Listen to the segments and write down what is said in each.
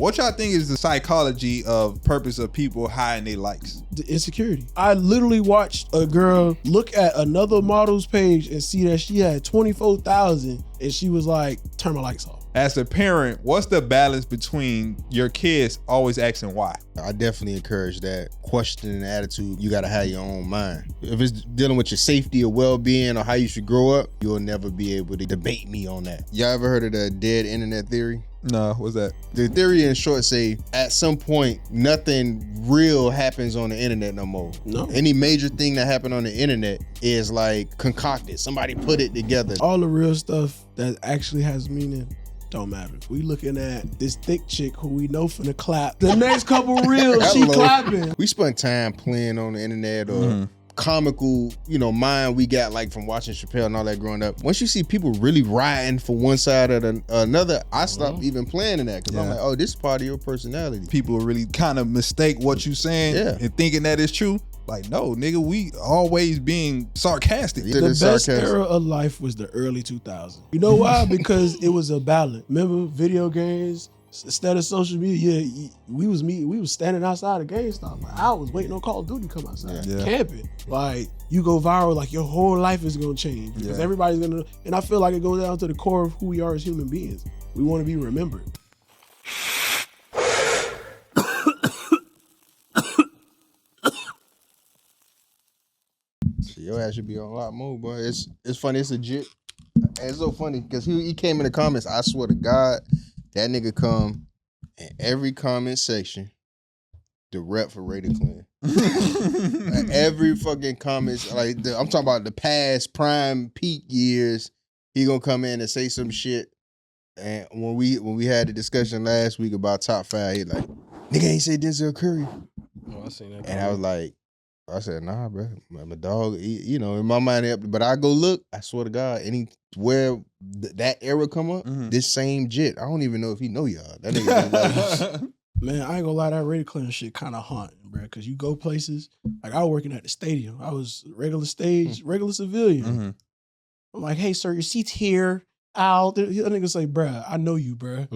What y'all think is the psychology of purpose of people hiding their likes? The insecurity. I literally watched a girl look at another model's page and see that she had 24,000 and she was like, turn my likes off. As a parent, what's the balance between your kids always asking why? I definitely encourage that questioning attitude. You gotta have your own mind. If it's dealing with your safety or well-being or how you should grow up, you'll never be able to debate me on that. Y'all ever heard of the dead internet theory? No, what's that? The theory in short say, at some point, nothing real happens on the internet no more. No. Any major thing that happened on the internet is like concocted. Somebody put it together. All the real stuff that actually has meaning don't matter. We looking at this thick chick who we know finna clap. The next couple reels, she clapping. We spent time playing on the internet or comical, mind we got like from watching Chappelle and all that growing up. Once you see people really riding for one side or another, I stopped even playing in that because I'm like, oh, this is part of your personality. People really kind of mistake what you saying and thinking that is true. Like, no, nigga, we always being sarcastic. The best era of life was the early 2000s. You know why? Because it was a balance. Remember video games? Instead of social media, we was standing outside of GameStop for hours waiting on Call of Duty to come outside, camping. Like, you go viral, like your whole life is gonna change because everybody's gonna, and I feel like it goes down to the core of who we are as human beings. We want to be remembered. Your ass should be on a lot more, boy. It's funny. It's legit. It's so funny because he came in the comments. I swear to God, that nigga come in every comment section. The rep for Rated Clan. Like every fucking comments. Like I'm talking about the past prime peak years. He gonna come in and say some shit. And when we had the discussion last week about top 5, he like, nigga ain't say Denzel Curry. Oh, I seen that. And I was like. I said, nah, bro. My dog, in my mind, but I go look, I swear to God, anywhere that era come up, this same jit, I don't even know if he know y'all. That nigga Man, I ain't gonna lie, that Rated Clan shit kind of haunting, bro, because you go places, like I was working at the stadium. I was regular stage, regular civilian. I'm like, hey, sir, your seat's here. Ow. That nigga say, bruh, I know you, bruh.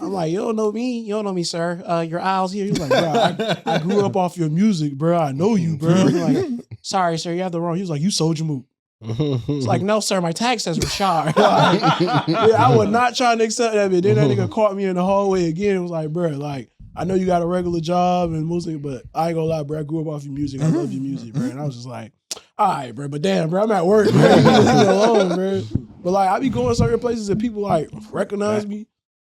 I'm like, you don't know me? You don't know me, sir. Your aisle's here. He's like, bruh, I grew up off your music, bruh. I know you, bruh. I'm like, sorry, sir, you have the wrong. He was like, you Soulja Mook. It's like, no, sir, my tag says Rashard. I was not trying to accept that, but then that nigga caught me in the hallway again. It was like, bruh, like, I know you got a regular job and music, but I ain't gonna lie, bruh, I grew up off your music. I love your music, bruh. And I was just like, all right, bro, but damn, bro, I'm at work, bro. Leave me alone, bro. But like, I be going certain places and people like recognize me,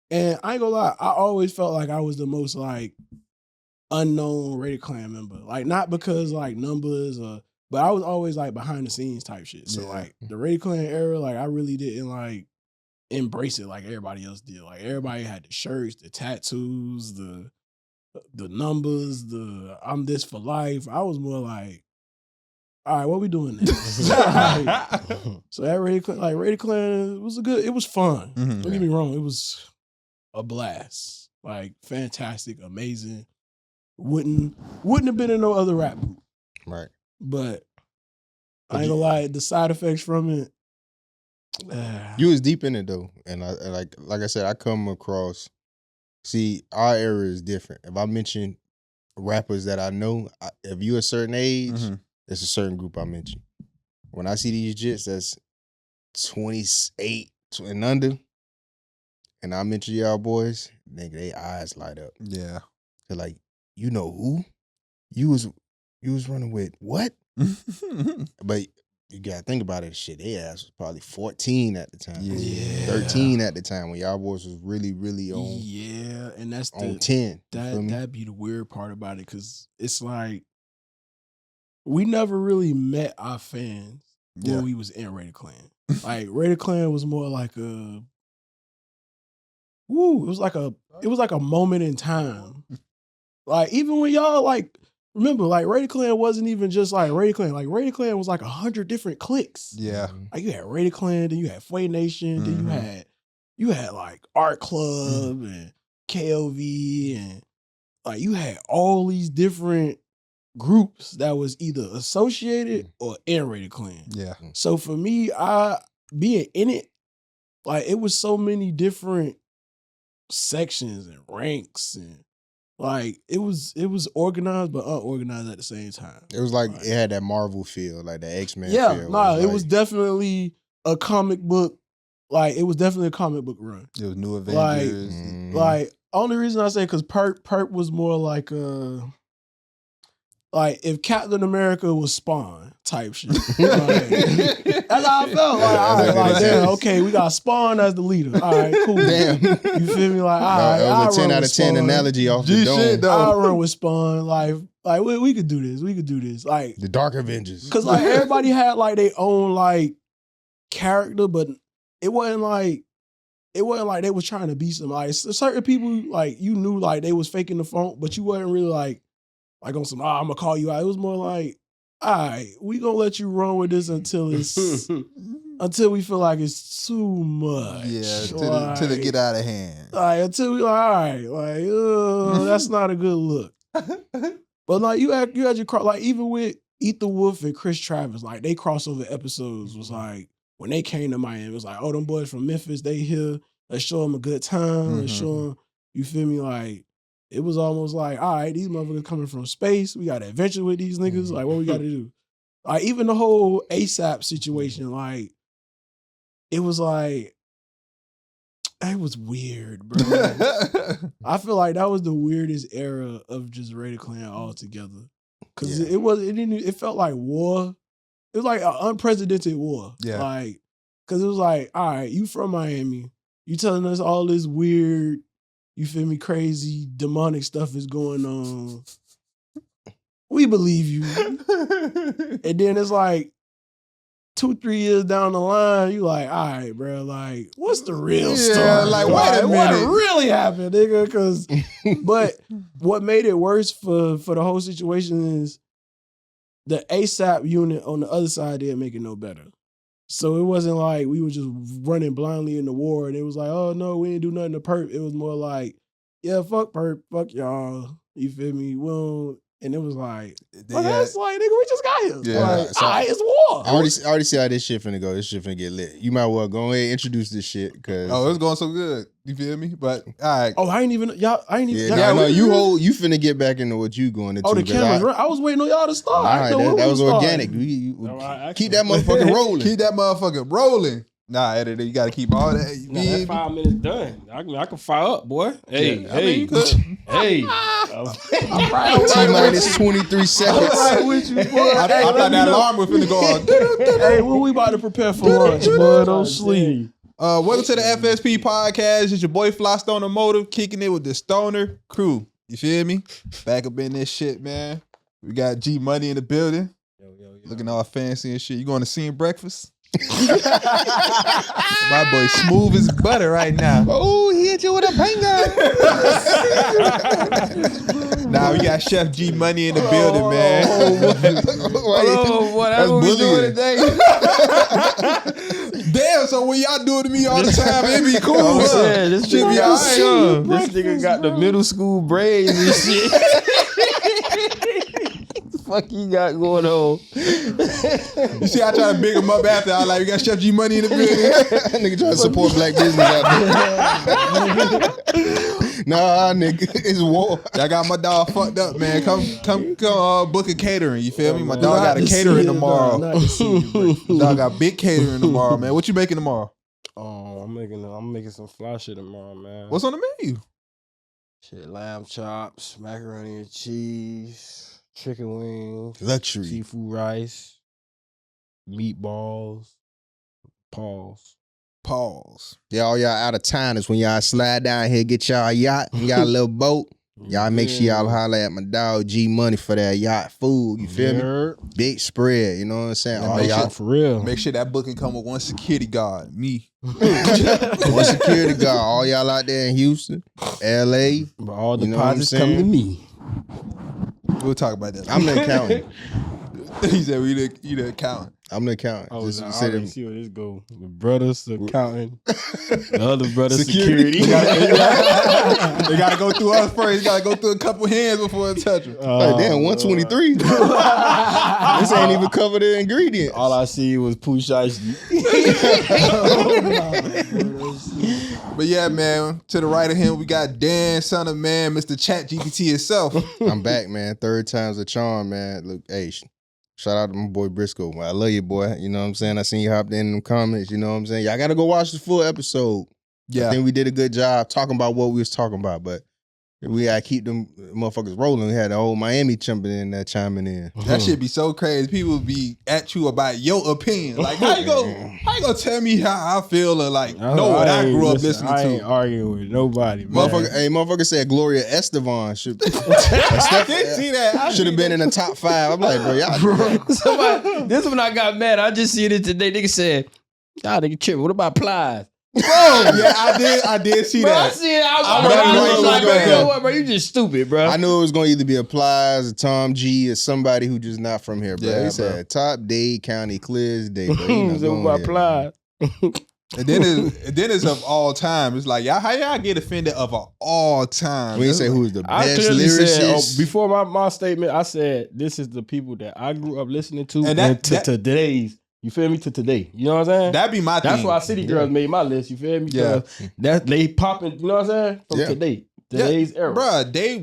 and I ain't gonna lie, I always felt like I was the most like unknown Rated Clan member. Like, not because like numbers but I was always like behind the scenes type shit. So like the Rated Clan era, like I really didn't like embrace it like everybody else did. Like everybody had the shirts, the tattoos, the numbers, the I'm this for life. I was more like, all right, what we doing next? So that Rated Clan was it was fun. Don't get me wrong, it was a blast. Like fantastic, amazing. Wouldn't have been in no other rap group. Right. But I ain't gonna lie, the side effects from it. You was deep in it though. And I like I said, I come across, see, our era is different. If I mention rappers that I know, if you a certain age, it's a certain group I mention. When I see these jits that's 28 and under, and I mention y'all boys, nigga, they eyes light up. Yeah. They're like, you know who? You was running with what? But you gotta think about it, shit, they ass was probably 14 at the time. Yeah. 13 at the time when y'all boys was really, really on. Yeah, and that's on 10. That'd be the weird part about it, because it's like we never really met our fans when we was in Rated Clan. Like Rated Clan was more like it was like a moment in time. Like even when y'all like remember, like Rated Clan wasn't even just like Rated Clan. Like Rated Clan was like 100 different cliques. Yeah. Like you had Rated Clan, then you had Flay Nation, then you had like Art Club and KLV, and like you had all these different groups that was either associated or in Rated Clan. Yeah. So for me, I being in it, like it was so many different sections and ranks and like it was organized but unorganized at the same time. It was like it had that Marvel feel, like the X-Men feel. Yeah, it was definitely a comic book. Like it was definitely a comic book run. It was New Avengers. Like only reason I say because Perp was more like if Captain America was Spawn type shit. Like, that's how I felt. Like, all right, like damn, okay, we got Spawn as the leader. All right, cool. Damn. You feel me? Like, all right, that was a 10 out of 10 analogy off the dome. I'll run with Spawn. Like we could do this. We could do this. Like the Dark Avengers. Because like everybody had like their own like character, but it wasn't like they was trying to be somebody. Certain people like you knew like they was faking the funk, but you wasn't really like on some, I'm gonna call you out. It was more like, all right, we gonna let you run with this until until we feel like it's too much. Yeah, until it get out of hand. Like until we like, all right, like that's not a good look. But like you had your like even with Ethan Wolf and Chris Travis, like they crossover episodes was like when they came to Miami, it was like, oh, them boys from Memphis, they here. Let's show them a good time. Let's show them, you feel me? Like, it was almost like, all right, these motherfuckers coming from space. We got to adventure with these niggas. Like, what we got to do? Like, even the whole ASAP situation, like, it was like, it was weird, bro. I feel like that was the weirdest era of just Rated Clan altogether. Because it felt like war. It was like an unprecedented war. Yeah. Like, because it was like, all right, you from Miami. You telling us all this weird, you feel me, crazy, demonic stuff is going on. We believe you. And then it's like 2-3 years down the line, you like, all right, bro, like, what's the real story? Like, wait a minute. What really happened, nigga? Because, but what made it worse for the whole situation is the ASAP unit on the other side didn't make it no better. So it wasn't like we were just running blindly in the war and it was like, oh no, we ain't do nothing to Perp. It was more like, yeah, fuck Perp, fuck y'all. You feel me? Well, and it was like, that's like, nigga, we just got here. Yeah, like, so, all right, it's war. I already see how this shit finna go. This shit finna get lit. You might well go ahead and introduce this shit. Cause it's going so good. You feel me? But all right. Oh, I ain't even. You finna get back into what you going into. Oh, the camera's right. I was waiting on y'all to start. All right, that was organic. Keep that motherfucker rolling. Keep that motherfucker rolling. Nah, editor, you gotta keep all that. That 5 minutes done. I can fire up, boy. Hey, yeah, you could. Hey. I'm right T-minus 23 seconds. I'm right with you, boy. I thought that alarm was finna go on. Hey, when we about to prepare for lunch, boy, don't sleep. Welcome to the FSP podcast. It's your boy Fly Stoner Motive, kicking it with the Stoner crew. You feel me? Back up in this shit, man. We got G Money in the building. Yo. Looking all fancy and shit. You going to see him breakfast? My boy smooth as butter right now. Oh, he hit you with a banger. Nah, we got Chef G Money in the building, man. Whatever we doing today. Damn, so when y'all do it to me all the time, it be cool. This shit be all right. This nigga got the middle school braids and shit. Fuck you got going on? You see, I try to big him up after. I like, we got Chef G Money in the building. Nigga trying to support black business out there. Nah, nigga, it's war. I got my dog fucked up, man. Come, book a catering. You feel me? My dog got a catering tomorrow. My dog got big catering tomorrow, man. What you making tomorrow? Oh, I'm making some fly shit tomorrow, man. What's on the menu? Shit, lamb chops, macaroni and cheese. Chicken wings, luxury, seafood rice, meatballs, pause. Yeah, all y'all out of town is when y'all slide down here, get y'all yacht, y'all little boat. Y'all make sure y'all holler at my dog G Money for that yacht food. You feel me? Big spread, you know what I'm saying? All y'all for real. Make sure that booking come with one security guard, me. One security guard. All y'all out there in Houston, LA. But all deposits come to me. We'll talk about that. I'm the accountant. He said you the accountant. I'm the accountant. Oh, Just I say already them. see where this go. The brothers accounting, the other brother Security. security. They gotta go through us first. Gotta go through a couple hands before it touch them. Like, damn, 123. This ain't even cover the ingredients. All I see was Pooh Shiesty. But yeah, man, to the right of him, we got Dan, son of man, Mr. Chat GPT himself. I'm back, man. Third time's a charm, man. Look, hey, shout out to my boy Briscoe. I love you, boy. You know what I'm saying? I seen you hopped in them comments. You know what I'm saying? Y'all got to go watch the full episode. Yeah. I think we did a good job talking about what we was talking about, but we got to keep them motherfuckers rolling. We had the whole Miami chiming in. That shit be so crazy. People be at you about your opinion. Like, how you gonna tell me how I feel or like know what I grew up listening I ain't to? arguing with nobody, man. Motherfucker said Gloria Estefan should I did see that. should have been in the top 5. I'm like, bro, y'all. Somebody, this one I got mad. I just seen it today. Nigga said, "Nah, nigga tripping. What about Plies?" Bro, yeah, I did see Bro, I that. see it. I I was know like, it was bro, going you know on. what, bro? You just stupid, bro. I knew it was going to either be a Plies, a Tom G, or somebody who just not from here, bro. Yeah, He said top Dade County, Clearsday, bro. He not So going about here. Plies. And then it's of all time. It's like, y'all, how y'all get offended of all time? We didn't say who's the I best clearly said, lyricist. before my statement, I said, this is the people that I grew up listening to And and, that- to today's. You feel me? To today. You know what I'm saying? That'd be my That's thing. why City Girls made my list. You feel me? Yeah. That they popping, you know what I'm saying? From Yeah. today's era. Bruh, they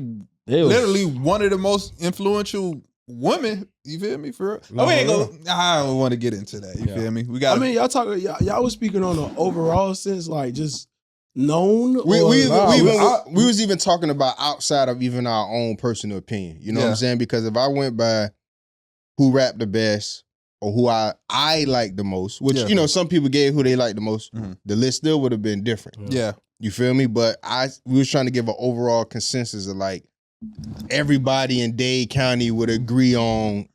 They was- literally one of the most influential women. You feel me? For real? Oh, we ain't go. I don't want to get into that. You Yeah. feel me? We got. I mean, y'all was speaking on an overall sense, like just known. We or- was even talking about outside of even our own personal opinion. You know what Yeah. I'm saying? Because if I went by who rapped the best or who I like the most, which, Yeah. you know, some people gave who they like the most, Mhm. the list still would have been different. yeah, You feel me? But we was trying to give an overall consensus of like everybody in Dade County would agree on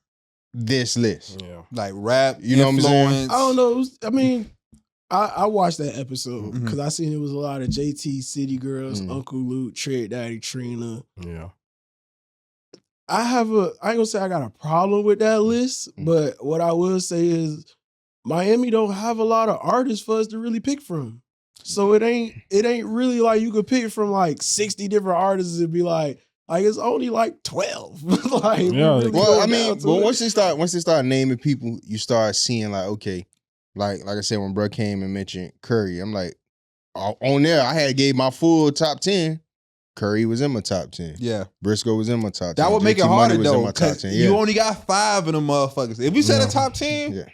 this list. Yeah. like rap. You know what I'm saying? influence. I don't know. It was- I mean, I watched that episode Mhm. because I seen it was a lot of JT, City Girls, Mhm. Uncle Luke, Trick Daddy, Trina. Yeah. I ain't gonna say I got a problem with that list, Mhm. but what I will say is Miami don't have a lot of artists for us to really pick from. So it ain't really like you could pick from like 60 different artists and be like it's only like 12. Like, Yeah, really Well, go I down mean, to but it. once they start naming people, you start seeing like, okay, like I said, when bro came and mentioned Curry, I'm like, on there, I had gave my full top 10. Curry was in my top 10. Yeah, Briscoe was in my top 10. that would make it JT Money harder was in though, my top because 10. you Yeah. only got 5 of them motherfuckers. If we said a top 10, Yeah.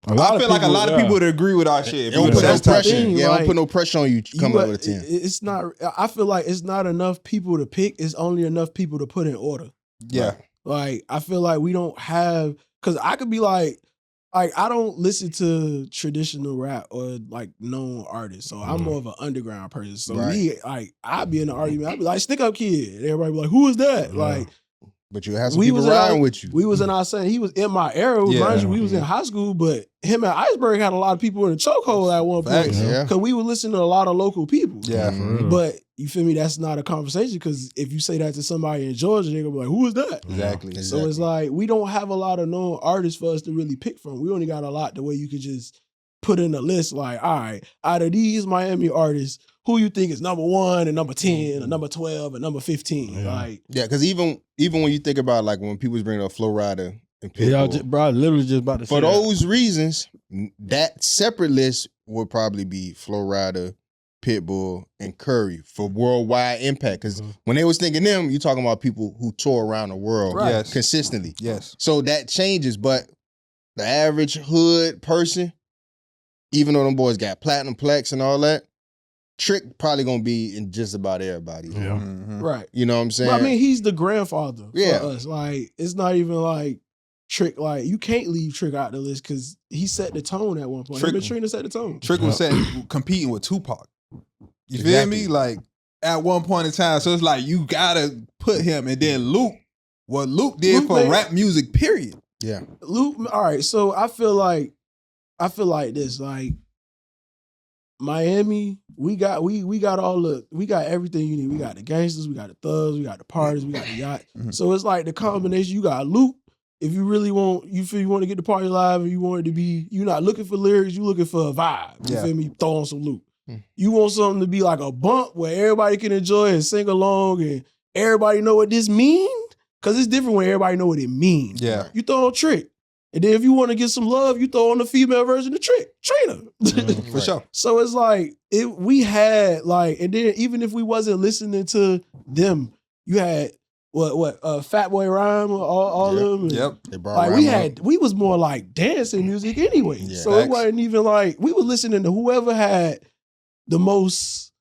I feel like a lot of people would agree with our shit. If It we don't put put no that top pressure. 10. Yeah, like, don't put no pressure on you to come up with a 10. It's not. I feel like it's not enough people to pick. It's only enough people to put in order. Yeah, Like I feel like we don't have, because I could be like I don't listen to traditional rap or like known artists, so I'm more of an underground person. So Right. me, like I'd be in an argument, I'd be like Stick Up Kid, and everybody be like, who is that? Yeah. Like But you have some we people was in riding our- with you. we was in our saying he was in my era. Yeah. Mind you, we was in high school, but him and Iceberg had a lot of people in the chokehold at one point. Facts. Yeah. Because we were listening to a lot of local people. yeah. Mhm. But you feel me? That's not a conversation, because if you say that to somebody in Georgia, they're gonna be like, who is that? Exactly. So it's like we don't have a lot of known artists for us to really pick from. We only got a lot the way you could just put in a list like, all right, out of these Miami artists, who you think is number 1 and number 10 and number 12 and number 15? Yeah. Like, Yeah, because even when you think about like when people bring up Flo Rida and Yeah, Pitbull, bro, I literally just about to say for that. those reasons, that separate list would probably be Flo Rida, Pitbull, and Curry for worldwide impact. Because when they was thinking them, you talking about people who tour around the world Right. Yes. consistently. Yes. So that changes, but the average hood person, even though them boys got platinum plaques and all that, Trick probably gonna be in just about everybody. Yeah. Mhm. right. You know what I'm saying? But I mean, he's the grandfather Yeah. for us. Like, it's not even like Trick, like you can't leave Trick out the list because he set the tone at one point. Trick- Him and Trina set the tone. Trick was competing with Tupac. You feel Exactly. me? Like at one point in time, so it's like you gotta put him, and then Luke. What Luke did Luke for made- rap music, period. yeah. Luke, all right, so I feel like this, like Miami, we got everything you need. We got the gangsters, we got the thugs, we got the parties, we got the yacht. Mhm. So it's like the combination. You got Luke if you really want, you feel you want to get the party live and you want it to be, you're not looking for lyrics, you looking for a vibe. You feel me? Throw on some loop. You want something to be like a bump where everybody can enjoy and sing along and everybody know what this means? Because it's different when everybody know what it means. Yeah. You throw on Trick. And then if you want to get some love, you throw on the female version of Trick, Trina. For sure. So it's like, we had like, and then even if we wasn't listening to them, you had Fat Boy Rhyme, all of them. Yep. They brought Like we was more like dancing music anyway. Yeah. So it wasn't even like, we were listening to whoever had the most,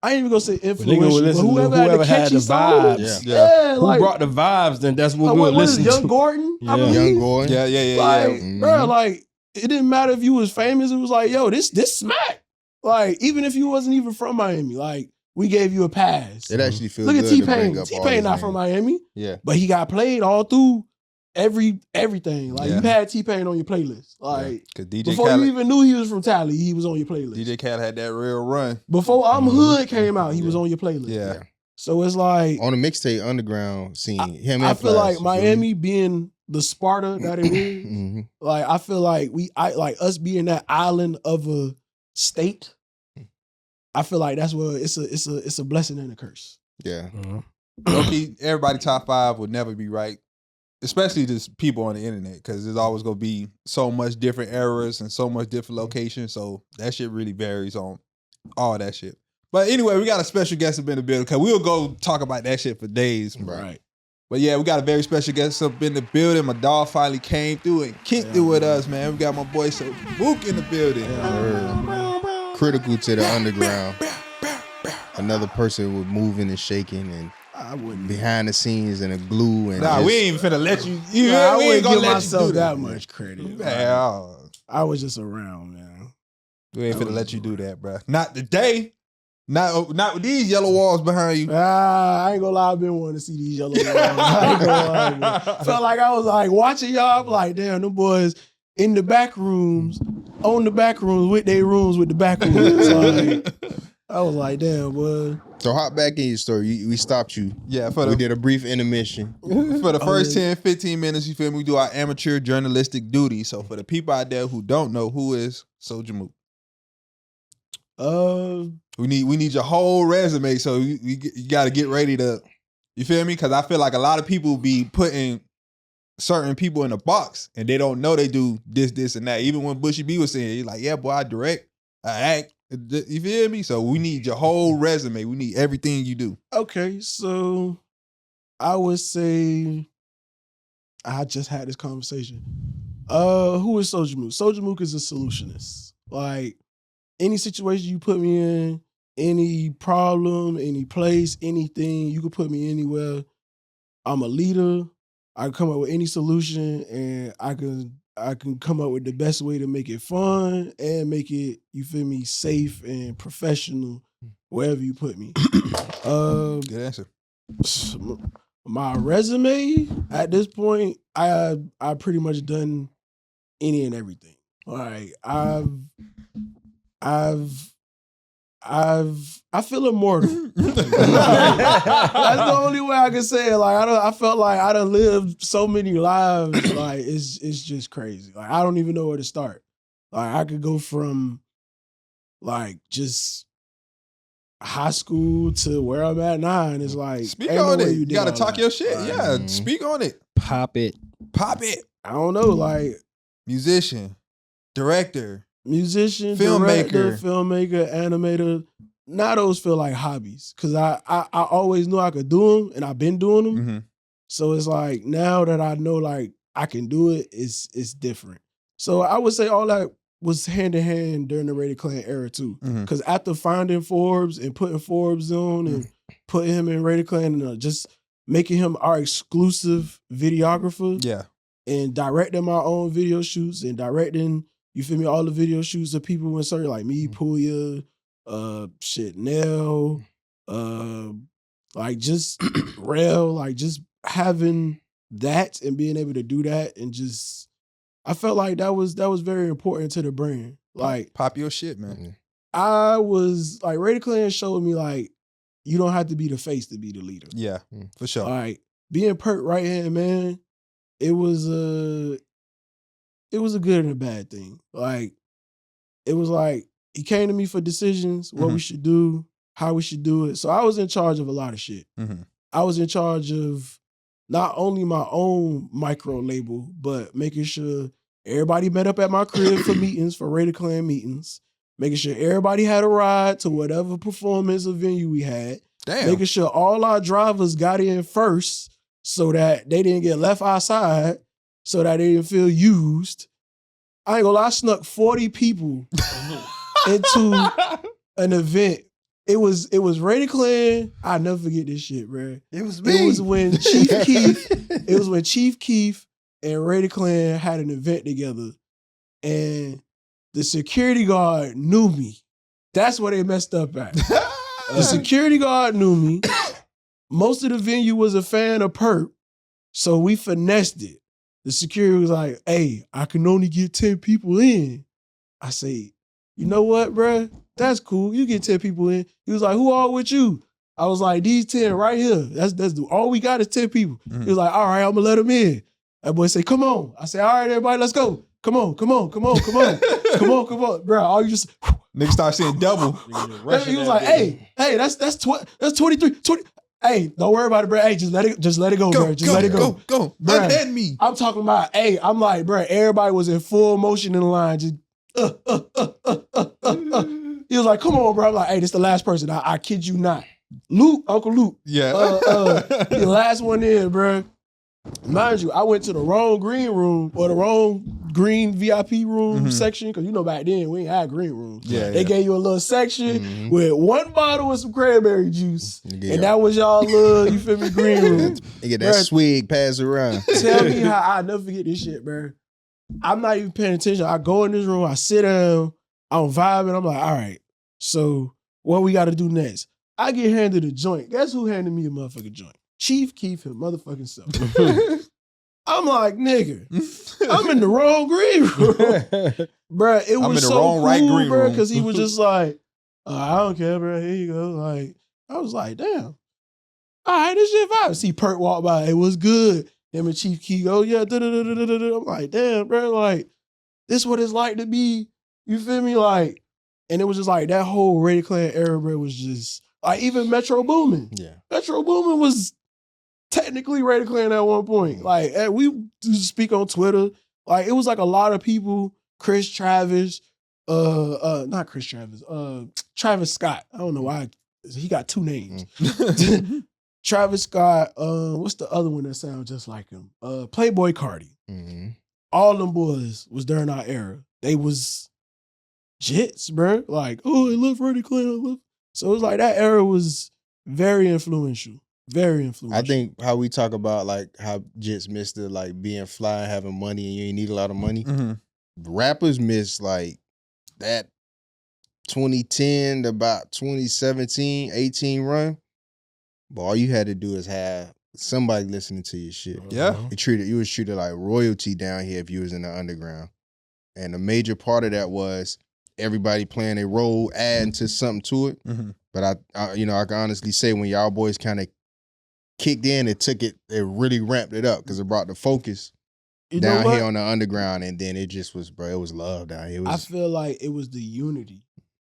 I ain't even gonna say influential, but whoever had the vibes. songs. Yeah. Who like, brought the vibes, then that's what we would what is listen it, Young to. Gordon? I Yeah. believe. Young Gordon. Yeah. Like, bro, like, it didn't matter if you was famous. It was like, yo, this smack. Like, even if you wasn't even from Miami, like, we gave you a pass. It actually feels Look good at to bring T-Pain. up all T-Pain these not from names. Miami, Yeah. but he got played all through everything. Like, Yeah. you had T-Pain on your playlist. Like, Because DJ before Khaled, you even knew he was from Tally, he was on your playlist. DJ Khaled had that real run. Before I'm Hood came out, he was on your playlist. Yeah. So it's like, On the mixtape underground scene, him I and feel Flash, like you feel Miami being the Sparta that it is, me? like, I feel like like us being that island of a state. I feel like that's where it's a blessing and a curse. Yeah. Low-key, everybody top 5 would never be right. Especially just people on the internet, because there's always gonna be so much different eras and so much different locations. So that shit really varies on all that shit. But anyway, we got a special guest up in the building, because we'll go talk about that shit for days. Right. But yeah, we got a very special guest up in the building. My dog finally came through and kicked it with us, man. We got my boy Soulja Mook in the building. Critical to the underground. Another person with moving and shaking and I wouldn't. behind the scenes and a glue and Nah, just- we ain't even finna let you. I we ain't wouldn't gonna give let you myself do that much credit. Man, I was just around, man. we ain't finna let you do that, bro. Not today. Not with these yellow walls behind you. I ain't gonna lie, I've been wanting to see these yellow ones. I ain't gonna lie, man. Felt like I was like watching y'all. I'm like, damn, them boys in the back rooms, on the back rooms with their rooms with the back rooms. Like, I was like, damn, boy. So hop back in your story. We stopped you. Yeah, We did a brief intermission. for the first yeah. 10, 15 minutes, you feel me, we do our amateur journalistic duty. So for the people out there who don't know, who is Soulja Mook? We need your whole resume, so you got to get ready to, you feel me? Because I feel like a lot of people be putting certain people in a box, and they don't know they do this, and that. Even when Bushy B was saying, he's like, yeah, boy, I direct, I act. You feel me? So we need your whole resume. We need everything you do. Okay, so I would say I just had this conversation. Who is Soulja Mook? Soulja Mook is a solutionist. Like, any situation you put me in, any problem, any place, anything, you could put me anywhere. I'm a leader. I can come up with any solution, and I can come up with the best way to make it fun and make it, you feel me, safe and professional wherever you put me. Good answer. My resume at this point, I pretty much done any and everything. Like, I feel immortal. That's the only way I can say it. Like, I felt like I done lived so many lives. Like, it's just crazy. Like, I don't even know where to start. Like, I could go from like just high school to where I'm at now, and it's like, Speak ain't no on way it. you You did got to all talk that. your shit. Like, Yeah, speak on it. Pop it. Pop it. I don't know. Like, Musician, director. musician, Filmmaker. director, filmmaker, animator. Now those feel like hobbies, because I always knew I could do them, and I've been doing them. Mm-hmm. So it's like, now that I know like I can do it, it's different. So I would say all that was hand in hand during the Rated Klan era too. Mhm. Because after finding Forbes and putting Forbes on and putting him in Rated Klan and just making him our exclusive videographer Yeah. and directing my own video shoots and directing, you feel me, all the video shoots of people in certain, like me, Puya, Nell, like just Rel, like just having that and being able to do that, and just, I felt like that was very important to the brand. Like, Pop your shit, man. I was like, Rated Klan showed me like, you don't have to be the face to be the leader. Yeah, for sure. Like, being Perk right hand man, it was a good and a bad thing. Like, it was like, he came to me for decisions, what we should do, how we should do it. So I was in charge of a lot of shit. I was in charge of not only my own micro label, but making sure everybody met up at my crib for meetings, for Raider Clan meetings, making sure everybody had a ride to whatever performance or venue we had, making sure all our drivers got in first so that they didn't get left outside, so that they didn't feel used. I ain't gonna lie, I snuck 40 people into an event. It was Raider Clan. I'll never forget this shit, bro. It was me. It was when Chief Keef. It was when Chief Keef and Raider Clan had an event together, and the security guard knew me. That's where they messed up at. The security guard knew me. Most of the venue was a fan of Perp, so we finessed it. The security was like, "Hey, I can only get 10 people in." I say, "You know what, bruh? That's cool. You get 10 people in." He was like, "Who all with you?" I was like, "These 10 right here. That's all we got is 10 people." He was like, "All right, I'm gonna let them in." That boy say, "Come on." I say, "All right, everybody, let's go. Come on. Come on, bro." All you just Niggas start saying double. he was like, "Hey, that's 23, 20." Hey, don't worry about it, bro. Hey, just let it go, bro. Just let it go. Go. Bruh, Unhead me. I'm talking about, hey, I'm like, bro, everybody was in full motion in the line. Just, He was like, "Come on, bro." I'm like, "Hey, this the last person. I kid you not." Luke, Uncle Luke. Yeah. The last one in, bro. Mind you, I went to the wrong green room or the wrong green VIP room section, because you know back then we ain't had green rooms. Yeah, They gave you a little section with one bottle of some cranberry juice, and that was y'all little, you feel me, green room. They get that swig passed around. Tell me how I never forget this shit, bro. I'm not even paying attention. I go in this room, I sit down, I'm vibing. I'm like, all right, so what we got to do next? I get handed a joint. Guess who handed me a motherfucking joint? Chief Keef him motherfucking self. I'm like, nigga, I'm in the wrong green room. Bruh, it was so cool, right green room, because he was just like, I don't care, bro. Here you go. Like, I was like, damn. All right, this shit vibe. See Perk walk by. It was good. Him and Chief Keef go, yeah, I'm like, damn, bro. Like, this what it's like to be, you feel me? Like, and it was just like that whole Raider Clan era, bro, was just, like, even Metro Boomin. Yeah. Metro Boomin was technically Raider Clan at one point. Like, we used to speak on Twitter. Like, it was like a lot of people, Travis Scott. I don't know why. He got two names. Travis Scott, what's the other one that sounds just like him? Playboy Cardi. All them boys was during our era. They was jits, bro. Like, oh, I love Raider Clan. So it was like that era was very influential. Very influential. I think how we talk about like how jits missed the like being fly and having money and you ain't need a lot of money. Rappers miss like that 2010 to about 2017, 18 run. But all you had to do is have somebody listening to your shit. Yeah. You was treated like royalty down here if you was in the underground. And a major part of that was everybody playing a role, adding to something to it. But I can honestly say when y'all boys kind of kicked in, it really ramped it up because it brought the focus down here on the underground, and then it just was, bro, it was love down here. I feel like it was the unity.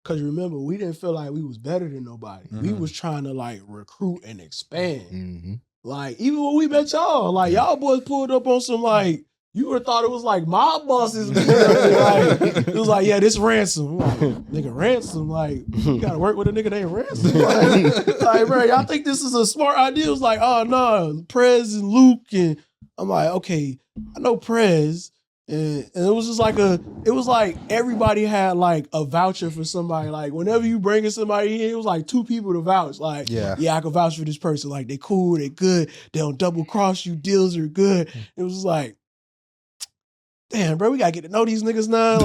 Because remember, we didn't feel like we was better than nobody. We was trying to like recruit and expand. Like, even when we met y'all, like y'all boys pulled up on some like, you would have thought it was like mob bosses. Like, it was like, yeah, this Ransom. Like, nigga, Ransom. Like, you gotta work with a nigga named Ransom. Like, bro, y'all think this is a smart idea? It was like, oh no, Prez and Luke. And I'm like, okay, I know Prez. And it was just like it was like everybody had like a voucher for somebody. Like, whenever you bringing somebody in, it was like two people to vouch. Like, yeah, I can vouch for this person. Like, they cool, they good, they don't double cross you, deals are good. It was just like, damn, bro, we gotta get to know these niggas now.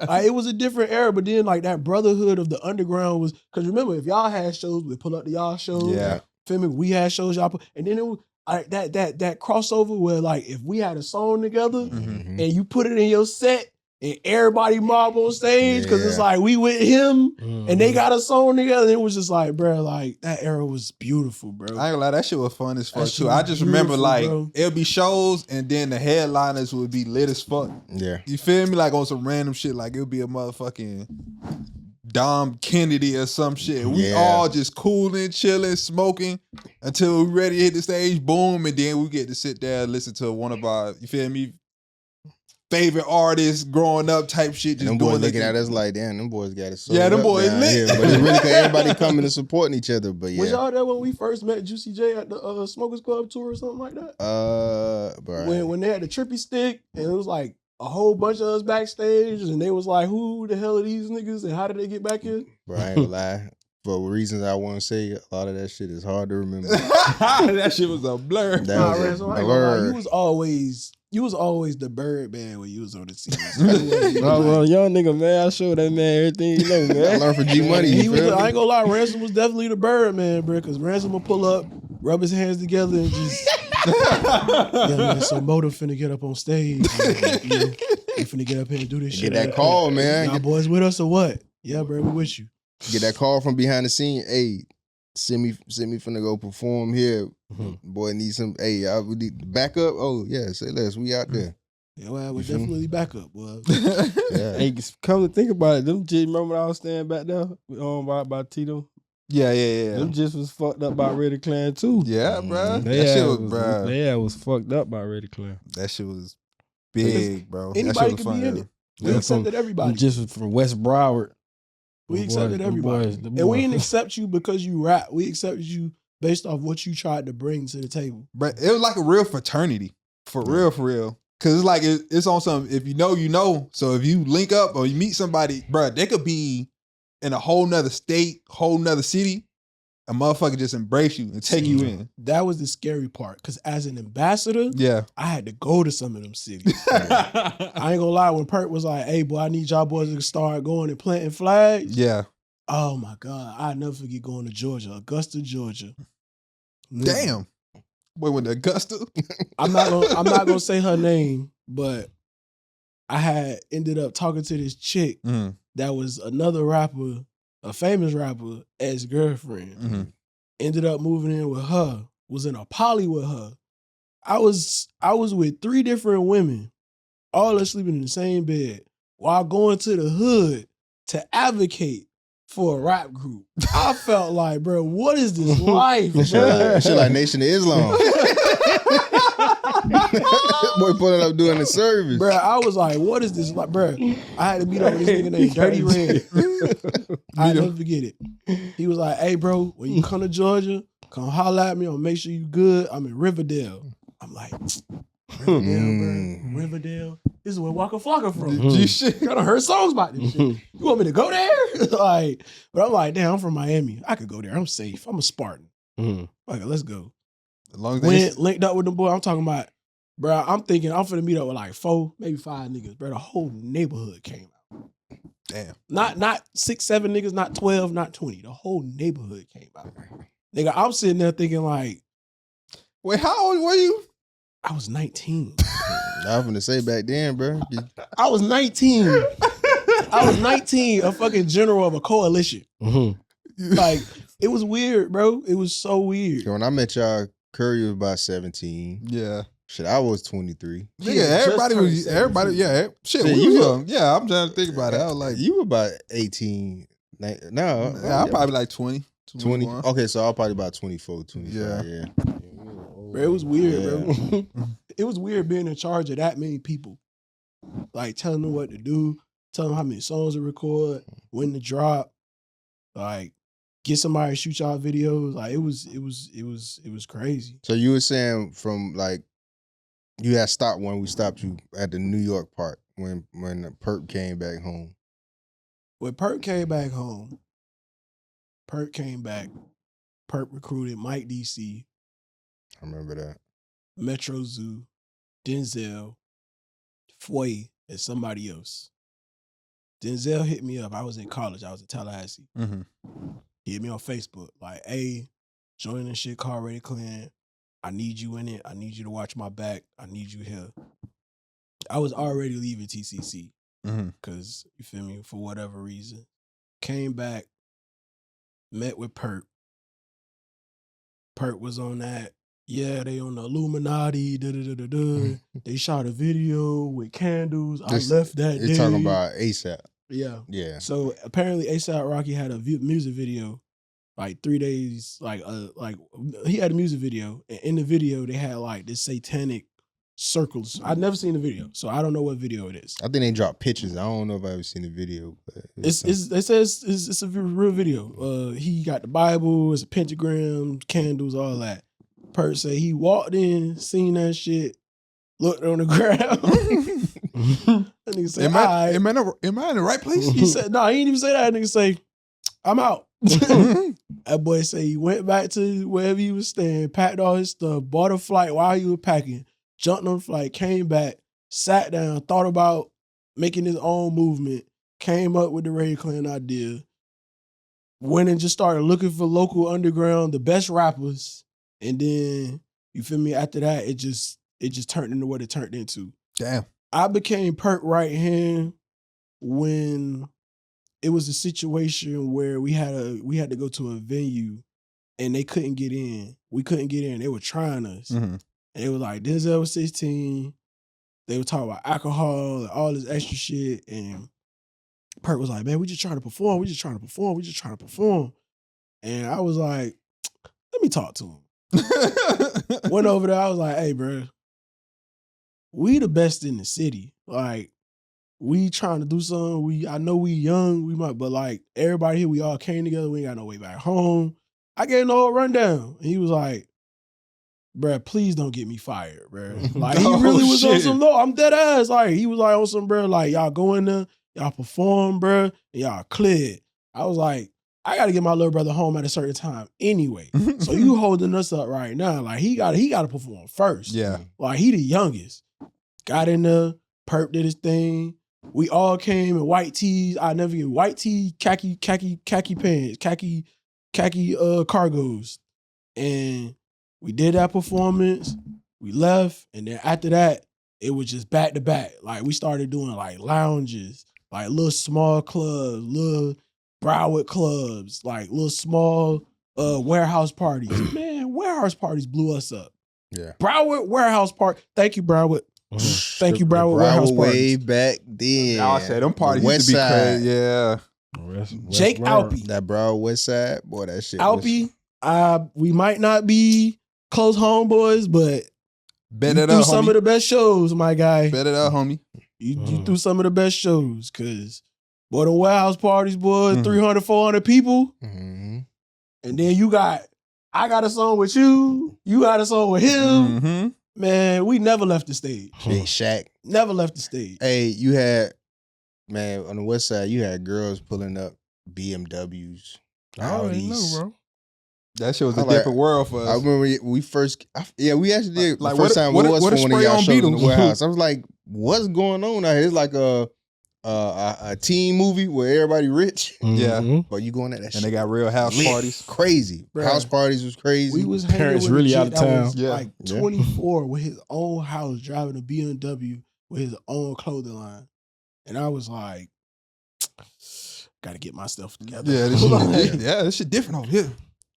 Like, it was a different era, but then like that brotherhood of the underground was, because remember, if y'all had shows, we pull up to y'all shows. Yeah, feel me? We had shows, y'all put, and then it was that crossover where like if we had a song together and you put it in your set and everybody mob on stage because it's Yeah. like we with him and they Mhm. got a song together. It was just like, bro, like that era was beautiful, bro. I ain't gonna lie, that shit was fun as fuck That shit too. I was just remember beautiful, like bro. it'll be shows and then the headliners would be lit as fuck. Yeah. You feel me? Like on some random shit, like it'll be a motherfucking Dom Kennedy or some shit. We Yeah. all just cooling, chilling, smoking until we ready to hit the stage, boom, and then we get to sit there and listen to one of our, you feel me, favorite artists growing up type shit. And Just them boys doing looking their at thing. us like, damn, them boys got it so Yeah, them up boys down lit. here. But it's really because everybody coming and supporting each other. But Was yeah. y'all there when we first met Juicy J at the Smokers Club tour or something like that? Bro. When they had the trippy stick and it was like a whole bunch of us backstage and they was like, who the hell are these niggas and how did they get back in? Bro, I ain't gonna lie. For reasons I want to say, a lot of that shit is hard to remember. That shit was a blur. That Nah, was a Ransom, I ain't gonna lie, blur. you was always the bird man when you was on the scene. Oh, well, young nigga, man, I showed that man everything you know, I man. learned from G Money. He You was, feel I me? ain't gonna lie, Ransom was definitely the bird man, bro, because Ransom will pull up, rub his hands together and just, yeah, man, so Motor finna get up on stage. We finna get up here and do this shit. Get that call, man. Y'all boys with us or what? Yeah, bro, we with you. Get that call from behind the scene. Hey, send me finna go perform here. Boy, need some. Hey, I would need backup. Oh yeah, say less. We out there. Yeah, well, we You feel me? definitely back up, boy. Yeah. Hey, come to think about it, them just remember when I was standing back there by Tito? Yeah, yeah, yeah. Them just was fucked up by Reddy Clan too. Yeah, bro. They That shit had was, was, bro. they had was fucked up by Reddy Clan. That shit was big, bro. Anybody that shit was could be in fun. it. We Yeah, accepted everybody. Them just was from West Broward. We Them accepted boys- everybody. them And we boys. didn't accept you because you rap. We accepted you based off what you tried to bring to the table. But it was like a real fraternity. For real, for real. Cause it's like it's on some, if you know, you know. So if you link up or you meet somebody, bro, they could be in a whole nother state, whole nother city. A motherfucker just embrace you and take you in. That was the scary part. Because as an ambassador, Yeah. I had to go to some of them cities. I ain't gonna lie, when Perk was like, hey, boy, I need y'all boys to start going and planting flags. Yeah. Oh my God. I'll never forget going to Georgia, Augusta, Georgia. Damn. Boy, with the Augusta. I'm not gonna say her name, but I had ended up talking to this chick Mm. that was another rapper, a famous rapper, ex-girlfriend. Mm-hmm. Ended up moving in with her, was in a poly with her. I was with 3 different women, all us sleeping in the same bed, while going to the hood to advocate for a rap group. I felt like, bro, what is this life, bro? Shit like Nation of Islam. Boy pulling up doing the service. Bro, I was like, what is this? Like, bro, I had to meet up with this nigga named Dirty Red. I'll never forget it. He was like, hey, bro, when you come to Georgia, come holler at me. I'll make sure you good. I'm in Riverdale. I'm like, Riverdale, bro. Riverdale. This is where Waka Flocka from. G shit. I done heard songs about this shit. You want me to go there? Like, but I'm like, damn, I'm from Miami. I could go there. I'm safe. I'm a Spartan. Okay, let's go. As long as they Went, linked up with them boy. I'm talking about, bro, I'm thinking I'm finna meet up with like 4, maybe 5 niggas. Bro, the whole neighborhood came out. damn. Not 6, 7 niggas, not 12, not 20. The whole neighborhood came out. Nigga, I'm sitting there thinking like, Wait, how old were you? I was 19. I was gonna say back then, bro. I was 19. I was 19, a fucking general of a coalition. Like, it was weird, bro. It was so weird. When I met y'all, Curry was about 17. Yeah. Shit, I was 23. Nigga, Yeah, everybody just was, turned everybody, 17. yeah. Shit, Shit, we you was were- young. Yeah, I'm trying to think about it. I was like, You were about 18. No, yeah, I'm probably like 20. 20. 21. Okay, so I'm probably about 24, 25. Yeah. Yeah. Bro, it was weird, Yeah. bro. It was weird being in charge of that many people. Like telling them what to do, telling them how many songs to record, when to drop, like get somebody to shoot y'all videos. Like it was crazy. So you were saying from like you had stopped when we stopped you at the New York part when the Perp came back home. When Perk came back home, Perk came back. Perk recruited Mike DC, I remember that. Metro Zoo, Denzel, Foy, and somebody else. Denzel hit me up. I was in college. I was in Tallahassee. Mhm. He hit me on Facebook. Like, hey, join this shit called Reddy Clan. I need you in it. I need you to watch my back. I need you here. I was already leaving TCC. Cause you feel me, for whatever reason. Came back, met with Perk. Perk was on that. Yeah, they on the Illuminati. They shot a video with candles. I left that day. They're talking about ASAP. Yeah. Yeah. So apparently ASAP Rocky had a music video like 3 days, like he had a music video. And in the video, they had like this satanic circles. I've never seen the video, so I don't know what video it is. I think they dropped pictures. I don't know if I've ever seen the video. But It says it's a real video. He got the Bible, it's a pentagram, candles, all that. Per se, he walked in, seen that shit, looked on the ground. And he said, am I in the right place? He said, no, he didn't even say that. Nigga say, I'm out. That boy say he went back to wherever he was staying, packed all his stuff, bought a flight while he was packing, jumped on the flight, came back, sat down, thought about making his own movement, came up with the Ray Clan idea, went and just started looking for local underground, the best rappers, and then, you feel me, after that, it just turned into what it turned into. Damn. I became Perk right hand when it was a situation where we had to go to a venue and they couldn't get in. We couldn't get in. They were trying us. And it was like Denzel was 16. They were talking about alcohol and all this extra shit. And Perk was like, man, we just trying to perform. We just trying to perform. And I was like, let me talk to him. Went over there. I was like, hey, bro, we the best in the city. Like, we trying to do something. I know we young. We might, but like everybody here, we all came together. We ain't got no way back home. I gave him the whole rundown. And he was like, bruh, please don't get me fired, bruh. Like, he really was on some low. I'm dead ass. Like, he was like on some, bruh, like, y'all go in there, y'all perform, bruh, and y'all cleared. I was like, I got to get my little brother home at a certain time anyway. So you holding us up right now. Like, he got to perform first. Yeah. Like, he the youngest. Got in there, Perp did his thing. We all came in white tees. I never get white tee, khaki pants, khaki cargos. And we did that performance. We left. And then after that, it was just back to back. Like, we started doing like lounges, like little small clubs, little Broward clubs, like little small warehouse parties. Man, warehouse parties blew us up. Yeah. Broward warehouse park. Thank you, Broward. Thank you, Broward warehouse parties. Way back then. I said them parties used to be crazy. Yeah. Jake Alpy. That Broward West Side, boy, that shit. Alpy, we might not be close homeboys, but Bet you it threw up, some homie. of the best shows, my guy. Bet it up, homie. You threw some of the best shows, because boy, the warehouse parties, boy, 300, 400 people. And then I got a song with you. You got a song with him. Man, we never left the stage. Big Shaq. Never left the stage. Hey, you had, man, on the west side, you had girls pulling up BMWs. I already know, bro. That shit was a different world for us. I remember we first, we actually did like the first time what was a for one of spray y'all on shows in the Beatles. warehouse. I was like, what's going on out here? It's like a teen movie where everybody rich. Yeah. But you going at that shit. And they got real house lit. parties. Crazy. Bruh. House parties was crazy. We was hanging Parents with really a out of kid that town. was Yeah. like 24 with his own house, driving a BMW with his own clothing line. And I was like, gotta get my stuff together. Yeah, this shit different over here.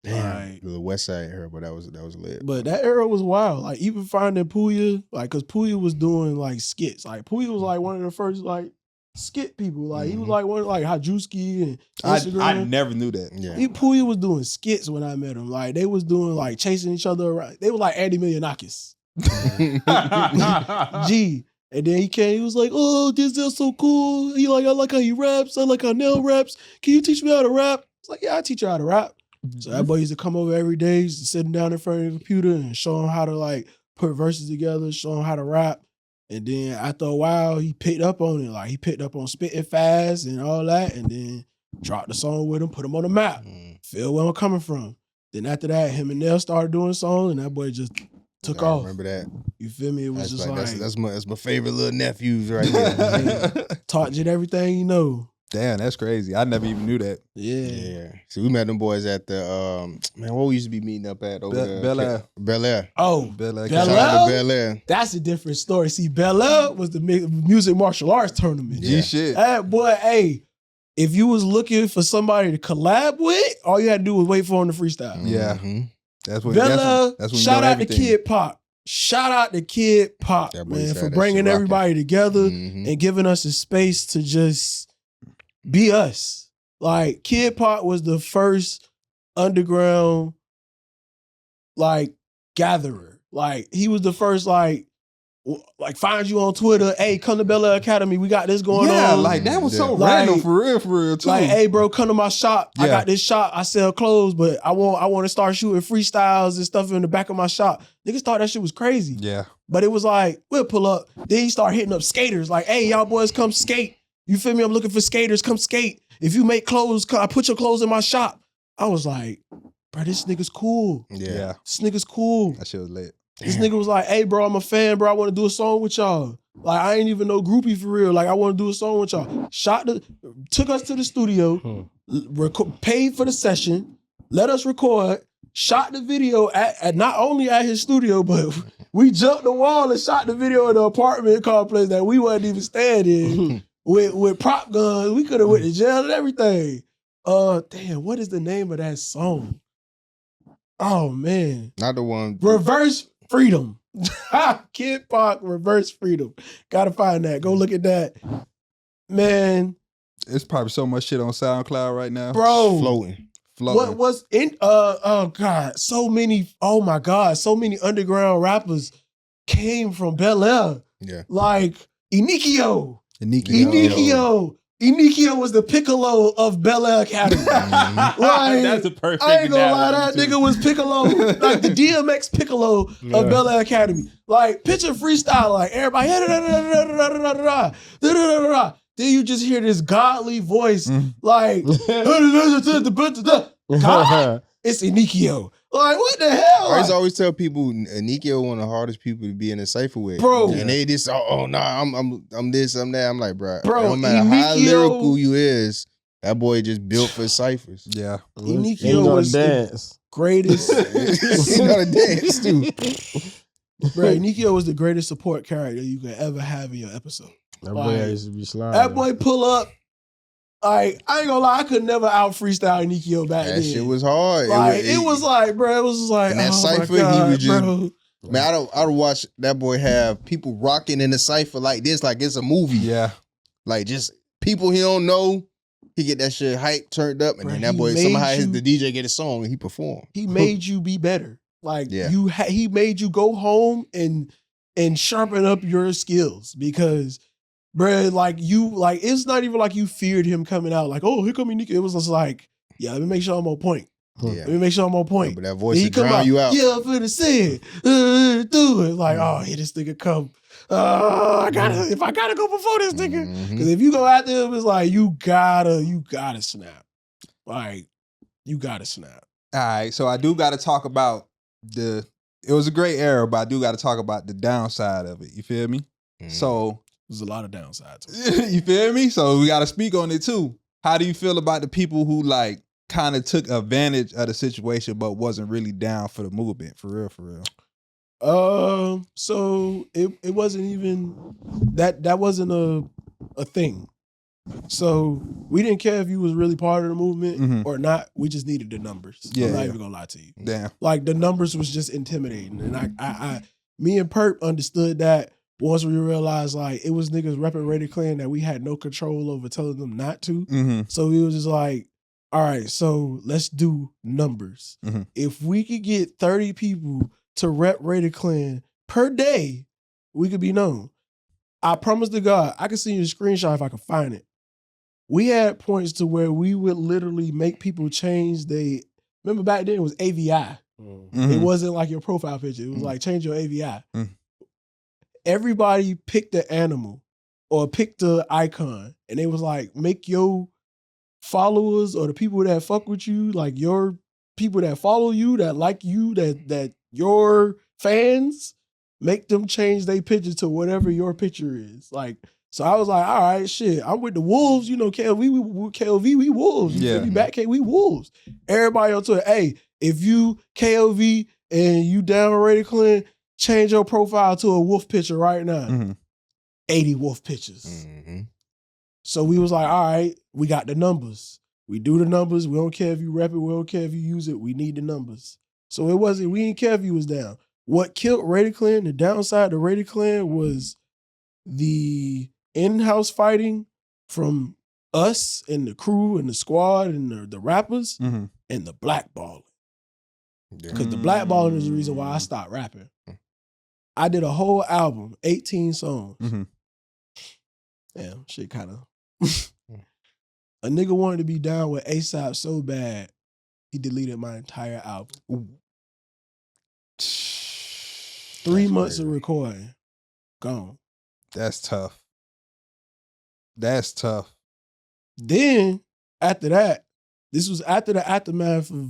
Damn. Like, The west side era, but that was lit. but that era was wild. Like, even finding Puya, like, cause Puya was doing like skits. Like, Puya was like one of the first like skit people. Like, he was like one of like Hajewski and Instagram. I never knew that. Yeah. Puya was doing skits when I met him. Like, they was doing like chasing each other around. They were like Andy Millionakis. G. And then he came, he was like, oh, Denzel's so cool. He like, I like how he raps. I like how Nell raps. Can you teach me how to rap? It's like, yeah, I teach you how to rap. So that boy used to come over every day, used to sit him down in front of the computer and show him how to like put verses together, show him how to rap. And then after a while, he picked up on it. Like, he picked up on spitting fast and all that, and then dropped the song with him, put him on the map. Feel where I'm coming from. Then after that, him and Nell started doing songs, and that boy just took off. Remember that? You feel me? It was just like that's my favorite little nephews right there. taught you everything you know. Damn, that's crazy. I never even knew that. Yeah. See, we met them boys at the man. What we used to be meeting up at over there? Bel Air. Bel Air. Oh, Bel Air. Bel Shout out to Air? Bel Air. That's a different story. See, Bel Air was the music martial arts tournament. G shit. That boy, hey, if you was looking for somebody to collab with, all you had to do was wait for him to freestyle. Yeah. Mhm. That's what. Bel That's Air, when you shout know out to everything. Kid Pop. Shout out to Kid Pop, That boy man, said for that bringing shit rocking. everybody together Mhm. and giving us a space to just be us. Like, Kid Pop was the first underground, like, gatherer. Like, he was the first, like find you on Twitter. Hey, come to Bel Air Academy. We got this going on. Yeah, like that was so Yeah. random Like- for real too. Like, hey, bro, come to my shop. I Yeah. got this shop. I sell clothes, but I want to start shooting freestyles and stuff in the back of my shop. Niggas thought that shit was crazy. Yeah. But it was like, we'll pull up. Then he start hitting up skaters. Like, hey, y'all boys, come skate. You feel me? I'm looking for skaters. Come skate. If you make clothes, I put your clothes in my shop. I was like, bro, this nigga's cool. Yeah. This nigga's cool. That shit was lit. This nigga was like, hey, bro, I'm a fan, bro. I want to do a song with y'all. Like, I ain't even no groupie for real. Like, I want to do a song with y'all. Took us to the studio, paid for the session, let us record, shot the video at not only at his studio, but we jumped the wall and shot the video in the apartment complex that we wasn't even staying in with prop guns. We could have went to jail and everything. Damn, what is the name of that song? Oh, man. Not the one. Reverse Freedom. Kid Pop, Reverse Freedom. Gotta find that. Go look at that. Man, It's probably so much shit on SoundCloud right now. bro. Floating. Floating. What was in oh God, so many underground rappers came from Bel Air. Yeah. Like Enikio. Enikio. Enikio was the Piccolo of Bel Air Academy. Mhm. Like, That's a perfect I ain't gonna lie, that analogy, too. nigga was Piccolo, like the DMX Piccolo of Bel Air Academy. Like, picture freestyle, like everybody, then you just hear this godly voice, like, God, it's Enikio. Like, what the hell? I used to Like, always tell people Nikio one of the hardest people to be in a cipher with, Bro. And they just I'm this, I'm that. I'm like, bro, Bro, no matter how Enikio- lyrical you is, that boy just built for ciphers. Yeah. Enikio was the dance. greatest. You gotta dance too. Bro, Enikio was the greatest support character you could ever have in your episode. That Like, boy used to be sliding. That boy pull up. Like, I ain't gonna lie, I could never out freestyle Enikio back That then. shit was hard. like, it was like, bro, it was just like, And that oh cypher, my God, he was just- bro. man, I'd watch that boy have people rocking in the cipher like this, like it's a movie. Yeah. Like just people he don't know. He get that shit hype turned up, and Bro, then that he boy made somehow you- the DJ get a song and he perform. He made you be better. Like, Yeah. he made you go home and sharpen up your skills because, bro, like it's not even like you feared him coming out. Like, oh, here come Enikio. It was just like, yeah, let me make sure I'm on point. Yeah, Let me make sure I'm on point. but that voice He will come drown you out. Yeah, I'm finna say it. Do it. Like, oh, here this nigga come. If I gotta go before this nigga. Mhm. Because if you go after him, it's like you gotta snap. Like, you gotta snap. All right. So I do got to talk about it was a great era, but I do got to talk about the downside of it. You feel me? Mhm. So, There's a lot of downsides to it. you feel me? So we got to speak on it too. How do you feel about the people who like kind of took advantage of the situation, but wasn't really down for the movement? For real, for real. So it wasn't even that wasn't a thing. So we didn't care if you was really part of the movement Mhm. or not. We just needed the numbers. Yeah, I'm not yeah. even gonna lie to you. Damn. Like, the numbers was just intimidating, and me and Perp understood that once we realized like it was niggas repping Rated Klan that we had no control over telling them not to. Mm-hmm. So we was just like, all right, so let's do numbers. Mhm. If we could get 30 people to rep Rated Klan per day, we could be known. I promise to God, I can send you a screenshot if I can find it. We had points to where we would literally make people change remember back then it was AVI. Mm-hmm. It wasn't like your profile picture. It was like change your AVI. Mm. Everybody picked the animal or picked the icon, and it was like make your followers or the people that fuck with you, like your people that follow you, that like you, that your fans, make them change their picture to whatever your picture is. Like, So I was like, all right, shit, I'm with the Wolves. You know, KLV, we Wolves. You feel me? Back K, we Wolves. Everybody on Twitter, hey, if you KLV and you down with Rated Klan, change your profile to a wolf picture right now. 80 wolf pictures. So we was like, all right, we got the numbers. We do the numbers. We don't care if you rep it. We don't care if you use it. We need the numbers. So we didn't care if you was down. What killed Rated Klan, the downside to Rated Klan was the in-house fighting from us and the crew and the squad and the rappers and the blackballing. Because the blackballing is the reason why I stopped rapping. I did a whole album, 18 songs. Damn, shit kind of... A nigga wanted to be down with ASAP so bad, he deleted my entire album. 3 months of recording, gone. That's tough. That's tough. Then, after that, this was after the aftermath of,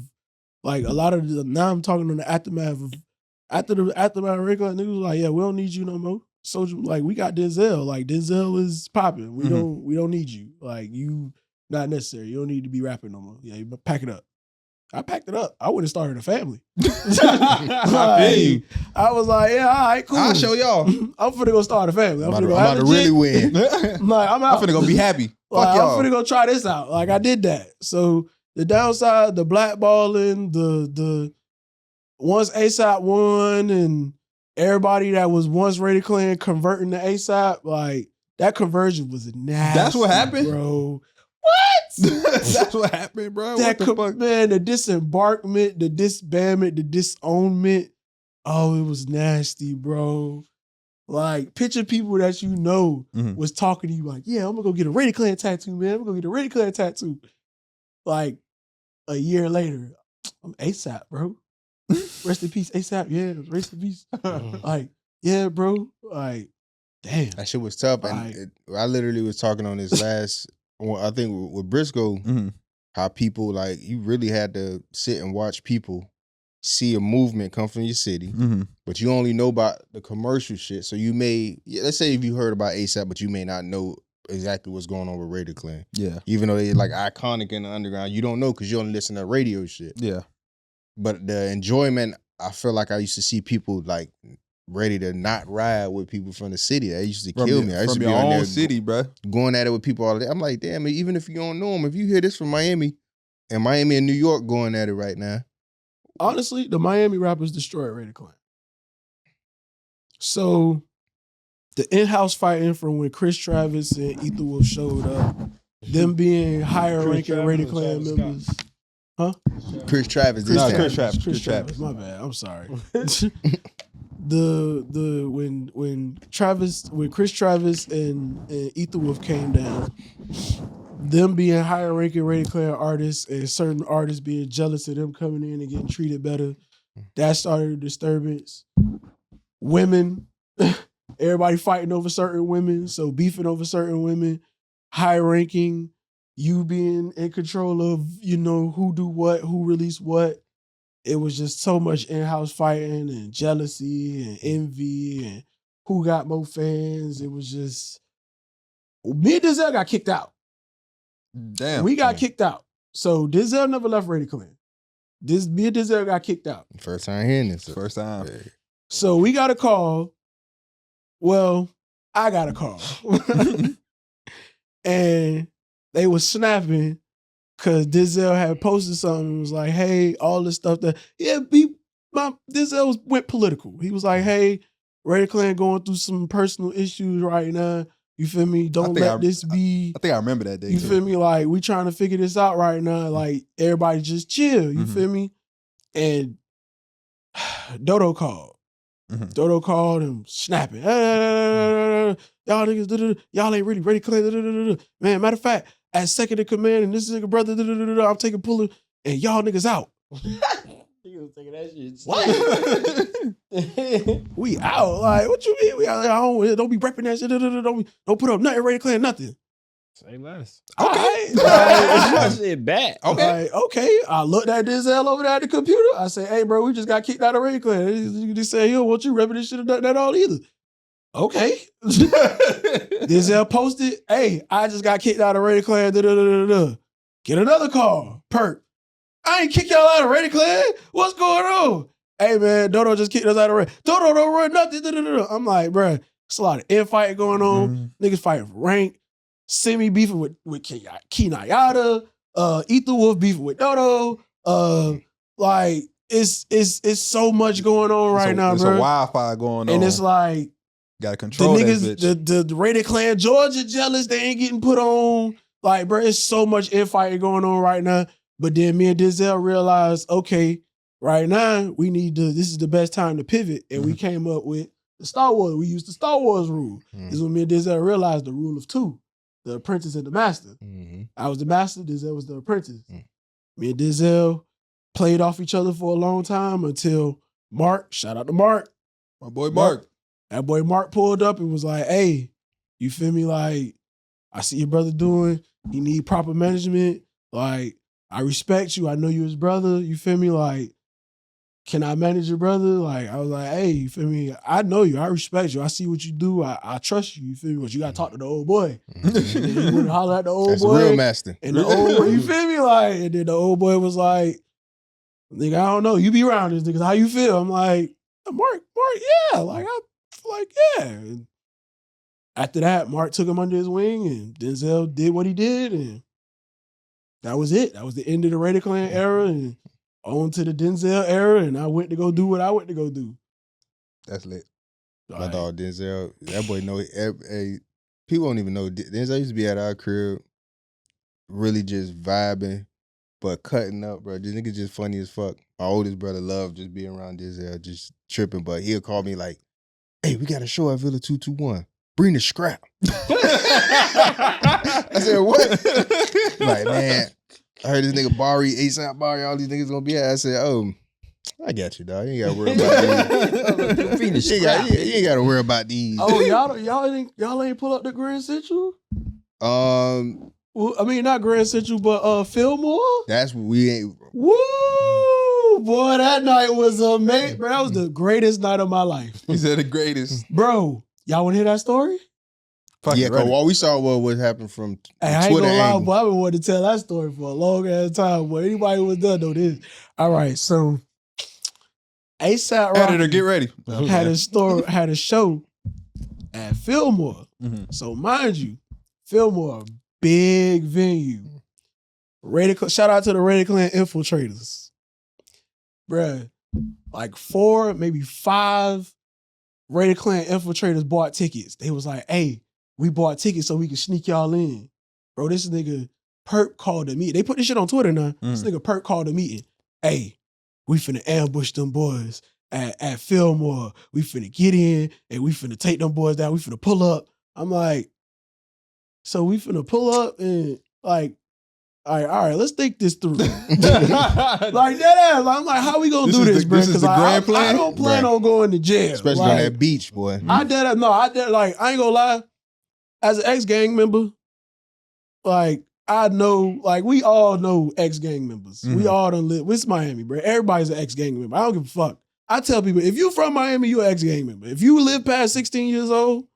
like, a lot of the, now I'm talking on the aftermath of, after the aftermath of record, niggas was like, yeah, we don't need you no more. Soulja, like, we got Denzel. Like, Denzel is popping. We don't need you. Like, you not necessary. You don't need to be rapping no more. Yeah, you pack it up. I packed it up. I would have started a family. I was like, yeah, all right, cool. I'll show y'all. I'm finna go start a family. I'm about to really win. I'm like, I'm out. I'm finna go be happy. Like, I'm finna go try this out. Like, I did that. So the downside, the blackballing, the once ASAP won and everybody that was once Rated Klan converting to ASAP, like, that conversion was nasty. That's what happened? Bro. What? That's what happened, bro. That what the fuck? Man, the disembarkment, the disbandment, the disownment. Oh, it was nasty, bro. Like, picture people that you know was talking to you like, yeah, I'm gonna go get a Rated Klan tattoo, man. I'm gonna go get a Rated Klan tattoo. Like, a year later, I'm ASAP, bro. Rest in peace, ASAP. Yeah, rest in peace. Like, yeah, bro. Like, damn. That shit was tough. And I literally was talking on this last... I think with Briscoe, how people, like, you really had to sit and watch people see a movement come from your city, but you only know about the commercial shit. So you may, let's say if you heard about ASAP, but you may not know exactly what's going on with Rated Klan. Yeah. Even though they're like iconic in the underground, you don't know because you only listen to radio shit. Yeah. But the enjoyment, I feel like I used to see people like ready to not ride with people from the city. That used to kill me. I used to be on there city, bro. Going at it with people all day. I'm like, damn, even if you don't know them, if you hear this from Miami and New York going at it right now. Honestly, the Miami rappers destroyed Rated Klan. So the in-house fighting from when Chris Travis and Ether Wolf showed up, them being higher ranking Rated Klan members. Huh? Chris Travis. Chris Travis. My bad. I'm sorry. When Chris Travis and Ether Wolf came down, them being higher ranking Rated Klan artists and certain artists being jealous of them coming in and getting treated better, that started a disturbance. Women, everybody fighting over certain women, so beefing over certain women, high ranking, you being in control of, you know, who do what, who release what. It was just so much in-house fighting and jealousy and envy and who got more fans. It was just... Me and Denzel got kicked out. Damn. We got kicked out. So Denzel never left Rated Klan. Me and Denzel got kicked out. First time hearing this. First time. So we got a call. Well, I got a call. And they was snapping because Denzel had posted something and was like, hey, all this stuff that... Denzel went political. He was like, hey, Rated Klan going through some personal issues right now. You feel me? Don't let this be... I think I remember that day. You feel me? Like, we trying to figure this out right now. Like, everybody just chill. You feel me? And Dodo called. Dodo called and snapping. Y'all niggas, y'all ain't really Rated Klan. Man, matter of fact, at second in command and this nigga brother, I'm taking pulling and y'all niggas out. He was taking that shit. What? We out. Like, what you mean? We out. Don't be repping that shit. Don't put up nothing, Rated Klan, nothing. Say less. Okay. I said back. Okay. Okay. I looked at Denzel over there at the computer. I said, hey, bro, we just got kicked out of Rated Klan. He said, he don't want you repping this shit or nothing at all either. Okay. Denzel posted, hey, I just got kicked out of Rated Clan. Get another call. Perk. I ain't kicked y'all out of Rated Clan. What's going on? Hey, man, Dodo just kicked us out of Rated. Dodo don't run nothing. I'm like, bruh, it's a lot of infighting going on. Niggas fighting for rank. Semi beefing with Kenayata. Ether Wolf beefing with Dodo. Like, it's so much going on right now, There's bro. a Wi-Fi going on. And it's like, gotta control the that niggas, bitch. the Rated Clan Georgia jealous, they ain't getting put on. Like, bro, it's so much infighting going on right now. But then me and Denzel realized, okay, right now, this is the best time to pivot. And we came up with the Star Wars. We used the Star Wars rule. This is when me and Denzel realized the rule of two, the apprentice and the master. I was the master, Denzel was the apprentice. Me and Denzel played off each other for a long time until Mark, shout out to Mark. My boy Mark. That boy Mark pulled up and was like, hey, you feel me? Like, I see your brother doing, he need proper management. Like, I respect you. I know you his brother. You feel me? Like, can I manage your brother? Like, I was like, hey, you feel me? I know you. I respect you. I see what you do. I trust you. You feel me? But you got to talk to the old boy. And then you went and holler at the old boy. That's real master. And the old boy, you feel me? Like, and then the old boy was like, nigga, I don't know. You be around this niggas. How you feel? I'm like, Mark, yeah. Like, yeah. And after that, Mark took him under his wing and Denzel did what he did. And that was it. That was the end of the Rated Clan era and on to the Denzel era. And I went to go do what I went to go do. That's lit. My dog Denzel, that boy know. People don't even know. Denzel used to be at our crib, really just vibing, but cutting up, bro. This nigga just funny as fuck. My oldest brother loved just being around Denzel, just tripping. But he'll call me like, hey, we got a show at Villa 221. Bring the scrap. I said, what? Like, man, I heard this nigga Bari, ASAP Bari, all these niggas gonna be at. I said, oh, I got you, dog. You ain't gotta worry about these. You ain't gotta worry about these. Oh, y'all ain't pull up the Grand Central? Well, I mean, not Grand Central, but Fillmore? That's what we ain't. Woo! Boy, that night was amazing. Bro, that was the greatest night of my life. He said the greatest. Bro, y'all want to hear that story? Yeah, because all we saw was what happened from Hey, I ain't Twitter gonna lie, angle. boy. I've been wanting to tell that story for a long ass time. Boy, anybody who was done know this. All right, so ASAP Rocky Editor, get ready. had a show at Fillmore. So mind you, Fillmore, big venue. Shout out to the Rated Clan infiltrators. Bruh, like 4, maybe 5 Rated Clan infiltrators bought tickets. They was like, hey, we bought tickets so we can sneak y'all in. Bro, this nigga Perk called a meeting. They put this shit on Twitter now. This nigga Perk called a meeting. Hey, we finna ambush them boys at Fillmore. We finna get in and we finna take them boys down. We finna pull up. I'm like, so we finna pull up and like, all right, let's think this through. Like that ass. I'm like, how we gonna do this, bro? Because I don't plan on going to jail. Especially on that beach, boy. I ain't gonna lie. As an ex-gang member, like, I know, like, we all know ex-gang members. We all done live. It's Miami, bro. Everybody's an ex-gang member. I don't give a fuck. I tell people, if you from Miami, you an ex-gang member. If you live past 16 years old,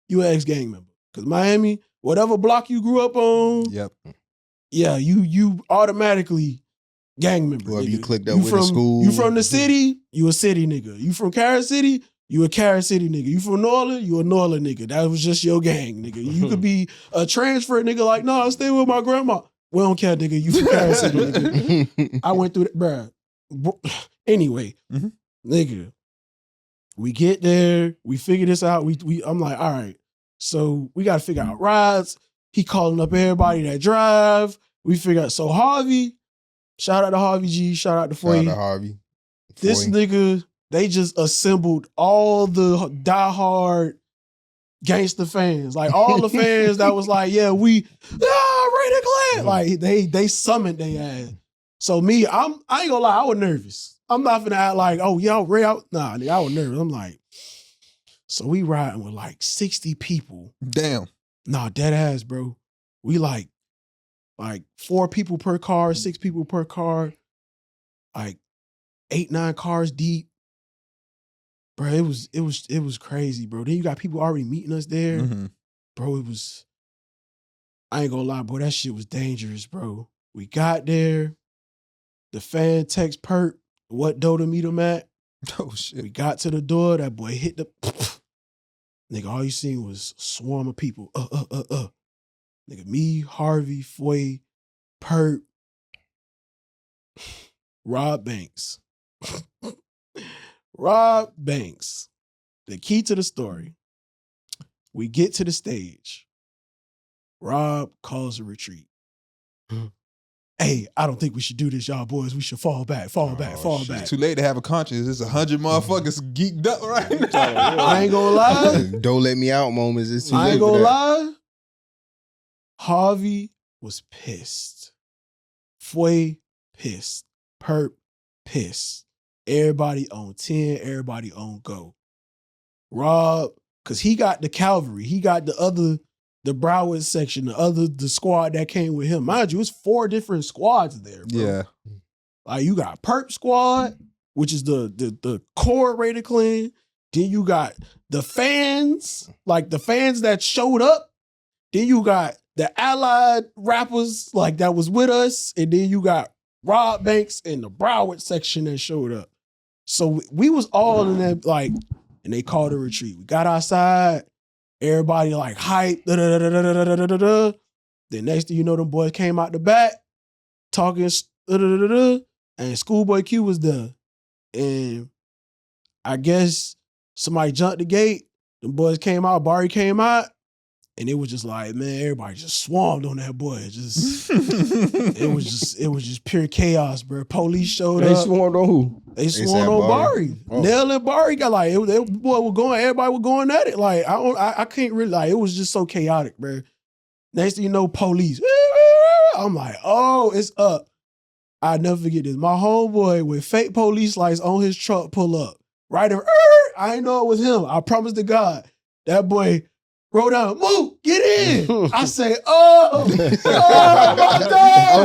you an ex-gang member. Because Miami, whatever block you grew up on, yeah, you automatically gang member. Whoever nigga. you clicked up with in school. You from the city, you a city nigga. You from Carol City, you a Carol City nigga. You from New Orleans, you a New Orleans nigga. That was just your gang, nigga. You could be a transfer nigga like, no, I stay with my grandma. We don't care, nigga. You from Carol City, nigga. I went through that, bruh. Anyway, nigga, we get there, we figure this out. I'm like, all right, so we got to figure out rides. He calling up everybody that drive. We figure out, so Harvey, shout out to Harvey G, shout out to Foy. Shout out to Harvey. This nigga, they just assembled all the diehard gangster fans. Like all the fans that was like, yeah, Rated Clan. Like they summoned their ass. So me, I ain't gonna lie, I was nervous. I'm not finna act like, oh, y'all Ray out. Nah, nigga, I was nervous. I'm like, so we riding with like 60 people. Damn. Nah, dead ass, bro. We like 4 people per car, 6 people per car, like 8, 9 cars deep. Bro, it was crazy, bro. Then you got people already meeting us there. Mm-hmm. Bro, I ain't gonna lie, bro, that shit was dangerous, bro. We got there. The fan text Perk, what door to meet him at. Oh shit. We got to the door, that boy hit the nigga, all you seen was a swarm of people. Nigga, me, Harvey, Foy, Perk, Rob Banks. Rob Banks. The key to the story. We get to the stage. Rob calls a retreat. Hey, I don't think we should do this, y'all boys. We should fall back. It's too late to have a conscience. It's 100 motherfuckers geeked up right now. I ain't gonna lie. Don't let me out moments. It's too late. I ain't gonna lie. Harvey was pissed. Foy pissed. Perp pissed. Everybody on 10. Everybody on go. Rob, because he got the cavalry. He got the Broward section, the squad that came with him. Mind you, it's 4 different squads there, bro. Yeah. Like you got Perp squad, which is the core Raider clan. Then you got the fans, like the fans that showed up. Then you got the allied rappers like that was with us. And then you got Rob Banks and the Broward section that showed up. So we was all in that, like, and they called a retreat. We got outside. Everybody like hype. Then next thing you know, them boys came out the back talking. And Schoolboy Q was there. And I guess somebody jumped the gate. Them boys came out. Barry came out. And it was just like, man, everybody just swarmed on that boy. It was just pure chaos, bro. Police showed up. They swarmed on who? They swarmed on Barry. Oh. Nell and Barry got like, boy were going, everybody was going at it. Like, I can't really, like, it was just so chaotic, bro. Next thing you know, police. I'm like, oh, it's up. I'll never forget this. My homeboy with fake police lights on his truck pull up. Right there, I ain't know it was him. I promise to God. That boy roll down, Mook, get in. I say, oh my God.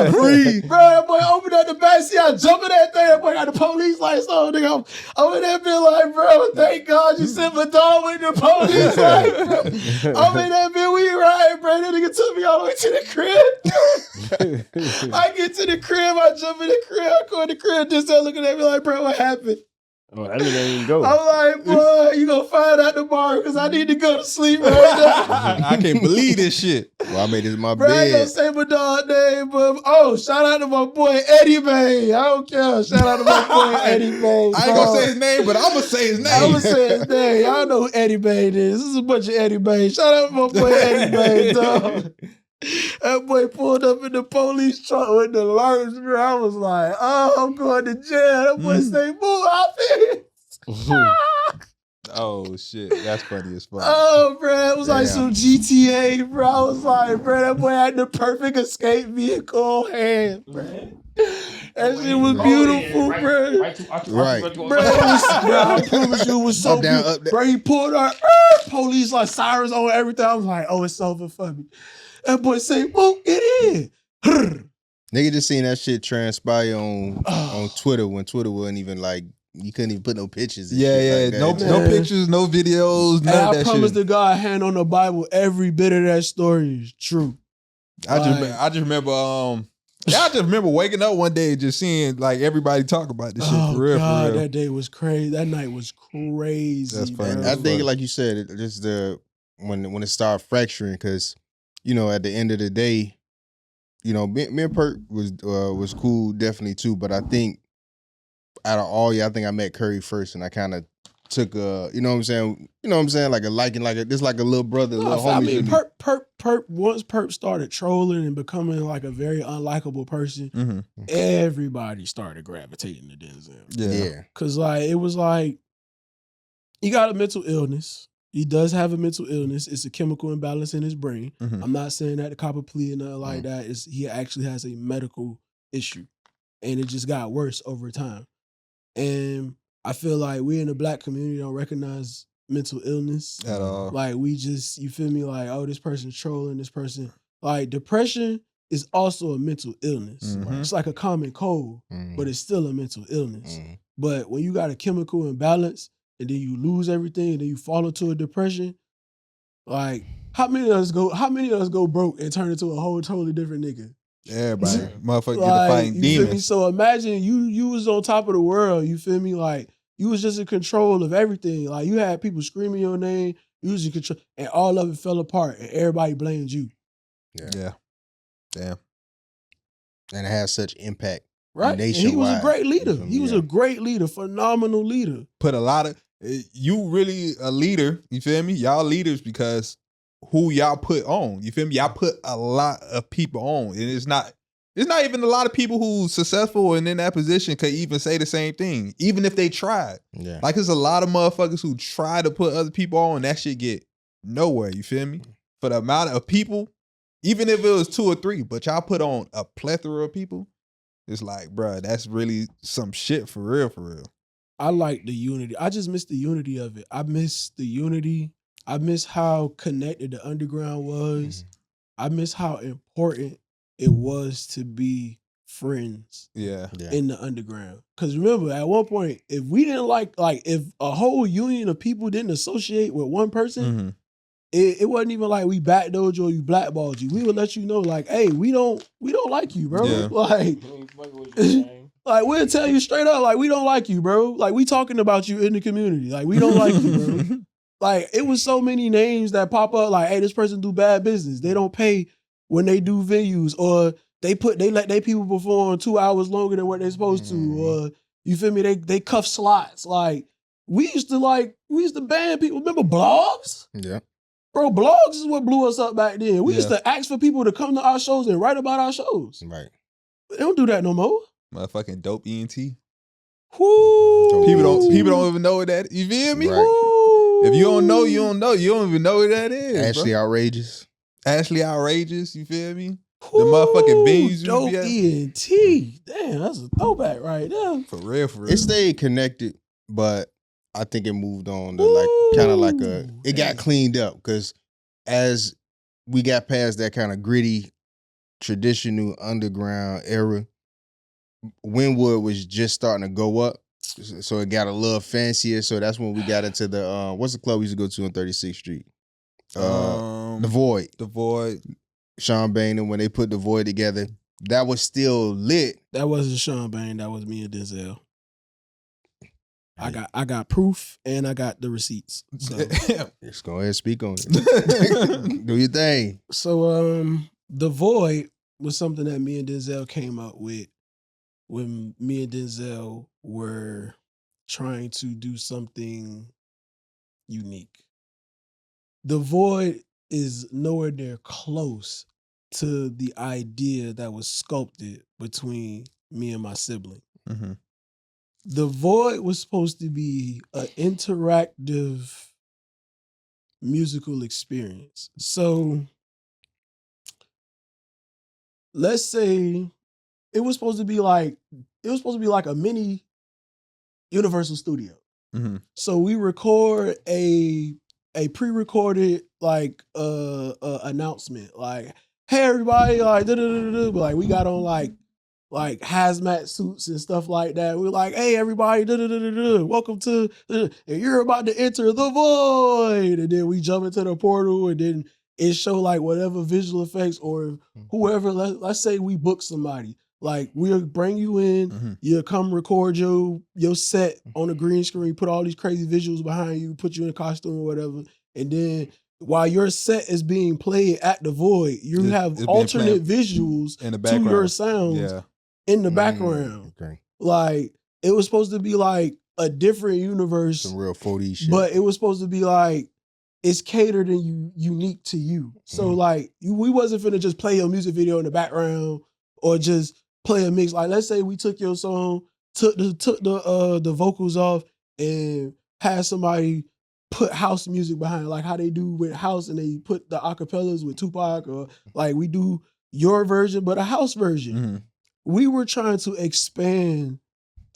I'm free. Bro, that boy opened up the back seat. I jump in that thing. That boy got the police lights on. Nigga, I'm in that bit like, bro, thank God you sent my dog with the police lights. I'm in that bit, we right, bro. That nigga took me all the way to the crib. I get to the crib, I jump in the crib, I go in the crib, just there looking at me like, bro, what happened? Oh, that nigga ain't even go. I'm like, boy, you gonna find out tomorrow because I need to go to sleep right now. I can't believe this shit. Well, I made this my Bro, I ain't gonna bed. say my dog name, but shout out to my boy Eddie Bay. I don't care. Shout out to my boy Eddie Bay. I ain't gonna say his name, but I'm gonna say his name. I'm gonna say his name. Y'all know who Eddie Bay is. This is a bunch of Eddie Bay. Shout out to my boy Eddie Bay, dog. That boy pulled up in the police truck with the alerts, bro. I was like, oh, I'm going to jail. That boy say, move out there. Oh shit, that's funny as fuck. Oh, bro, it was like some GTA, bro. I was like, bro, that boy had the perfect escape vehicle on hand, bro. That shit was beautiful, bro. Right. Bro, I promise you, it was so Up, down, beautiful. up, down. Bro, he pulled our police like sirens on everything. I was like, oh, it's over for me. That boy say, Mook, get in. Nigga just seen that shit transpire on Twitter when Twitter wasn't even like, you couldn't even put no pictures and shit like that. No pictures, no videos, none of And I that promise shit. to God, hand on the Bible, every bit of that story is true. I just remember waking up one day and just seeing like everybody talk about this shit for real. God, for real. that day was crazy. That night was crazy. That's funny. bro. I think, like you said, it just when it started fracturing, because at the end of the day, me and Perk was cool, definitely too. But I think out of all I think I met Curry first, and I kind of took you know what I'm saying, like a liking, like a little brother, little homie. I mean, to me. Perp. Once Perp started trolling and becoming like a very unlikable person, Mm-hmm. everybody started gravitating to Denzel. Yeah. Cause like it was like he got a mental illness. He does have a mental illness. It's a chemical imbalance in his brain. Mhm. I'm not saying that to cop a plea or nothing like that. He actually has a medical issue, and it just got worse over time. And I feel like we in the Black community don't recognize mental illness At all. Like we just, you feel me? Like, oh, this person's trolling. This person, like depression is also a mental illness. Mhm. It's like a common cold, Mhm. but it's still a mental illness. Mhm. But when you got a chemical imbalance, and then you lose everything, and then you fall into a depression. Like, how many of us go broke and turn into a whole totally different nigga? Everybody, motherfucker, get to Like, fighting you feel me? demons. So imagine you was on top of the world. You feel me? Like, you was just in control of everything. Like, you had people screaming your name. You was in control, and all of it fell apart, and everybody blamed you. Yeah. Damn. And it has such impact. Right? And he was a Nationwide. great leader. You feel me? He was Yeah. a great leader, phenomenal leader. Put a lot of you really a leader. You feel me? Y'all leaders because who y'all put on. You feel me? Y'all put a lot of people on, and it's not even a lot of people who's successful and in that position could even say the same thing, even if they tried. Yeah. Like, there's a lot of motherfuckers who try to put other people on, and that shit get nowhere. You feel me? For the amount of people, even if it was 2 or 3, but y'all put on a plethora of people, it's like, bruh, that's really some shit for real, for real. I like the unity. I just miss the unity of it. I miss the unity. I miss how connected the underground was. I miss how important it was to be friends Yeah. in the underground. Because remember, at one point, if we didn't like if a whole union of people didn't associate with one person, Mm-hmm. it wasn't even like we backdoored you or you blackballed you. We would let you know, like, hey, we don't like you, bro. Yeah. Like we'll tell you straight up, like, we don't like you, bro. Like, we talking about you in the community. Like, we don't like you, bro. Like, it was so many names that pop up, like, hey, this person do bad business. They don't pay when they do venues, or they let their people perform 2 hours longer than what they're supposed to, or you feel me? They cuff slots. Like, we used to ban people. Remember blogs? Yeah. Bro, blogs is what blew us up back then. We used Yeah. to ask for people to come to our shows and write about our shows. Right. They don't do that no more. Motherfucking dope ENT. Whoo. People don't even know what that. You feel me? Right. If you don't know, you don't know. You don't even know what that is. Ashley bro. Outrageous. Ashley Outrageous. You feel me? The motherfucking venues you dope be at. ENT. Damn, that's a throwback right there. For real, for real. It stayed connected, but I think it moved on to like kind of like it got cleaned up because as we got past that kind of gritty, traditional underground era, Wynwood was just starting to go up. So it got a little fancier. So that's when we got into the what's the club we used to go to on 36th Street? The Void. The Void. Sean Bain, and when they put the Void together, that was still lit. That wasn't Sean Bain. That was me and Denzel. I got proof and I got the receipts. So, Just go ahead and speak on it. Do your thing. so the Void was something that me and Denzel came up with when me and Denzel were trying to do something unique. The Void is nowhere near close to the idea that was sculpted between me and my sibling. Mm-hmm. The Void was supposed to be an interactive musical experience. So let's say it was supposed to be like a mini Universal Studio. Mm-hmm. So we record a pre-recorded like announcement, like, hey everybody, like da-da-da-da-da. But like we got on like hazmat suits and stuff like that. We're like, hey everybody, da-da-da-da-da. Welcome to and you're about to enter the Void. And then we jump into the portal and then it show like whatever visual effects or whoever, let's say we book somebody. Like, we'll bring you in, you'll come record your set on a green screen, put all these crazy visuals behind you, put you in a costume or whatever. And then while your set is being played at the Void, you have alternate visuals in the to background. your sounds in the background. Okay. Like, it was supposed to be like a different universe. Some real 4D shit. But it was supposed to be like, it's catered and unique to you. So like, we wasn't finna just play your music video in the background or just play a mix. Like, let's say we took your song, took the vocals off and had somebody put house music behind it, like how they do with house, and they put the acapellas with Tupac, or like we do your version but a house version. Mm-hmm. We were trying to expand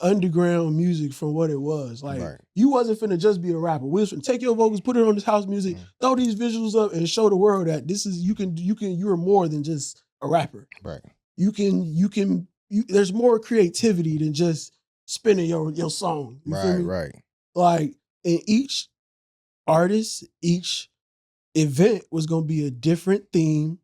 underground music from what it was. Like, you wasn't finna just be a rapper. We was finna take your vocals, put it on this house music, throw these visuals up, and show the world that this is you're more than just a rapper. Right. There's more creativity than just spinning your song. You feel me? Right. Like, And each artist, each event was going to be a different theme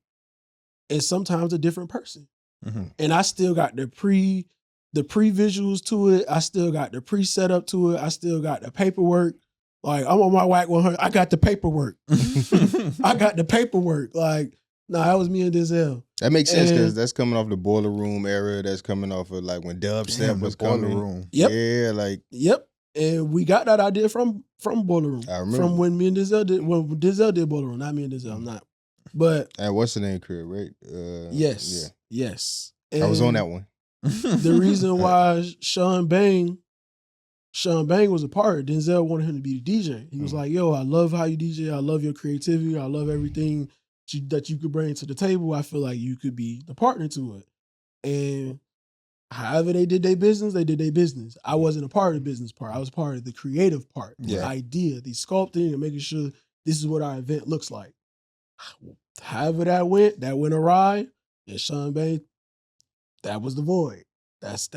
and sometimes a different person. Mhm. And I still got the pre visuals to it. I still got the pre setup to it. I still got the paperwork. Like, I'm on my whack 100. I got the paperwork. I got the paperwork. Like, nah, that was me and Denzel. That makes sense because And- that's coming off the Boiler Room era. That's coming off of like when dubstep was coming. Room. Yep. Yeah, like Yep. And we got that idea from Boiler Room. I remember. From when me and Denzel did, when Denzel did Boiler Room. Not me and Denzel, I'm not. But and what's the name, crib, right? yes. Yes. Yeah. I was on And that one. The reason why Sean Bang was a part, Denzel wanted him to be the DJ. He was like, yo, I love how you DJ. I love your creativity. I love everything that you could bring to the table. I feel like you could be the partner to it. And however they did their business, they did their business. I wasn't a part of the business part. I was part of the creative part, the Yeah. idea, the sculpting, and making sure this is what our event looks like. However that went awry. And Sean Bang, that was the void. That's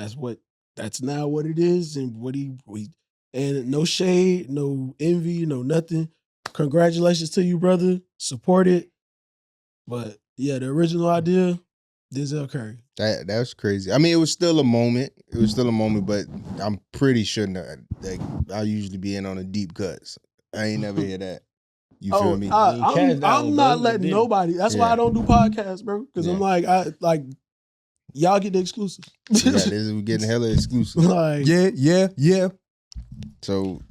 now what it is, and and no shade, no envy, no nothing. Congratulations to you, brother. Support it. But yeah, the original idea, Denzel Curry. That's crazy. I mean, it was still a moment. But I'm pretty sure that I usually be in on the deep cuts. I ain't never hear that. You feel me? I'm not letting nobody. That's why Yeah. I don't do podcasts, bro. Because I'm like, y'all get the exclusives. We're getting hella exclusive. Like, Yeah. So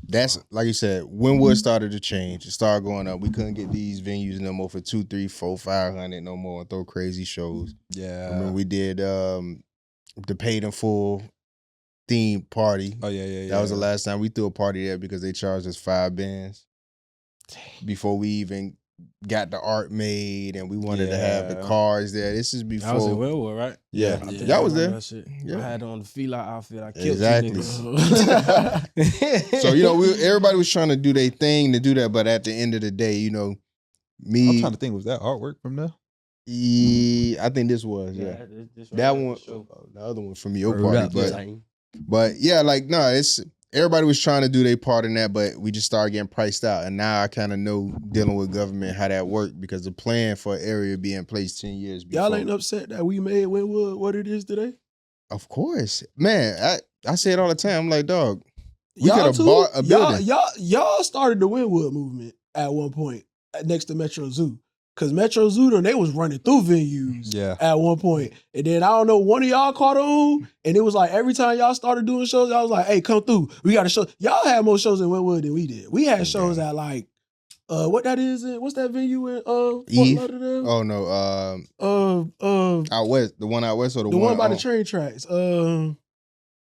that's like you said, Wynwood started to change. It started going up. We couldn't get these venues no more for 2, 3, 4, 500 no more and throw crazy shows. Yeah. I remember we did the Paid in Full theme party. Oh yeah. That was the last time we threw a party there because they charged us 5 bands before we even got the art made and we wanted to have the Yeah. cars there. This is before. I was in Wynwood, right? Yeah. I think Y'all I was there. remember that shit. Yeah. I had on the fila outfit. I killed Exactly. you niggas. So, everybody was trying to do their thing to do that, but at the end of the day, I'm me, trying to think, was that artwork from there? I think this was, this that right one, there, show. the other one from your Word party, up, but yeah, like, no, it's, everybody was trying to do their part in that, but we just started getting priced out. And now I kind of know dealing with government how that worked because the plan for an area be in place 10 years before. y'all ain't upset that we made Wynwood what it is today? Of course. Man, I say it all the time. I'm like, dog, we Y'all could have too? bought a building. Y'all started the Wynwood movement at one point next to Metro Zoo. Because Metro Zoo, they was running through venues at one point. And then I don't know, one of y'all caught on, and it was like every time y'all started doing shows, I was like, hey, come through. We got a show. Y'all had more shows in Wynwood than we did. We had shows at like, what that is? What's that venue in Fort Eve? Lauderdale? Oh, no. Out west. The one out west or the one by the on- train tracks. When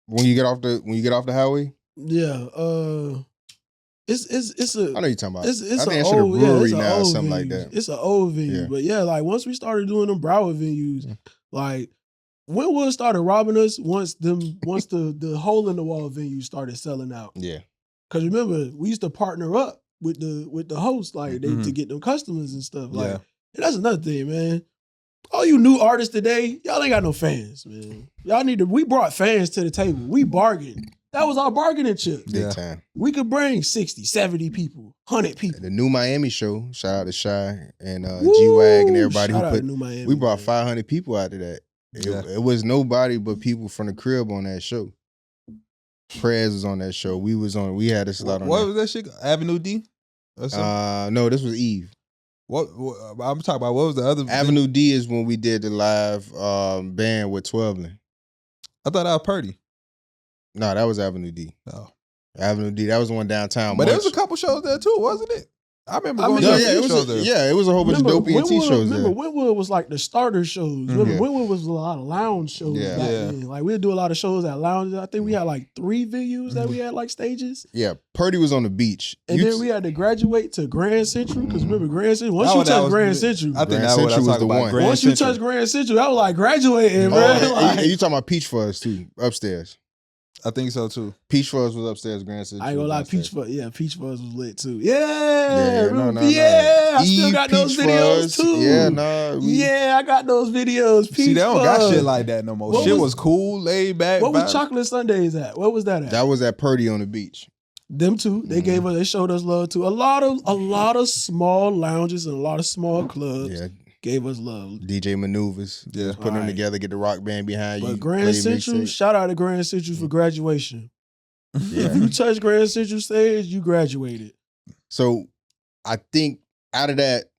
you get off the highway? Yeah. It's a. I know you're talking about. It's I think an that shit a old, brewery it's an now or old something venue. like that. It's an old venue, Yeah. but yeah, like once we started doing them Broward venues, like Wynwood started robbing us once the hole in the wall venues started selling out. Yeah. Because remember, we used to partner up with the host, like to get them customers and stuff. Like, and that's another thing, man. All you new artists today, y'all ain't got no fans, man. Y'all we brought fans to the table. We bargained. That was our bargaining chip. Big time. We could bring 60, 70 people, 100 people. The New Miami show, shout out to Shy and G-Wag and everybody Shout who out put, to New Miami, we brought man. 500 people out of that. It was nobody but people from the crib on that show. Prez was on that show. We had a slot on What that. was that shit? Avenue D? Or something? No, this was Eve. What I'm talking about? What was the other? Avenue D is when we did the live band with 12ling. I thought that was Purdy. No, that was Avenue D. Oh. Avenue D. That was the one downtown. But there was a couple shows there too, wasn't it? I remember going to No, a yeah, few it was shows there. it was a whole bunch of dope ENT shows there. Remember, Wynwood was like the starter shows. Remember, Yeah. Wynwood was a lot of lounge shows Yeah. back Yeah. then. Like, we'd do a lot of shows at lounges. I think we had like 3 venues that we had like stages. Yeah, Purdy was on the beach. And then we had to graduate to Grand Central. Because remember, Grand Central, once Oh, you that touch was Grand good. Central, I think Grand that's what I Central was was talking the about. one. Grand once you Central. touch Grand Central, that was like graduating, bro. And Like, you talking about Peach Fuzz too, upstairs. I think so too. Peach Fuzz was upstairs. Grand Central. I ain't gonna lie, downstairs. Peach Fuzz was lit too. Yeah, remember? no. I still Eve, got those Peach videos Fuzz. too. Yeah, no. Yeah, I got those videos. Peach See, they don't got Fuzz. shit like that no more. What Shit was cool, laid back. What was vibe. Chocolate Sundays at? What was that at? That was at Purdy on the beach. Them two. They gave us. They showed us love too. A lot of small lounges and a lot of small clubs Yeah, gave us love. DJ maneuvers. Yeah. Just putting them Alright. together, get the rock band behind you. But Grand play Central, mixtape. shout out to Grand Central for graduation. Yeah. If you touch Grand Central stage, you graduated. So I think out of that,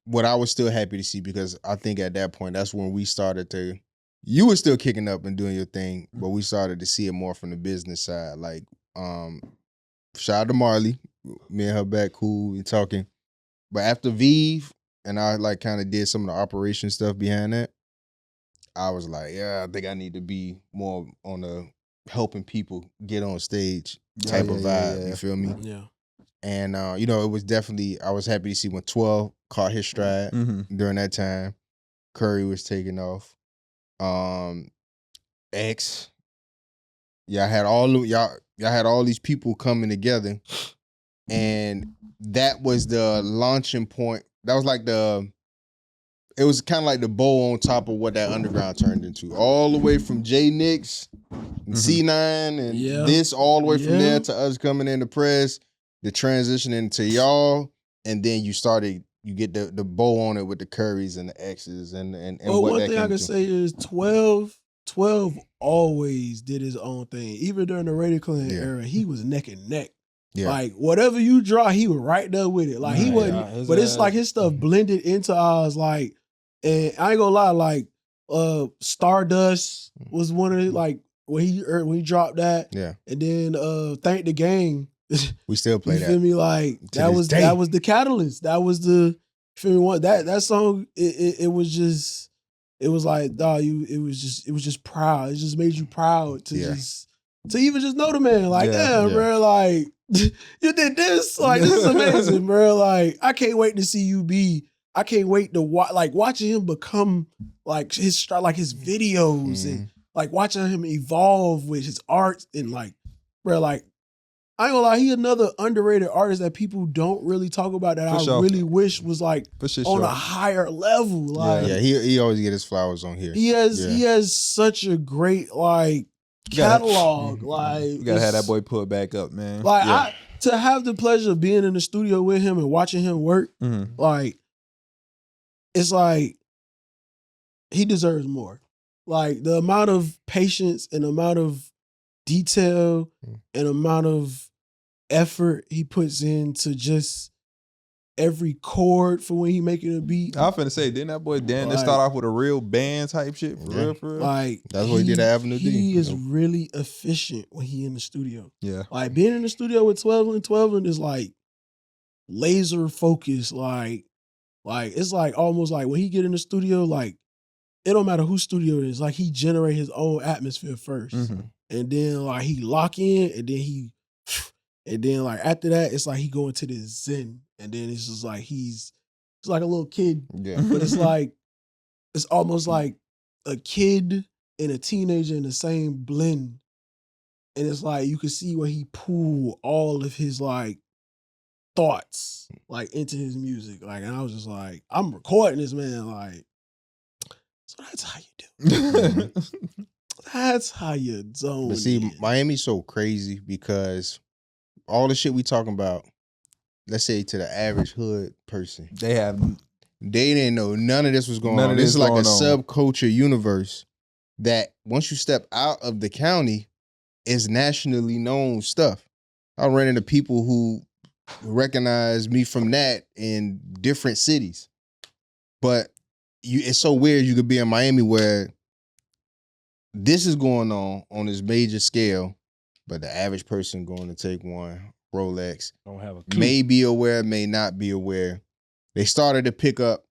what I was still happy to see, because I think at that point, that's when we started to, you were still kicking up and doing your thing, but we started to see it more from the business side. Like, shout out to Marley, me and her back cool, we talking. But after Vive, and I like kind of did some of the operation stuff behind that, I was like, yeah, I think I need to be more on the helping people get on stage type of vibe. You feel me? Yeah. And it was definitely, I was happy to see when 12 caught his stride during that time. Curry was taking off. X. Y'all had all these people coming together. And that was the launching point. That was like it was kind of like the bow on top of what that underground turned into. All the way from J Nix and C9 and this, all the way from there to us coming in the press, the transition into y'all, and then you get the bow on it with the Currys and the X's and well, what one that thing I came can to. say is 12 always did his own thing. Even during the Radio Clan era, he was neck and neck. Yeah. Like whatever you draw, he was right there with it. Like he wasn't, but it's like his stuff blended into ours. Like, and I ain't gonna lie, like Stardust was one of the, like when he dropped that. Yeah. And then Thank the Gang. We still play you that. feel me? Like that was the catalyst. That was the feel me what that song. It was just, it was like, dog, it was just proud. It just made you proud to even just know the man. Like, damn, bro, like you did this. Like, this is amazing, bro. Like, I can't wait to see you be. I can't wait to watching him become like his videos and like watching him evolve with his art and like, bro, like I ain't gonna lie, he another underrated artist that people don't really talk about that really wish was like on a higher level. Like, he always get his flowers on here. He has such a great like catalog. Like, you gotta have that boy put back up, man. Like to have the pleasure of being in the studio with him and watching him work, like it's like he deserves more. Like the amount of patience and amount of detail and amount of effort he puts into just every chord for when he making a beat. I was finna say, didn't that boy Dan just start off with a real band type shit? For real? Like that's what he did at Avenue D. He is really efficient when he in the studio. Yeah. Like being in the studio with 12 is like laser focused. Like it's like almost like when he get in the studio, like it don't matter whose studio it is. Like he generate his own atmosphere first. And then like he lock in and then like after that, it's like he go into this zen. And then it's just like he's like a little kid. Yeah. But it's like, it's almost like a kid and a teenager in the same blend. And it's like you can see where he pulled all of his like thoughts like into his music. Like, and I was just like, I'm recording this man. Like, so that's how you do. That's how you zone. But see, Miami's so crazy because all the shit we talking about, let's say to the average hood person, they didn't know none of this was going on. This is like a subculture universe that once you step out of the county, is nationally known stuff. I ran into people who recognize me from that in different cities. But it's so weird you could be in Miami where this is going on this major scale, but the average person going to take one Rolex don't have a clue. May be aware, may not be aware. They started to pick up,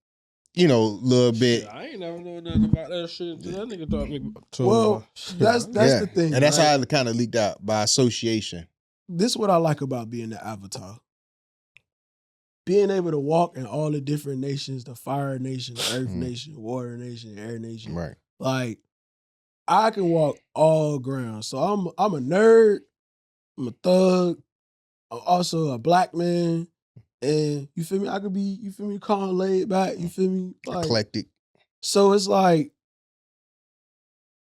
a little bit. I ain't never know nothing about that shit. That nigga taught me. Well, that's the thing. And that's how it kind of leaked out by association. This is what I like about being the Avatar. Being able to walk in all the different nations, the fire nation, the earth nation, water nation, air nation. Right. Like, I can walk all ground. So I'm a nerd. I'm a thug. I'm also a black man. And you feel me? I could be, you feel me, calm, laid back. You feel me? Like, Eclectic. so it's like,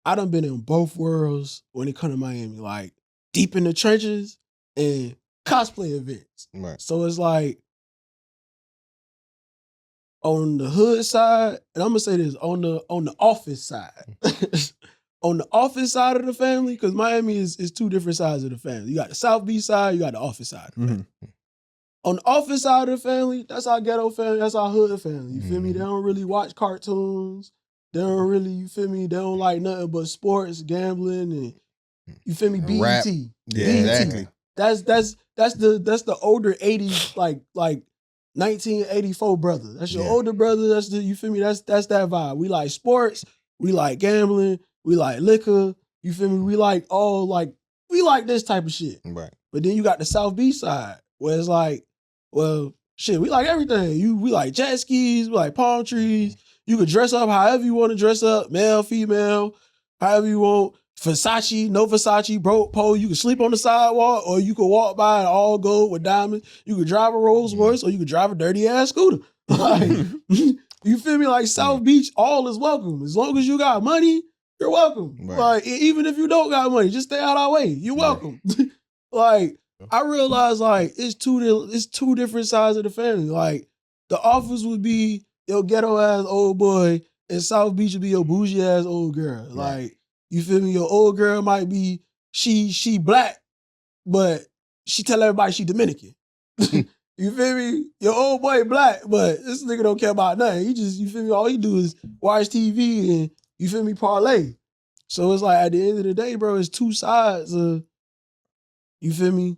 I done been in both worlds when it come to Miami. Like, deep in the trenches and cosplay events. Right. So it's like, on the hood side, and I'm gonna say this, on the office side. On the office side of the family, because Miami is two different sides of the family. You got the South Beach side, you got the office side of the family. On the office side of the family, that's our ghetto family, that's our hood family. You feel me? They don't really watch cartoons. They don't really, you feel me? They don't like nothing but sports, gambling, and you feel me? BET. Rap. Yeah, exactly. That's the older 80s, like 1984 brother. That's your older brother. That's the, you feel me? That's that vibe. We like sports, we like gambling, we like liquor. You feel me? We like we like this type of shit. Right. But then you got the South Beach side, where it's like, well, shit, we like everything. We like jet skis, we like palm trees. You could dress up however you want to dress up, male, female, however you want. Versace, no Versace, broke pole. You can sleep on the sidewalk, or you could walk by and all gold with diamonds. You could drive a Rolls Royce, or you could drive a dirty ass scooter. Like, you feel me? Like South Beach, all is welcome. As long as you got money, you're welcome. Right. Like, even if you don't got money, just stay out our way. You're welcome. Like, I realized like it's two different sides of the family. Like, the office would be your ghetto ass old boy, and South Beach would be your bougie ass old girl. Right. Like, you feel me? Your old girl might be, she black, but she tell everybody she Dominican. You feel me? Your old boy black, but this nigga don't care about nothing. He just, you feel me? All he do is watch TV and, you feel me, parlay. So it's like, at the end of the day, bro, it's two sides of, you feel me,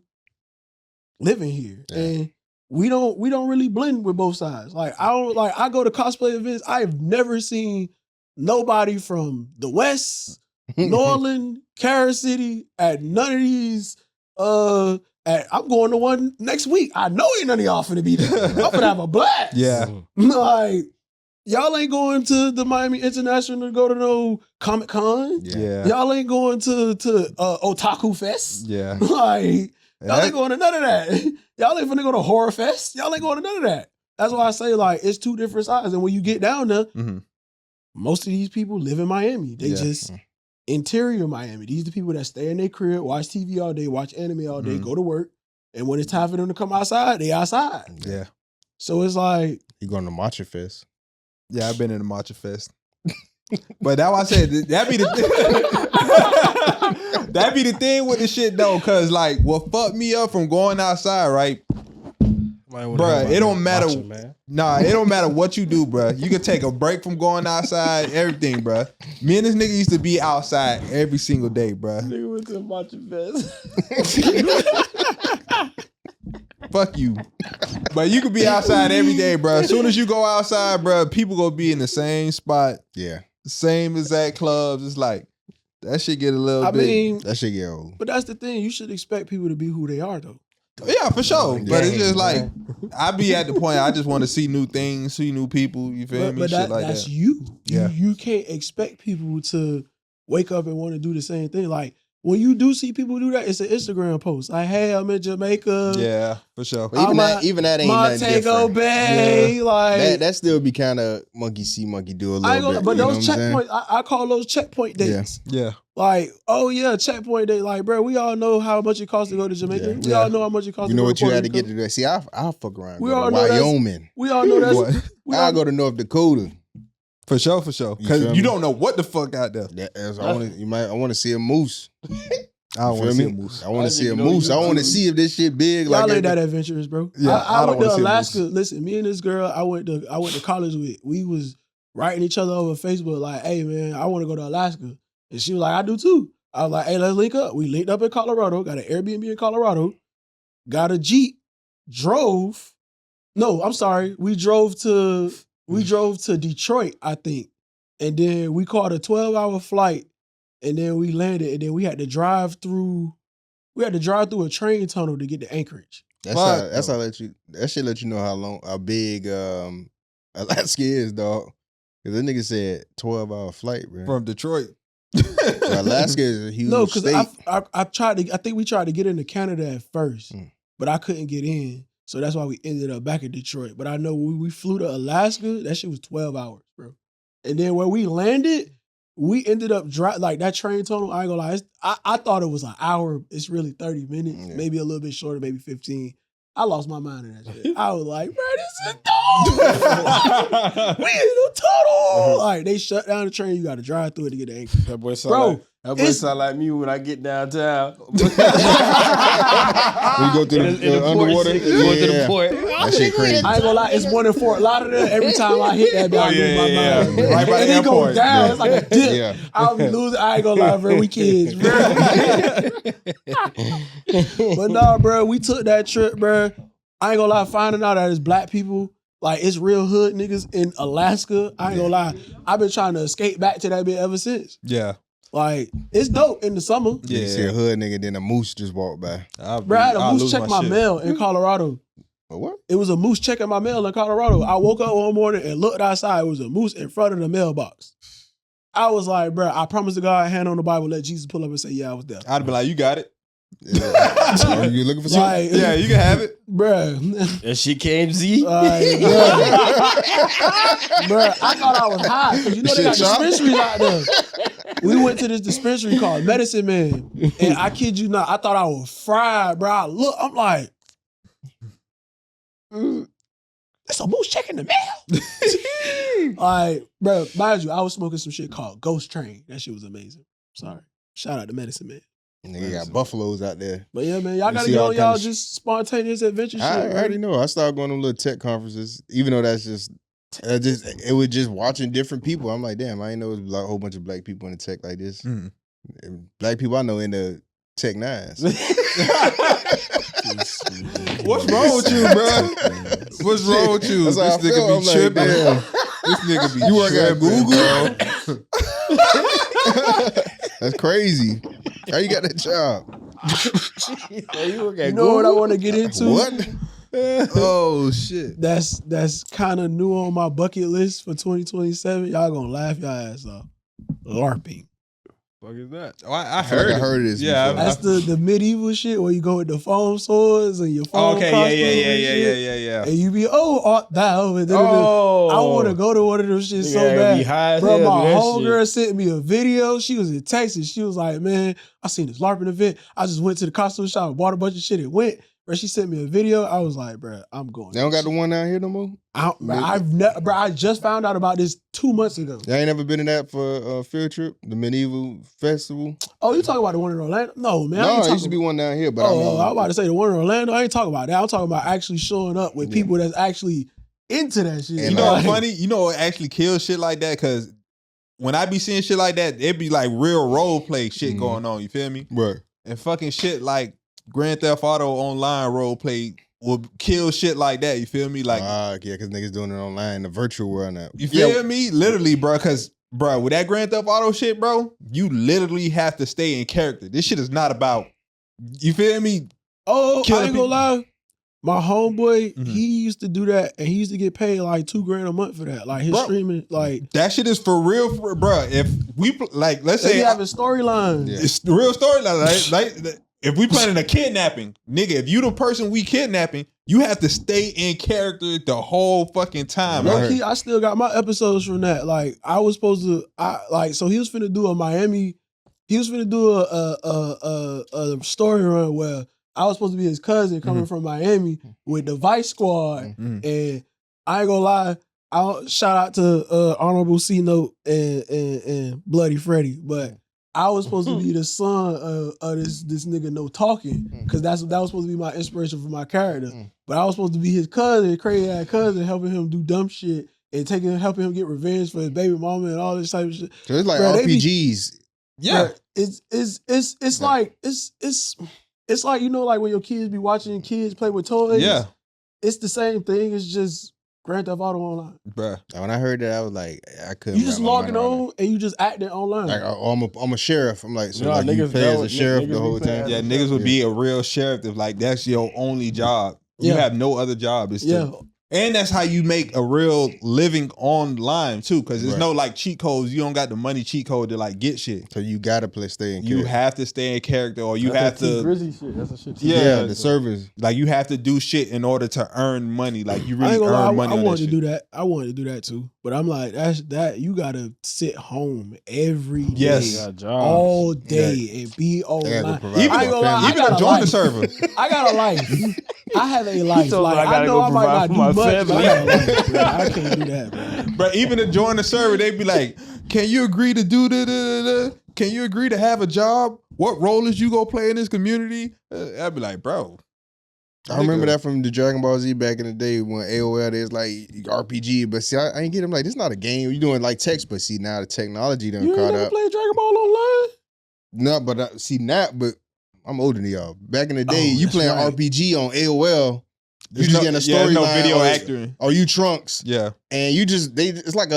living here. Yeah. And we don't really blend with both sides. Like, I go to cosplay events, I've never seen nobody from the West, Norland, Carol City, at none of these. I'm going to one next week. I know ain't none of y'all finna be there. I'm finna have a blast. Yeah. Like, y'all ain't going to the Miami International to go to no Comic Con. Yeah. Y'all ain't going to Otaku Fest. Yeah. Like, y'all ain't going to none of that. Y'all ain't finna go to Horror Fest. Y'all ain't going to none of that. That's why I say, like, it's two different sides. And when you get down there, most of these people live in Miami. They just interior Miami. These are the people that stay in their crib, watch TV all day, watch anime all day, go to work. And when it's time for them to come outside, they outside. Yeah. So it's like, You going to Matcha Fest? Yeah, I've been in the Matcha Fest. But that's why I said that be the thing. That be the thing with the shit though, cause like what fucked me up from going outside, right? Bruh, it don't matter. It don't matter what you do, bruh. You can take a break from going outside, everything, bruh. Me and this nigga used to be outside every single day, bruh. Nigga went to the Matcha Fest. Fuck you. But you could be outside every day, bruh. As soon as you go outside, bruh, people gonna be in the same spot. Yeah. Same exact clubs. It's like, that shit get a little I bit. mean, That shit get old. but that's the thing. You should expect people to be who they are, though. Yeah, for sure. But it's just like, man. I be at the point I just want to see new things, see new people. You feel me? But Shit like that's that. you. Yeah. You can't expect people to wake up and want to do the same thing. Like, when you do see people do that, it's an Instagram post. Like, hey, I'm in Jamaica. Yeah, for sure. But even that ain't nothing Montego different. Bay. Yeah. Like, That still be kind of monkey see, monkey do a little I ain't gonna, bit. but you know those what I'm saying? checkpoints, I call those checkpoint dates. Yeah. Like, oh yeah, checkpoint date. Like, bro, we all know how much it costs to go to Jamaica. Yeah. We all know how much it costs You to know go what to you Puerto had to Rico. get to that. See, I'll fuck around. We Go all to know that's- Wyoming. We all know that's. What? I'll go to North Dakota. For sure. You feel Because me? you don't know what the fuck out there. I want to see a moose. I don't You want to feel see a me? moose. I want to see a didn't know moose. you I want to could. see if this shit big. Y'all like ain't that adventurous, bro. Yeah, I I don't went to wanna see a Alaska. moose. Listen, me and this girl, I went to college with. We was writing each other over Facebook, like, hey man, I want to go to Alaska. And she was like, I do too. I was like, hey, let's link up. We linked up in Colorado, got an Airbnb in Colorado, got a Jeep, drove. No, I'm sorry. We drove to Detroit, I think. And then we caught a 12-hour flight, and then we landed, and then we had to drive through a train tunnel to get to Anchorage. That's how that shit let you know how big Alaska is, dog. Cause that nigga said 12-hour flight, bro. From Detroit. Alaska is a huge No, because state. I tried to. I think we tried to get into Canada at first, but I couldn't get in. So that's why we ended up back in Detroit. But I know when we flew to Alaska, that shit was 12 hours, bro. And then when we landed, we ended up like that train tunnel. I ain't gonna lie, I thought it was an hour. It's really 30 minutes, maybe a little bit shorter, maybe 15. I lost my mind in that shit. I was like, bro, this is dope. We in a tunnel. Like they shut down the train. You got to drive through it to get the anchor. That boy sound like me when I get downtown. We go through the underwater. Go to the port. That shit crazy. I ain't gonna lie, it's one in Fort Lauderdale. Every time I hit that, I lose my mind. Right by the And it go airport. down. It's like a dip. Yeah. I'll be losing. I ain't gonna lie, bro. We kids, bro. But nah, bro, we took that trip, bro. I ain't gonna lie, finding out that it's black people, like it's real hood niggas in Alaska. I ain't gonna lie. I've been trying to escape back to that bit ever since. Yeah. Like, it's dope in the summer. You see a hood nigga, then a moose just walked by. Bro, I had a moose check my mail in Colorado. What? It was a moose checking my mail in Colorado. I woke up one morning and looked outside. It was a moose in front of the mailbox. I was like, bro, I promise to God, hand on the Bible, let Jesus pull up and say, yeah, I was there. I'd be like, you got it. Yeah. You looking for something? Like, Yeah, you can have it. Bro. And she came Z. Bro, I thought I was high because you know they got dispensaries out there. We went to this dispensary called Medicine Man, and I kid you not, I thought I was fried, bro. I'm like, that's a moose checking the mail. Like, bro, mind you, I was smoking some shit called Ghost Train. That shit was amazing. Sorry. Shout out to Medicine Man. Nigga got buffaloes out there. But yeah, man, y'all gotta get on y'all just spontaneous adventure shit. I already know. I started going to little tech conferences, even though that's just it was just watching different people. I'm like, damn, I didn't know it was like a whole bunch of black people in the tech like this. Black people I know in the tech nines. What's wrong with you, bro? What's wrong with you? That's This how I nigga feel. be I'm like, tripping. damn. This nigga be You work at tripping, Google? That's crazy. How you got that job? You know what I want to get into? What? Oh shit. That's kind of new on my bucket list for 2027. Y'all gonna laugh y'all ass off. LARPing. What is that? Oh, I feel like heard I heard this Yeah, before. That's the medieval shit where you go with the foam swords and your foam okay. crossbows and shit. Yeah. And you be, art thou. And then I want to go to one of those shit so Be high bad. as Bro, hell, my do that homegirl sent me a video. She was in Texas. She was like, man, I seen this LARPing event. I just went to the costume shop and bought a bunch of shit and went. Bro, she sent me a video. I was like, bro, I'm going. They don't got the one down here no more? I just found out about this 2 months ago. Y'all ain't never been in that for a field trip? The medieval festival? Oh, you talking about the one in Orlando? No, man. No, it used to be one down here, but I was about to say the one in Orlando. I ain't talking about that. I'm talking about actually showing up with people that's actually into that shit. You know what's funny? You know what actually kills shit like that? Because when I be seeing shit like that, it be like real role play shit going on. You feel me? Right. And fucking shit like Grand Theft Auto online role play will kill shit like that. You feel me? Like, yeah, because niggas doing it online, the virtual world now. You feel me? Literally, bro. Because, bro, with that Grand Theft Auto shit, bro, you literally have to stay in character. This shit is not about, you feel me? Oh, I ain't gonna lie. My homeboy, he used to do that, and he used to get paid like $2,000 a month for that. Like his streaming, like that shit is for real, bro. If we like, let's say having storylines, it's the real storyline. Like if we planning a kidnapping, nigga, if you the person we kidnapping, you have to stay in character the whole fucking time. Low-key, I still got my episodes from that. Like I was supposed to, so he was finna do a Miami. He was finna do a story run where I was supposed to be his cousin coming from Miami with the Vice Squad, and I ain't gonna lie. I'll shout out to Honorable C Note and Bloody Freddy, but I was supposed to be the son of this nigga No Talking, because that was supposed to be my inspiration for my character. But I was supposed to be his cousin, crazy ass cousin, helping him do dumb shit and helping him get revenge for his baby mama and all this type of shit. So it's like RPGs. Bro, it's like, you know, like when your kids be watching kids play with toys. Yeah, it's the same thing. It's just Grand Theft Auto online, bro. When I heard that, I was like, I couldn't. You just logging on and you just acting online. Like, I'm a sheriff. I'm like, so No, like you niggas play as know- a sheriff niggas the whole be playing time. Yeah, niggas would be a real sheriff if like that's your only job. You have no other job. It's to And that's how you make a real living online too, because there's Right. no like cheat codes. You don't got the money cheat code to like get shit. So you gotta stay in You character. have to stay in character, or you That's have that T to Grizzly shit. That's the shit. Yeah. the servers. like you have to do shit in order to earn money. Like you I really ain't gonna lie, earn money. I on wanted to that do shit. that. I wanted to do that too. But I'm like, that you gotta sit home every day, Yes. Got jobs. all day, and be They gotta go online. provide Even I ain't for gonna my lie, family. I Even got to a join the life. server. I got a life. I have a life. told me Like I gotta I know go I might provide not for do my much, but I family. got a life. Bro. I can't do that, bro. But even to join the server, they'd be like, "Can you agree to do da? Can you agree to have a job? What role is you gonna play in this community?" I'd be like, "Bro, I remember that from the Dragon Ball Z back in the day when AOL there's like RPG, but see, I ain't get them like this. Not a game. You doing like text, but see now the technology done You ain't caught never up. played Dragon Ball online? No, but see now, but I'm older than y'all. Back in the day, Oh, you that's playing right. RPG on AOL. You There's just no- getting a yeah, there's no storyline, video or, actor. or you Trunks, Yeah, and you just it's like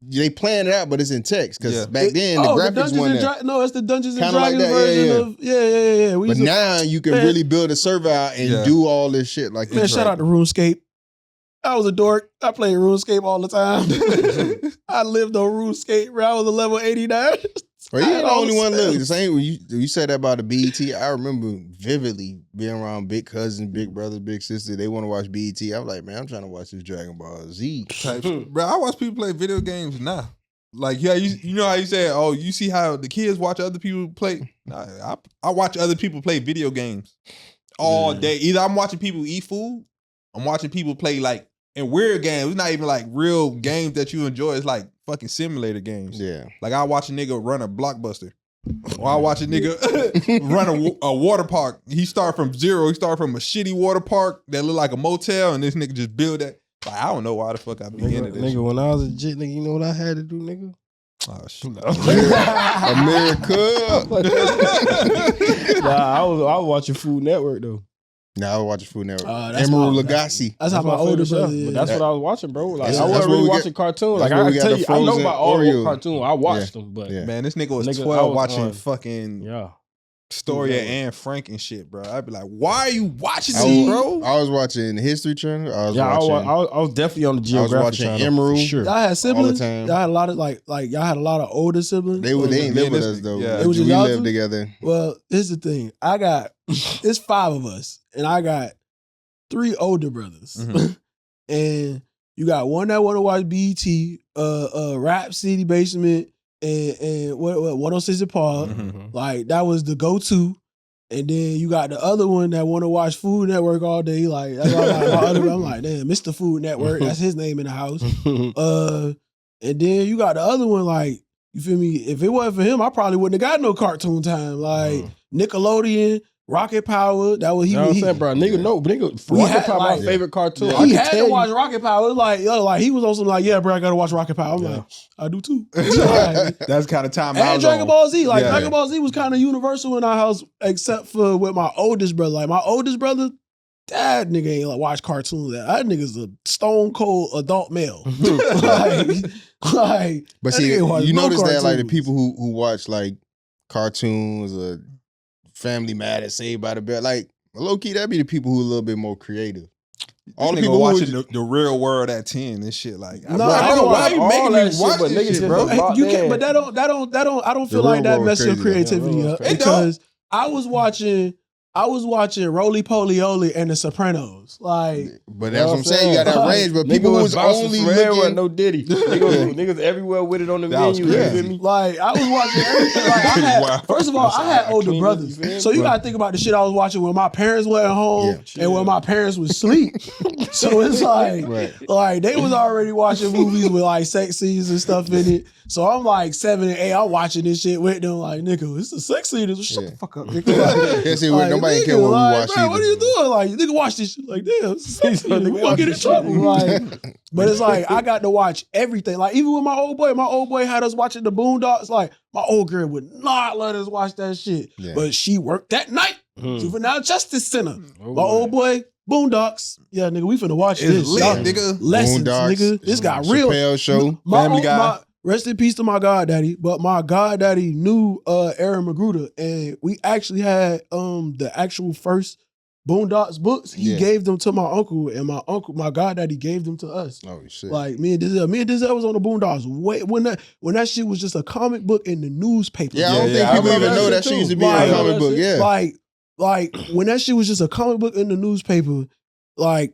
they plan it out, but it's in text because Yeah. back then the graphics Dungeons wasn't and there. No, it's the Dungeons and Kinda like Dragons that, yeah, version yeah. of yeah. We But used to- now you can Man. really build a server out and Yeah. do all this shit like man, shout out to RuneScape. I was a dork. I played RuneScape all the time. I lived on RuneScape, bro. I was a level 89. Well, you ain't the all only the one. Look, stuff. the same when you said that about the BET. I remember vividly being around big cousins, big brothers, big sisters. They want to watch BET. I'm like, man, I'm trying to watch this Dragon Ball Z. type shit. Bro, I watch people play video games now. Like, yeah, you know how you say, oh, you see how the kids watch other people play? Nah, I watch other people play video games all day. Either I'm watching people eat food, I'm watching people play like in weird games. It's not even like real games that you enjoy. It's like fucking simulator games. Yeah, Like I watch a nigga run a Blockbuster. Or I watch a nigga run a water park. He start from zero. He start from a shitty water park that look like a motel, and this nigga just build that. Like, I don't know why the fuck I be into this. Nigga, when I was a jit, nigga, you know what I had to do, nigga? Oh shit. America. Nah, I was watching Food Network though. Now I was watching Food Network. That's Emerald my- Lagasse. That's how my older favorite show. brother But is. that's what I was watching, bro. Like That's- I that's wasn't where really we watching get- cartoons. that's Like where I we can got tell the you, I know Frozen about all Oreo. the cartoons. I watched them, but Yeah. Man, this nigga was Nigga, I 12 was watching on- fucking yeah. Storia and Frank and shit, bro. I'd be like, why are you watching I these, was, bro? I was watching History Channel. I was Yeah, watching. I was definitely on the I was Geographic watching Channel, Emerald. for sure. Y'all had siblings? time. Y'all had a lot of like y'all had a lot of older siblings? They ain't Me live and with this- us though. yeah. It was we just y'all lived two? together. Well, here's the thing. It's 5 of us, and I got 3 older brothers. Mhm. And you got one that want to watch BET, Rap City Basement, and what 106 and Paul. Mhm. Like that was the go-to. And then you got the other one that want to watch Food Network all day. Like that's all I'm like, damn, Mr. Food Network. That's his name in the house. And then you got the other one, like, you feel me? If it wasn't for him, I probably wouldn't have got no cartoon time. Like Nickelodeon, Rocket Power. That was You know what I'm he saying, bro? Nigga, no, but nigga, We Rocket had, Power like- my favorite cartoon. Yeah. I he can had tell to you- watch Rocket Power. Like he was also like, yeah, bro, I gotta watch Rocket Power. I'm Yeah. like, I do too. Like, That's kind of time I and was Dragon on. Ball Z. Like Yeah. Dragon Ball Z was kind of universal in our house, except for with my oldest brother. Like my oldest brother, that nigga ain't like watch cartoons. That nigga's a stone cold adult male. like, But that see, nigga watch you no notice that like the cartoons. people who watch like cartoons or Family Matters, Saved by the Bell, like low key, that'd be the people who are a little bit more creative. All the This nigga people watching who the real world at 10 and shit. Like, No, bro, I bro, don't why watch you all making that me shit, watch but this niggas shit, just bro? lock You can't, in. but that don't. I don't feel The like real that world messes your crazy, though. creativity Yeah, up it don't. because I was watching Roly Poly Oly and The Sopranos. Like, but that's what I'm saying. You got that range, but people Nigga who was was bouncing only from everywhere, looking. no Diddy. Niggas everywhere with it on the That was menu. You crazy. feel me? like I was watching everything. Like, I had, Wow. first of all, I had older clean, brothers, you feel me? so you gotta think about the shit I was watching when my parents weren't home and when my parents was asleep. So it's like, Right. like they was already watching movies with like sex scenes and stuff in it. So I'm like 7 and 8. I'm watching this shit with them. Like, nigga, it's a sex scene. Shut Yeah. the fuck up, nigga. Yeah, see, Like, nobody nigga, care what we like, watch bro, either. what are you doing? Like, nigga, watch this shit. Like, damn, it's a sex scene. Nigga, We gonna watch get in this shit. trouble. Like, but it's like I got to watch everything. Like, even with my old boy had us watching the Boondocks. Like, my old girl would not let us watch that shit. Yeah. But she worked that night. Hmm. Juvenile Justice Center. Oh, My old boy, Boondocks. Yeah, nigga, we finna watch It's this. lit, Y'all- nigga. Lessons, Boondocks, nigga. This got real. Chappelle Show. Family Guy. Rest in peace to my goddaddy. But my goddaddy knew Aaron Magruder, and we actually had the actual first Boondocks books. He Yeah. gave them to my uncle, and my goddaddy gave them to us. Oh shit. Like me and Denzel was on the Boondocks. When that shit was just a comic book in the newspaper. Yeah, I don't Yeah, think I people remember even that know shit that shit too. used to be Like, a comic book. Yeah. Like when that shit was just a comic book in the newspaper, like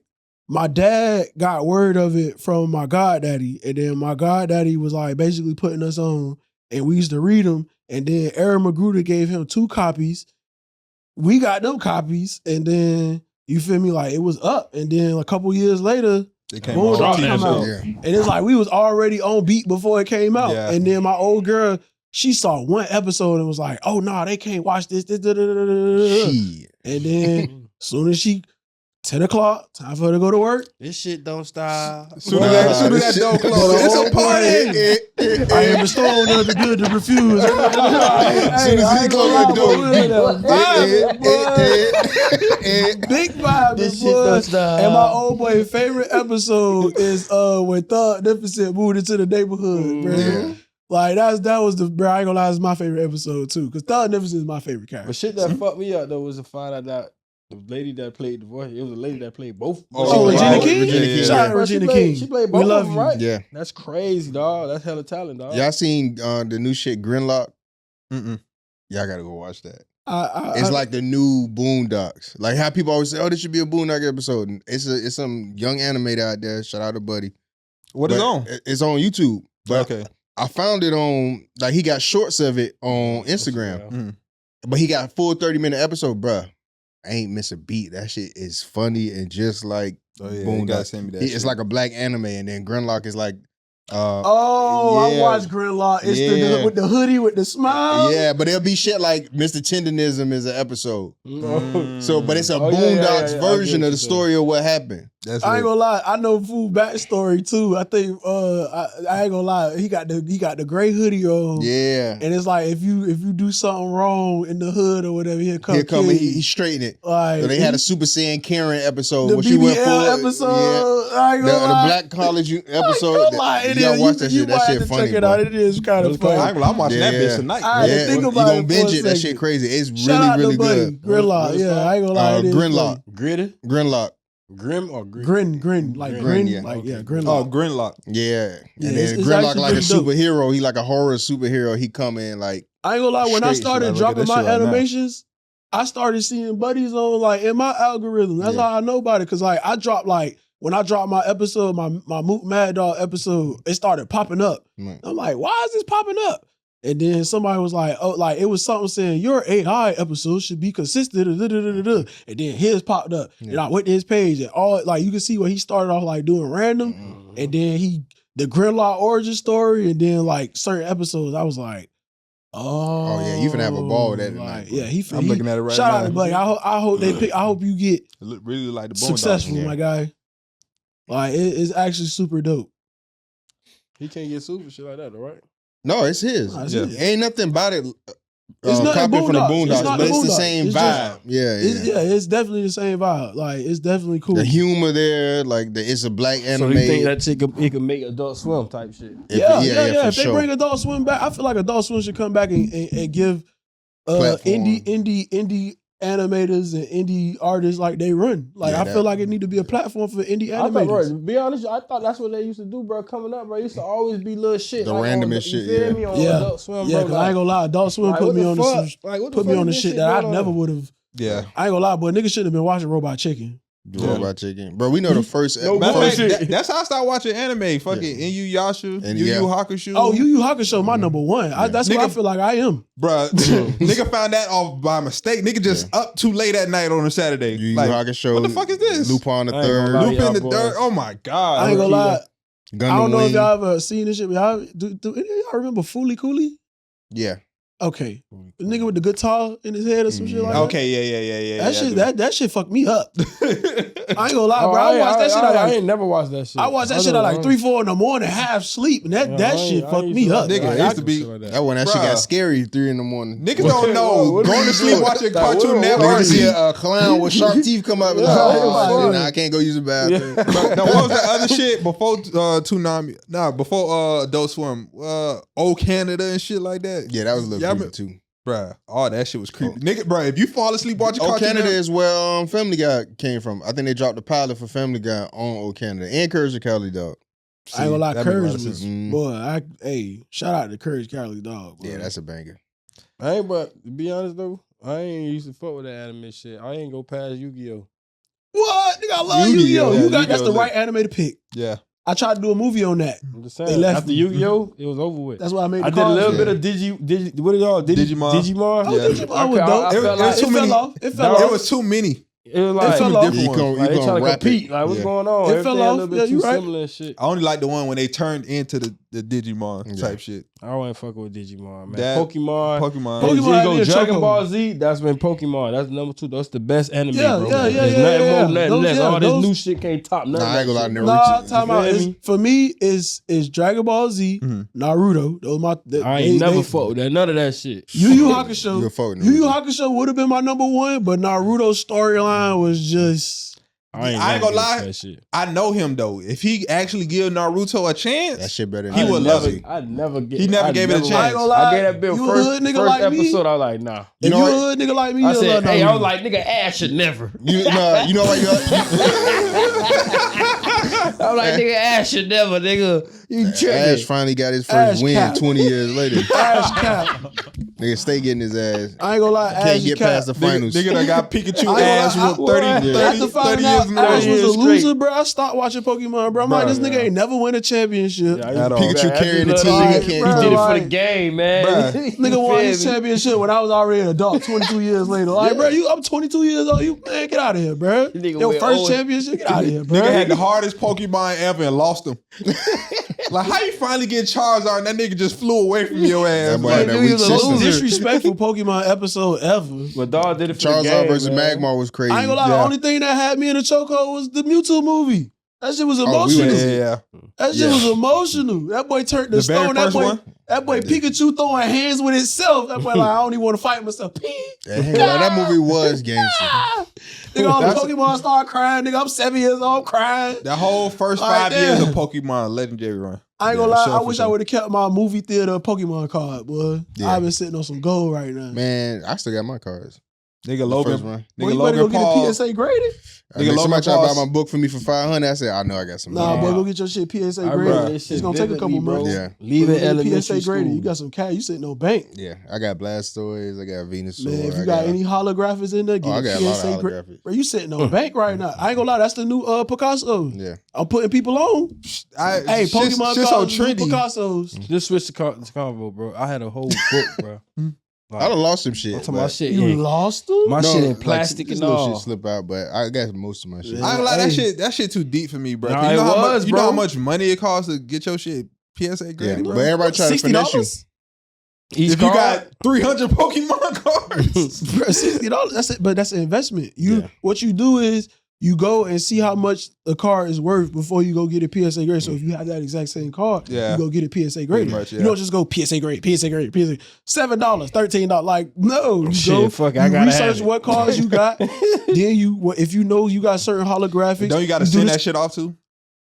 my dad got word of it from my goddaddy, and then my goddaddy was like basically putting us on, and we used to read them, and then Aaron Magruder gave him 2 copies. We got them copies, and then you feel me, like it was up, and then a couple years later, It came Boondocks on. come out, Yeah. and it's like we was already on beat before it came out, Yeah. and then my old girl, she saw one episode and was like, "Oh no, nah, they can't watch this." Shit. And then soon as she 10 o'clock, time for her to go to work. This shit don't stop. Soon as that door closed, it's a party. I am the stone of the good to refuse. Soon as he closed the door. Big vibe, This this shit don't boy. stop. And my old boy favorite episode is when Thug Magnificent moved into the neighborhood, bro. Yeah. Like that was the bro. I ain't gonna lie, it's my favorite episode too, because Thug Magnificent is my favorite character. But shit that fucked me up though was to find out that the lady that played the voice, it was a lady that played both. Oh, Regina Oh, King? Regina King. Shout out to Bro, she Regina played- King. She played We both love of them, you. right? Yeah. That's crazy, dog. That's hella talent, dog. Y'all seen the new shit Gridlock? Mm-mm. Y'all gotta go watch that. I- It's like the new Boondocks. Like how people always say, "Oh, this should be a Boondock episode." And it's some young animator out there. Shout out to Buddy. What is But on? It's on YouTube. But Okay. I found it on like he got shorts of it on Instagram. But he got a full 30-minute episode, bruh. I ain't miss a beat. That shit is funny and just like Oh yeah, you Boondocks. gotta send me that. It's shit. like a black anime, and then Gridlock is like Oh, yeah. I watched Gridlock. It's Yeah. the with the hoodie with the smile. yeah, but it'll be shit like Mr. Tendenism is an episode. Mm. So, but it's a Oh, yeah, Boondocks yeah, yeah. I get version what of you're the saying. story of what happened. That's I ain't it. gonna lie, I know Food backstory too. I think I ain't gonna lie, he got the gray hoodie on. Yeah. And it's like if you do something wrong in the hood or whatever, he'll come. Here come kill and you. he straightened it. Like So they had a Super Saiyan Karen episode the where she went BBL full episode. I ain't Yeah. gonna The lie. Black College I ain't episode. gonna lie. It You gotta is. watch that You shit. That might shit have to funny, check it bro. out. It is kind of I funny. ain't gonna lie, I'm watching that Yeah. bitch tonight. I had to think about you it gonna for binge a it. That shit second. crazy. It's Shout out really, to really Buddy. good. Gridlock. Yeah, I ain't gonna lie. It is Gridlock. Gritty? Gridlock. Grim or grit? Grin, like Grin, grin, yeah. like Okay. yeah, Oh, Gridlock. Gridlock. Yeah. Yeah, And it's then Gridlock actually like a pretty dope. superhero. He like a horror superhero. He come in like I ain't gonna lie. When I Straight started shit. I look at dropping that my shit right now. animations, I started seeing buddies on like in my algorithm. That's Yeah. how I know about it. Cause like I dropped like when I dropped my episode, my Mook Mad Dog episode, it started popping up. Right. I'm like, why is this popping up? And then somebody was like, oh, like it was something saying your AI episode should be consistent. And then his popped up. Yeah. And I went to his page and all like you can see where he started off like doing random. And then the Gridlock origin story, and then like certain episodes, I was like, oh, yeah, you finna have a ball with that tonight, Like, bro. yeah, I'm looking at it right shout now. out to Buddy. I hope they pick. I hope you get It look really like the Boondocks. successful, yeah. my guy. Like it's actually super dope. He can't get sued for shit like that, though, right? No, it's his. Nah, it's Yeah. his. Ain't nothing about it. It's nothing copied from the Boondocks. It's Boondocks, not but the it's the Boondocks. same It's vibe. just- Yeah, It's, yeah. it's definitely the same vibe. Like it's definitely cool. The humor there, like it's a black So anime. you think that shit could make Adult Swim type shit? Yeah. for If they sure. bring Adult Swim back, I feel like Adult Swim should come back and give Platform. indie animators and indie artists like they run. Like Yeah, I feel like it need to be a platform for indie I thought, animators. bro, to be honest, I thought that's what they used to do, bro. Coming up, bro, it used to always be little shit. The like randomest on, shit, you feel yeah. me, on Yeah. Adult Swim, Yeah, bro. because I ain't gonna lie, Adult Swim like, put what me the on fuck? some, Like, what the put me fuck on the is this shit that I going never on? would have. Yeah. I ain't gonna lie, but niggas should have been watching Robot Chicken. Robot Chicken, bro. We know the first. No Matter of fact, bullshit. that's how I started watching anime. Fucking Inuyasha, And Yu yeah. Yu Hakusho. Oh, Yu Yu Hakusho, my number one. That's what I Nigga- feel like I am. Bruh, nigga found that off by mistake. Nigga just up too late at night on a Saturday. Yu Yu Like, Hakusho. what the fuck is this? Lupin the I ain't gonna Third. lie. Lupin y'all the boys. Third. Oh my god. I ain't gonna lie. Gundam I don't know if Wing. y'all ever seen this shit. But y'all do any of y'all remember Foolie Cooley? Yeah. Okay, the nigga with the guitar in his head or some shit like that. Okay, yeah. That shit, that shit fucked me up. I ain't gonna lie, Oh, bro. I watched that shit at I like ain't never watched that shit. I watched that shit at like 3-4 in the morning, half sleep, and that shit fucked me up. Nigga, it used to be- That when that shit Bruh. got scary 3 in the morning. Niggas don't know. what Going to you sleep doing? watching Like, Cartoon what- Network. We're gonna see a clown with sharp teeth come up and Yeah, oh, yeah. nah, I can't go use the bathroom. No, what was that other shit before Toonami? Nah, before Adult Swim, Old Canada and shit like that. Yeah, that was a little Y'all creepy too. Bruh, all that shit was creepy. Nigga, bruh, if you fall asleep watching Old Cartoon Canada Network- is where Family Guy came from. I think they dropped the pilot for Family Guy on Old Canada and Courage the Cowardly Dog. I ain't gonna lie, that make a lot Courage of was sense. boy. Hey, shout out to Courage Cowardly Dog. Boy. Yeah, that's a banger. I ain't, but to be honest though, I ain't used to fuck with that anime shit. I ain't go past Yu-Gi-Oh. What? Nigga, I love Yu-Gi-Oh. Yu-Gi-Oh. Yeah, You got that's the Yu-Gi-Oh right anime to pick. Yeah. I tried to do a movie on that. I'm just They saying. left After me. Yu-Gi-Oh, it was over with. That's why I made. I The did a little cards. bit of Digimon. What is y'all? Digimon. Digimon. Oh, Yeah. Digimon was dope. I felt like It fell off. It fell No, off. It was too many. it was like fell off. different You ones. gonna, Like, they you trying gonna to rap compete. it. Like, what's Yeah. going on? It Everything fell a off. little bit Yeah, too you right. similar and shit. I only like the one when they turned into the Digimon type shit. I wasn't fucking with Digimon, man. That- Pokemon. Pokemon. Pokemon Hey, had me Go a Dragon choco. Ball Z, that's been Pokemon. That's number 2. That's the best anime, Yeah, bro. yeah, yeah, There's yeah, nothing yeah. more, nothing Those- less. yeah, All this those- new shit can't top none Nah, of I ain't that gonna lie, shit. Naruto. Nah, You time feel out. me? For me, is Dragon Ball Z, Mhm. Naruto. Those my. I ain't never fuck with that. None of that shit. Yu Yu You a Hakusho. fuck with Yu Yu Naruto. Hakusho would have been my number one, but Naruto's storyline was just. I ain't I ain't never gonna lie. get that shit. I know him though. If he actually give Naruto a That chance, shit better than He would love Naruto. it. I never get. He never I gave it a never- chance. I ain't gonna lie, I gave that bill you a first hood nigga first like me? episode. I was like, nah. If know you a what? hood nigga like me, I you'll said, love hey, I Naruto. was like, nigga, Ash should never. You know what? I was like, nigga, Ash should never, nigga. You Ash tripping. finally got his Ash first win cap. 20 years later. Ash cap. Nigga, stay getting his ass. I ain't gonna lie. Ash Can't get cap. past the finals. nigga that got Pikachu I ain't ass gonna lie, whooped 30, I- 30, After 30 finding years out in a Ash row. was a Straight. loser, bro, I stopped watching Pokemon, bro. I'm like, Bruh, this nigga yeah. ain't never win a championship. Yeah, At all. Pikachu carrying the team. Like, He can't bruh, He did it for like- the game, man. Bruh. You Nigga won feel his me? championship when I was already an adult 22 years later. Like, bro, I'm 22 years old. You man, get out of here, bro. Nigga Your went first old. championship, get out of here, bro. Nigga had the hardest Pokemon ever and lost him. Like, how you finally get Charizard and that nigga just flew away from your ass? That boy Like, had that nigga weak was a system. loser. Disrespectful Pokemon episode ever. But dog did it for Charizard the game, versus man. Magmar was crazy. I ain't gonna lie, Yeah. the only thing that had me in the chokehold was the Mewtwo movie. That shit was we emotional. went- yeah. That shit Yeah. was emotional. That boy turned the, The very stone. That first boy, one? that boy Pikachu throwing hands with itself. That boy like, I don't even want to fight myself. That movie was gangster. Nigga, all the That's- Pokemon start crying. Nigga, I'm 7 years old crying. The whole first Like 5 years that. of Pokemon legendary run. I ain't gonna Yeah, lie. sure, I for wish sure. I would have kept my movie theater Pokemon card, boy. Yeah. I've been sitting on some gold right now. Man, I still got my cards. Nigga The Logan, first one. Boy, nigga you better go Logan get Paul. a PSA graded. Nigga, Logan somebody tried to Paul- buy my book for me for 500. I said, I know I got some. Nah, money. boy, go get your shit PSA I graded. remember this shit It's gonna take a couple vividly, bro. months. Yeah. Leaving Go get a elementary PSA graded. school. You got some cash. You sitting on bank. Yeah, I got Blastoise. I got Venusaur. Man, if I you got any holographics in there, get I a got a lot PSA of graded. holographics. Bro, you sitting on bank right now. I ain't gonna lie, that's the new Picasso. Yeah. I'm putting people on. Hey, Pokemon shit's so cards, new trendy. Picassos. Just switch the convo, bro. I had a whole book, bro. I done lost some shit. I'm talking about but- shit. You in- lost them? My No, shit in like, plastic this and little all. shit slip out, but I got most of my shit. Yeah. I ain't gonna lie, Hey. that shit too deep for me, bro. Nah, you know it how much, was, you know how bro. much money it costs to get your shit PSA Yeah, graded, but bro? everybody try to finesse you. $60? Each If you card- got 300 Pokemon cards, Bro, $60. That's it, but that's an investment. Yeah. What you do is you go and see how much the card is worth before you go get a PSA grade. So if you have that exact same card, Yeah. you go get a PSA grade. much, yeah. You don't just go PSA grade, PSA grade, PSA $7, $13. Like, no, you Shit, go fuck it, you I gotta have research it. what cards you got. Then if you know you got certain holographics, don't you got to do send this- that shit off too?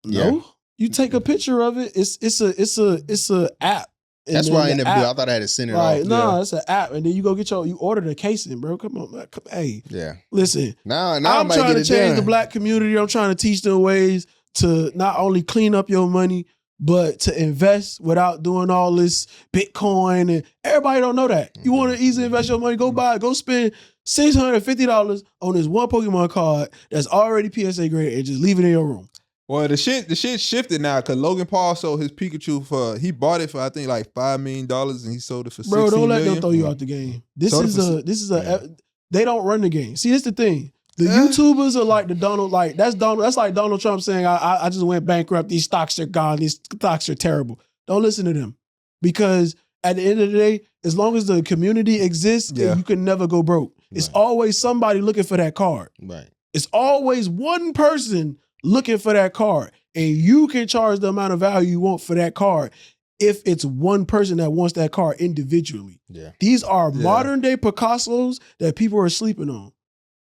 No, you take a picture of it. It's a app. And That's then why I the ain't never app- do it. I thought I had to send it Like, off. no, it's an app, and then you go get you order the casing, bro. Come on, man. Hey, Yeah. listen. Now I I'm might trying get to it change done. the black community. I'm trying to teach them ways to not only clean up your money, but to invest without doing all this Bitcoin. And everybody don't know that. You want to easily invest your money? Go spend $650 on this one Pokemon card that's already PSA graded and just leave it in your room. Well, the shit shifted now because Logan Paul sold his Pikachu he bought it for I think like $5 million and he sold it for Bro, $16 don't let million. them throw you out the game. This So is a they don't run the game. See, this the thing. The Yeah. YouTubers are like the Donald, like that's like Donald Trump saying, I just went bankrupt. These stocks are gone. These stocks are terrible. Don't listen to them. Because at the end of the day, as long as the community exists, Yeah. you can never go broke. It's Right. always somebody looking for that card. Right. It's always one person looking for that card. And you can charge the amount of value you want for that card if it's one person that wants that card individually. Yeah. These are Yeah. modern day Picassos that people are sleeping on.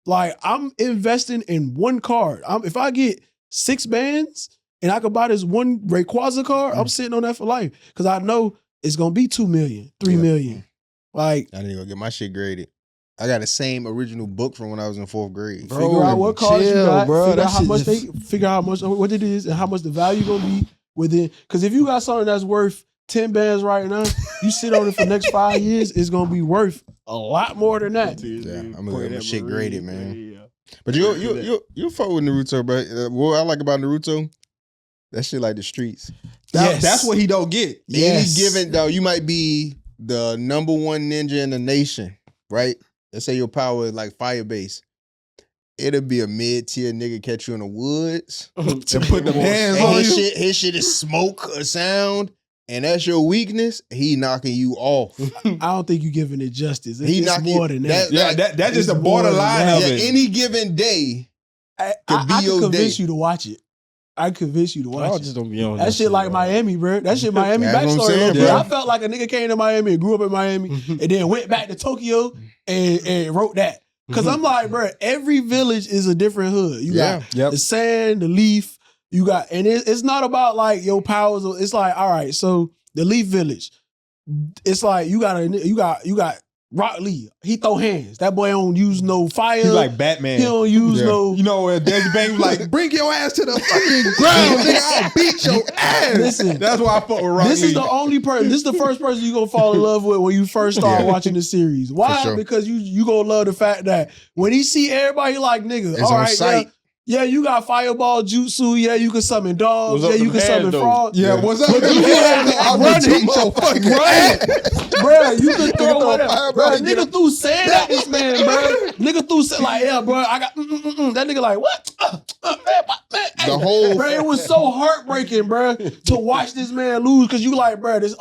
Like, I'm investing in one card. If I get 6 bands and I could buy this one Rayquaza card, I'm sitting on that for life. Because I know it's going to be 2 million, 3 Yeah. million. Like, I need to go get my shit graded. I got the same original book from when I was in 4th grade. Bro, figure out what cards you chill, got, bro. figure That out how shit much just- figure out how much what it is and how much the value gonna be within. Because if you got something that's worth 10 bands right now, you sit on it for the next 5 years, it's gonna be worth a lot more than that. Yeah, I'm gonna get my shit graded, man. But you fuck with Naruto, bro. What I like about Naruto, that shit like the streets. That's what he don't get. Yes. Any given though, you might be the number one ninja in the nation, right? Let's say your power is like fire base. It'll be a mid-tier nigga catch you in the woods And put them hands and on you. his shit is smoke or sound, and that's your weakness. He knocking you off. I don't think you giving it justice. He It's knocking more than that. Yeah, that's just It's the more than borderline that. of Yeah, it. any given day. I could be could your convince day. you to watch it. I convince you to I watch it. just don't be on That shit like Miami, bro. That shit Miami That's what I'm backstory. saying, Bro. bro. I felt like a nigga came to Miami and grew up in Miami and then went back to Tokyo and wrote that. Cause I'm like, bro, every village is a different hood. You got Yep. the sand, the leaf. You got, and it's not about like your powers. It's like, all right, so the leaf village. It's like you got Rock Lee. He throw hands. That boy don't use no fire. He like Batman. He don't use Yeah. no. You know where Desi Banks was like, bring your ass to the fucking ground, nigga. I'll beat your ass. Listen. That's why I fuck with Rock This is Lee. the only person. This is the first person you gonna fall in love with when you first start Yeah. watching the series. Why? For sure. Because you gonna love the fact that when he see everybody, he like nigga, It's all on right, sight. yeah, you got fireball jutsu. Yeah, you can summon dogs. What's up Yeah, you with can them summon hands, though? frogs. Yeah, what's up? But with you them had hands? I'll running. beat your fucking ass. Bruh, you can throw throw whatever. fireball Bruh, and get nigga threw sand at this man, bruh. Nigga threw sand like, yeah, bruh, I got that nigga like, what? Man, The whole Bruh, it was so heartbreaking, bruh, to watch this man lose because you like, bruh, this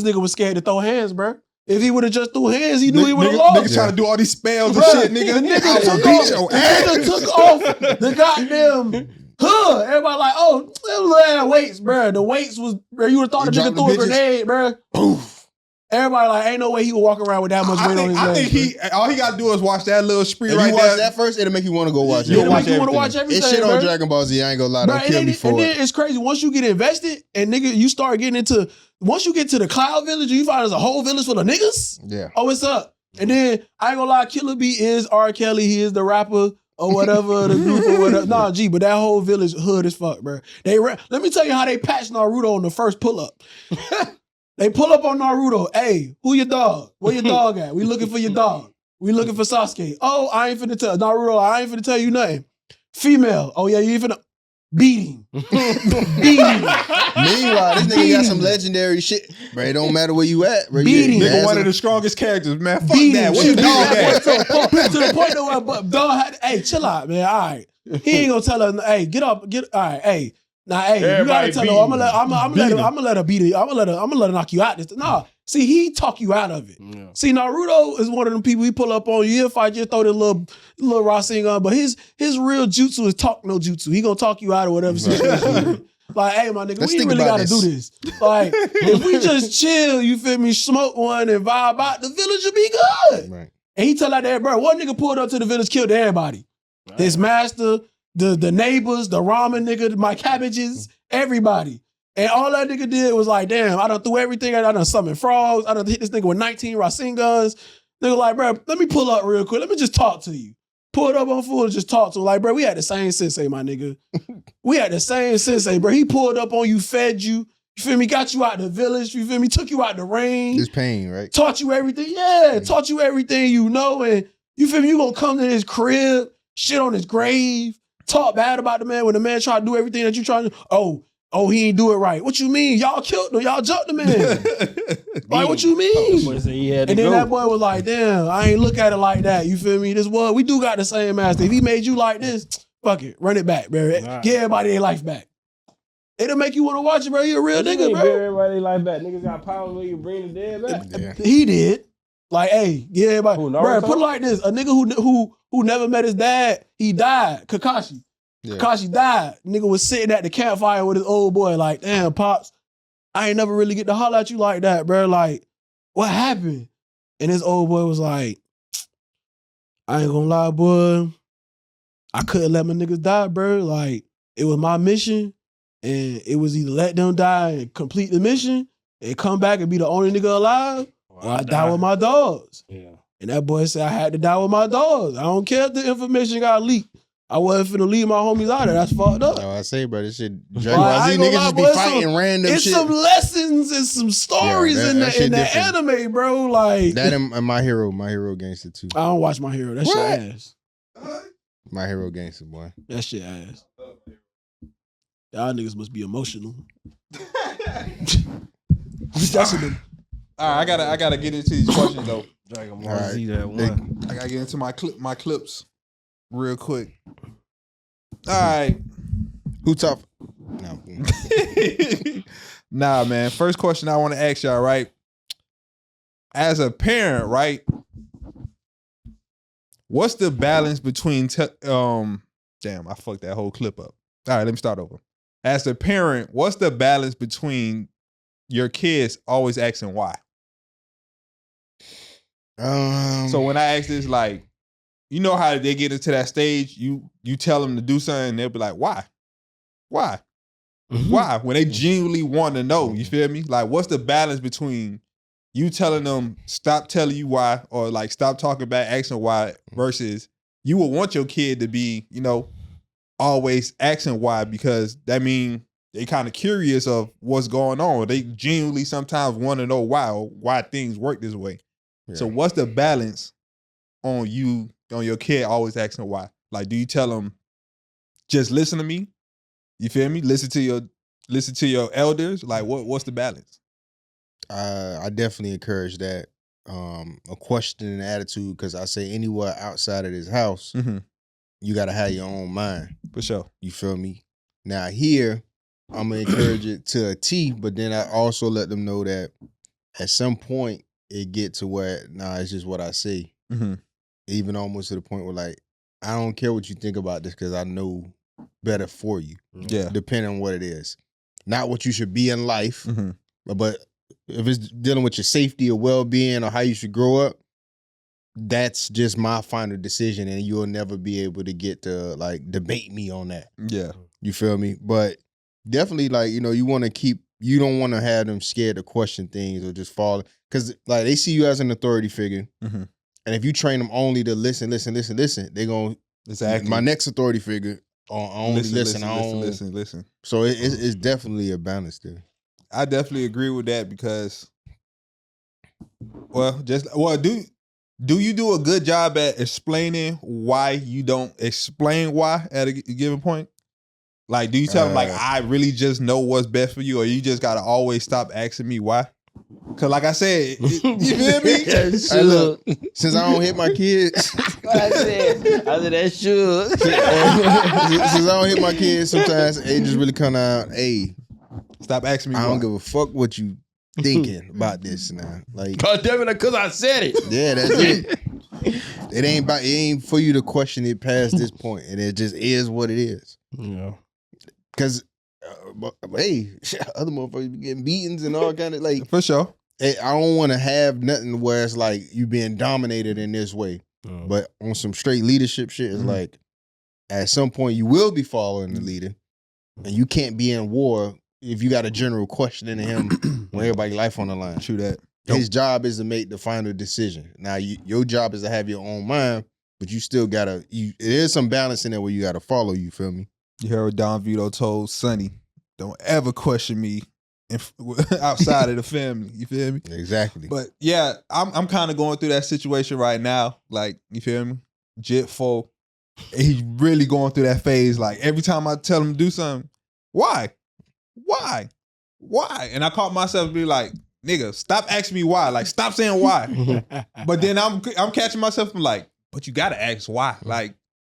nigga was scared to throw hands, bruh. If he would have just threw hands, he knew he would have lost. Nigga trying to do all these spells and Bruh, shit, nigga. The nigga I will took beat off. your The ass. nigga took off the goddamn hood. Everybody like, oh, them little ass weights, bruh. The weights was, bruh, you would have thought the He nigga dropped threw a the bitches. grenade, bruh. Poof. Everybody like, ain't no way he would walk around with that much weight on his I legs. think he all he got to do is watch that little spree If right you watch there. that first, it'll make you want to go watch it. It'll You'll make watch you want to everything. watch everything. It's shit on bruh. Dragon Ball Z. I ain't gonna lie. Bruh, Don't kill me for and it. then it's crazy. Once you get invested and nigga, you start getting into, once you get to the Cloud Village, you find there's a whole village full of niggas. Yeah. Oh, what's up? And then I ain't gonna lie, Killer B is R. Kelly. He is the rapper or whatever, the group or whatever. Nah, G, but that whole village hood as fuck, bro. Let me tell you how they patched Naruto on the first pull up. They pull up on Naruto. Hey, who your dog? Where your dog at? We looking for your dog. We looking for Sasuke. Oh, I ain't finna tell Naruto. I ain't finna tell you nothing. Female. Oh yeah, you ain't finna beat him. Beat him. Meanwhile, this nigga got some legendary shit. Bro, it don't matter where you at. Bro. Beat him. Nigga, one of the strongest characters, man. Fuck Beat that. him. What you dog at? To the point though, but dog had, hey, chill out, man. All right. He ain't gonna tell her, hey, get up, all right, hey. Nah, hey, you Everybody gotta tell her, beat I'm gonna let her beat it. I'm gonna let her knock you out. This, nah, see, he talk you out of it. Yeah. See, Naruto is one of them people he pull up on you. If I just throw the little Rasengan, but his real jutsu is talk no jutsu. He gonna talk you out of whatever situation. you're in. Like, hey, my nigga, Let's we ain't think really about gotta do this. Like, if we just chill, you feel me, smoke one and vibe out, the village will be good. Right. And he tell like that, bro, one nigga pulled up to the village, killed everybody. His master, the neighbors, the ramen nigga, my cabbages, everybody. And all that nigga did was like, damn, I done threw everything. I done summoned frogs. I done hit this nigga with 19 Rasengan. Nigga like, bro, let me pull up real quick. Let me just talk to you. Pulled up on foot and just talk to him. Like, bro, we had the same sensei, my nigga. We had the same sensei, bro. He pulled up on you, fed you. You feel me? Got you out the village. You feel me? Took you out the rain. It's pain, right? Taught you everything. Yeah, taught you everything you know. And you feel me? You gonna come to his crib, shit on his grave, talk bad about the man when the man try to do everything that you trying to. Oh, he ain't do it right. What you mean? Y'all killed him. Y'all jumped the man. Like, what you mean? Boy said he had to And then go. that boy was like, damn, I ain't look at it like that. You feel me? This boy, we do got the same master. If he made you like this, fuck it. Run it back, bro. Right. Give everybody their life back. It'll make you want to watch it, bro. You a real Nigga, nigga, give bro. everybody like that. Niggas got power where you bring the dead back. Yeah. He did. Like, hey, yeah, everybody. Who, Bro, Naruto? put it like this. A nigga who never met his dad, he died. Kakashi. Yeah. Kakashi died. Nigga was sitting at the campfire with his old boy, like, damn, Pops, I ain't never really get to holler at you like that, bro. Like, what happened? And his old boy was like, I ain't gonna lie, boy. I couldn't let my niggas die, bro. Like, it was my mission, and it was either let them die and complete the mission and come back and be the only nigga alive, Or I die with my dogs. Yeah. And that boy said I had to die with my dogs. I don't care if the information got leaked. I wasn't finna leave my homies out there. That's fucked up. No, I say, bro, this shit. Well, Dragon Ball I Z ain't gonna niggas lie, just be boy, fighting random It's shit. some lessons and some stories Yeah, in that the shit different. anime, bro. Like That and My Hero Gangster too. I don't watch My Hero. That shit ass. My Hero Gangster, boy. That shit ass. Y'all niggas must be emotional. That's what All right, I gotta get into these questions though. Dragon Ball Alright. Z, that one. I gotta get into my clips real quick. All right. Who tough? No. Nah, man. First question I want to ask y'all, right? As a parent, right? What's the balance between damn, I fucked that whole clip up. All right, let me start over. As a parent, what's the balance between your kids always asking why? So when I ask this, like, you know how they get into that stage, you tell them to do something, and they'll be like, why? Why? Why? When they genuinely want to know, you feel me? Like, what's the balance between you telling them stop telling you why, or like stop talking about asking why, versus you will want your kid to be, you know, always asking why, because that means they kind of curious of what's going on. They genuinely sometimes want to know why, or why things work this way. Yeah. So what's the balance on your kid always asking why? Like, do you tell them just listen to me? You feel me? Listen to your elders. Like, what's the balance? I definitely encourage that. A questioning attitude, because I say anywhere outside of this house, you gotta have your own mind. For sure. You feel me? Now here, I'm gonna encourage it to a T, but then I also let them know that at some point it get to where, it's just what I say. Even almost to the point where, like, I don't care what you think about this because I know better for you. Yeah. Depending on what it is. Not what you should be in life, but if it's dealing with your safety or well-being or how you should grow up, that's just my final decision, and you'll never be able to get to, like, debate me on that. Yeah. You feel me? But definitely, like, you know, you don't want to have them scared to question things or just fall, because, like, they see you as an authority figure, and if you train them only to listen, they're going to, Exactly. my next authority figure, only listen. So it's definitely a balance there. I definitely agree with that because, do you do a good job at explaining why you don't explain why at a given point? Like, do you tell them, like, I really just know what's best for you, or you just got to always stop asking me why? Because, like I said, you feel me? Hey, look, since I don't hit my kids. I said that should. Since I don't hit my kids, sometimes it just really come out, hey, stop asking me I why. don't give a fuck what you thinking about this now. Like, God damn it, because I said it. yeah, that's it. It ain't for you to question it past this point, and it just is what it is. Yeah. Because, hey, other motherfuckers be getting beatings and all kind of, like, For sure. I don't want to have nothing where it's like you being dominated in this way. But on some straight leadership shit, it's like, at some point you will be following the leader, and you can't be in war if you got a general questioning him when everybody's life on the line. True that. His job is to make the final decision. Now, your job is to have your own mind, but you still gotta. There's some balance in there where you gotta follow. You feel me? You heard what Don Vito told Sonny, don't ever question me outside of the family. You feel me? Exactly. But yeah, I'm kind of going through that situation right now. Like, you feel me? Jit 4, he's really going through that phase. Like, every time I tell him to do something, why? And I caught myself be like, nigga, stop asking me why. Like, stop saying why. But then I'm catching myself, I'm like, but you gotta ask why. Like,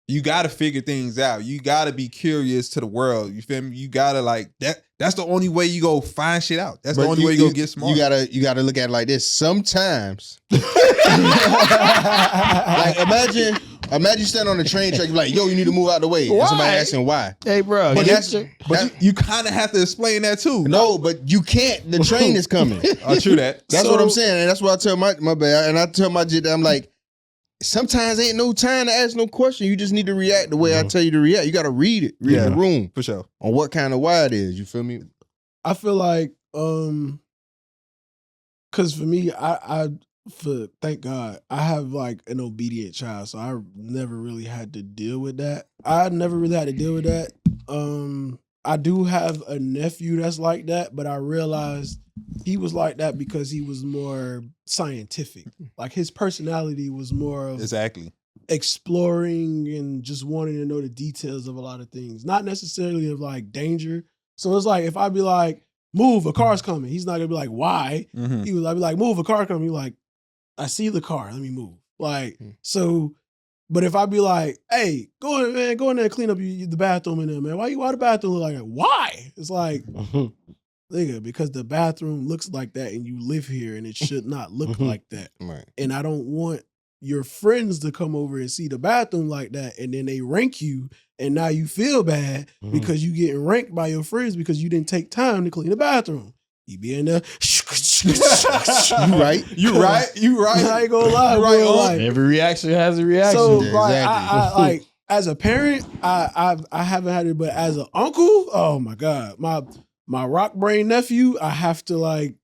you gotta figure things out. You gotta be curious to the world. You feel me? You gotta, like, that's the only way you go find shit out. That's the only way you go get smart. You gotta look at it like this. Sometimes, like, imagine you stand on the train track, you be like, yo, you need to move out the way. And somebody asking why. Hey, bro. But you kind of have to explain that too. No, but you can't. The train is coming. Oh, true that. That's what I'm saying. And that's what I tell my bad. And I tell my jit that I'm like, sometimes ain't no time to ask no question. You just need to react the way I tell you to react. You got to read the room. For sure. On what kind of why it is. You feel me? I feel like Cause for me, thank God, I have like an obedient child, so I never really had to deal with that. I do have a nephew that's like that, but I realized he was like that because he was more scientific. Like his personality was more of Exactly. exploring and just wanting to know the details of a lot of things, not necessarily of like danger. So it's like if I be like, move, a car's coming, he's not gonna be like, why? Mm-hmm. He was like, be like, move, a car coming. He like, I see the car, let me move. Like, so, but if I be like, hey, go in there and clean up the bathroom in there, man. Why the bathroom look like that? Why? It's like, nigga, because the bathroom looks like that and you live here and it should not look like that. Right. And I don't want your friends to come over and see the bathroom like that and then they rank you and now you feel bad because you getting ranked by your friends because you didn't take time to clean the bathroom. You be in there. You right. I ain't gonna lie, right, bro. Like, Every reaction has a reaction. so Yeah, like, exactly. I like as a parent, I haven't had it, but as an uncle, oh my God, my rock brain nephew, I have to like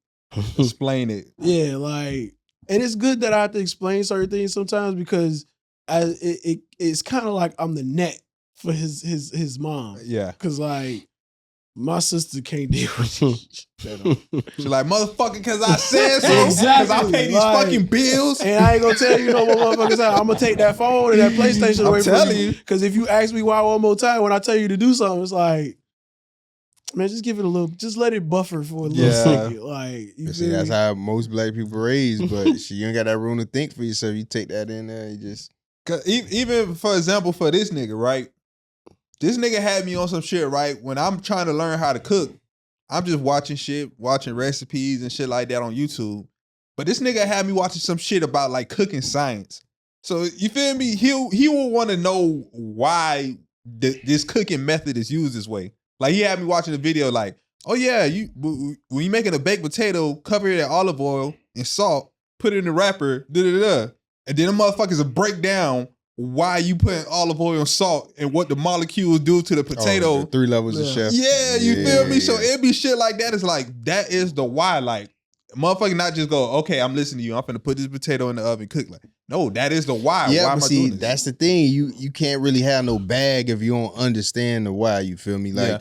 Explain it. yeah, like, and it's good that I have to explain certain things sometimes because as it's kind of like I'm the net for his mom. Yeah. Cause like my sister can't deal with it. She's like, motherfucker, because I said so. Exactly. Because I pay these Like, fucking bills. And I ain't gonna tell you no more motherfuckers out. I'm gonna take that phone and that PlayStation away from telling you. you. Because if you ask me why one more time when I tell you to do something, it's like, man, just give it a little, just let it buffer for a little second. Like, you See, feel that's me? how most black people raised, but shit, you ain't got that room to think for yourself. You take that in there, you just 'Cause even for example, for this nigga, right? This nigga had me on some shit, right? When I'm trying to learn how to cook, I'm just watching shit, watching recipes and shit like that on YouTube. But this nigga had me watching some shit about like cooking science. So you feel me? He will want to know why this cooking method is used this way. Like he had me watching a video like, oh yeah, when you making a baked potato, cover it in olive oil and salt, put it in the wrapper, da-da-da. And then the motherfuckers will break down why you putting olive oil and salt and what the molecules do to the potato. the 3 levels of chef. Yeah, you feel me? So Yeah. it be shit like that. It's like, that is the why. Like, motherfucker not just go, okay, I'm listening to you. I'm finna put this potato in the oven, cook. Like, no, that is the why. Yeah, why am but I see, doing this? that's the thing. You can't really have no bag if you don't understand the why. You feel me? Like, Yeah.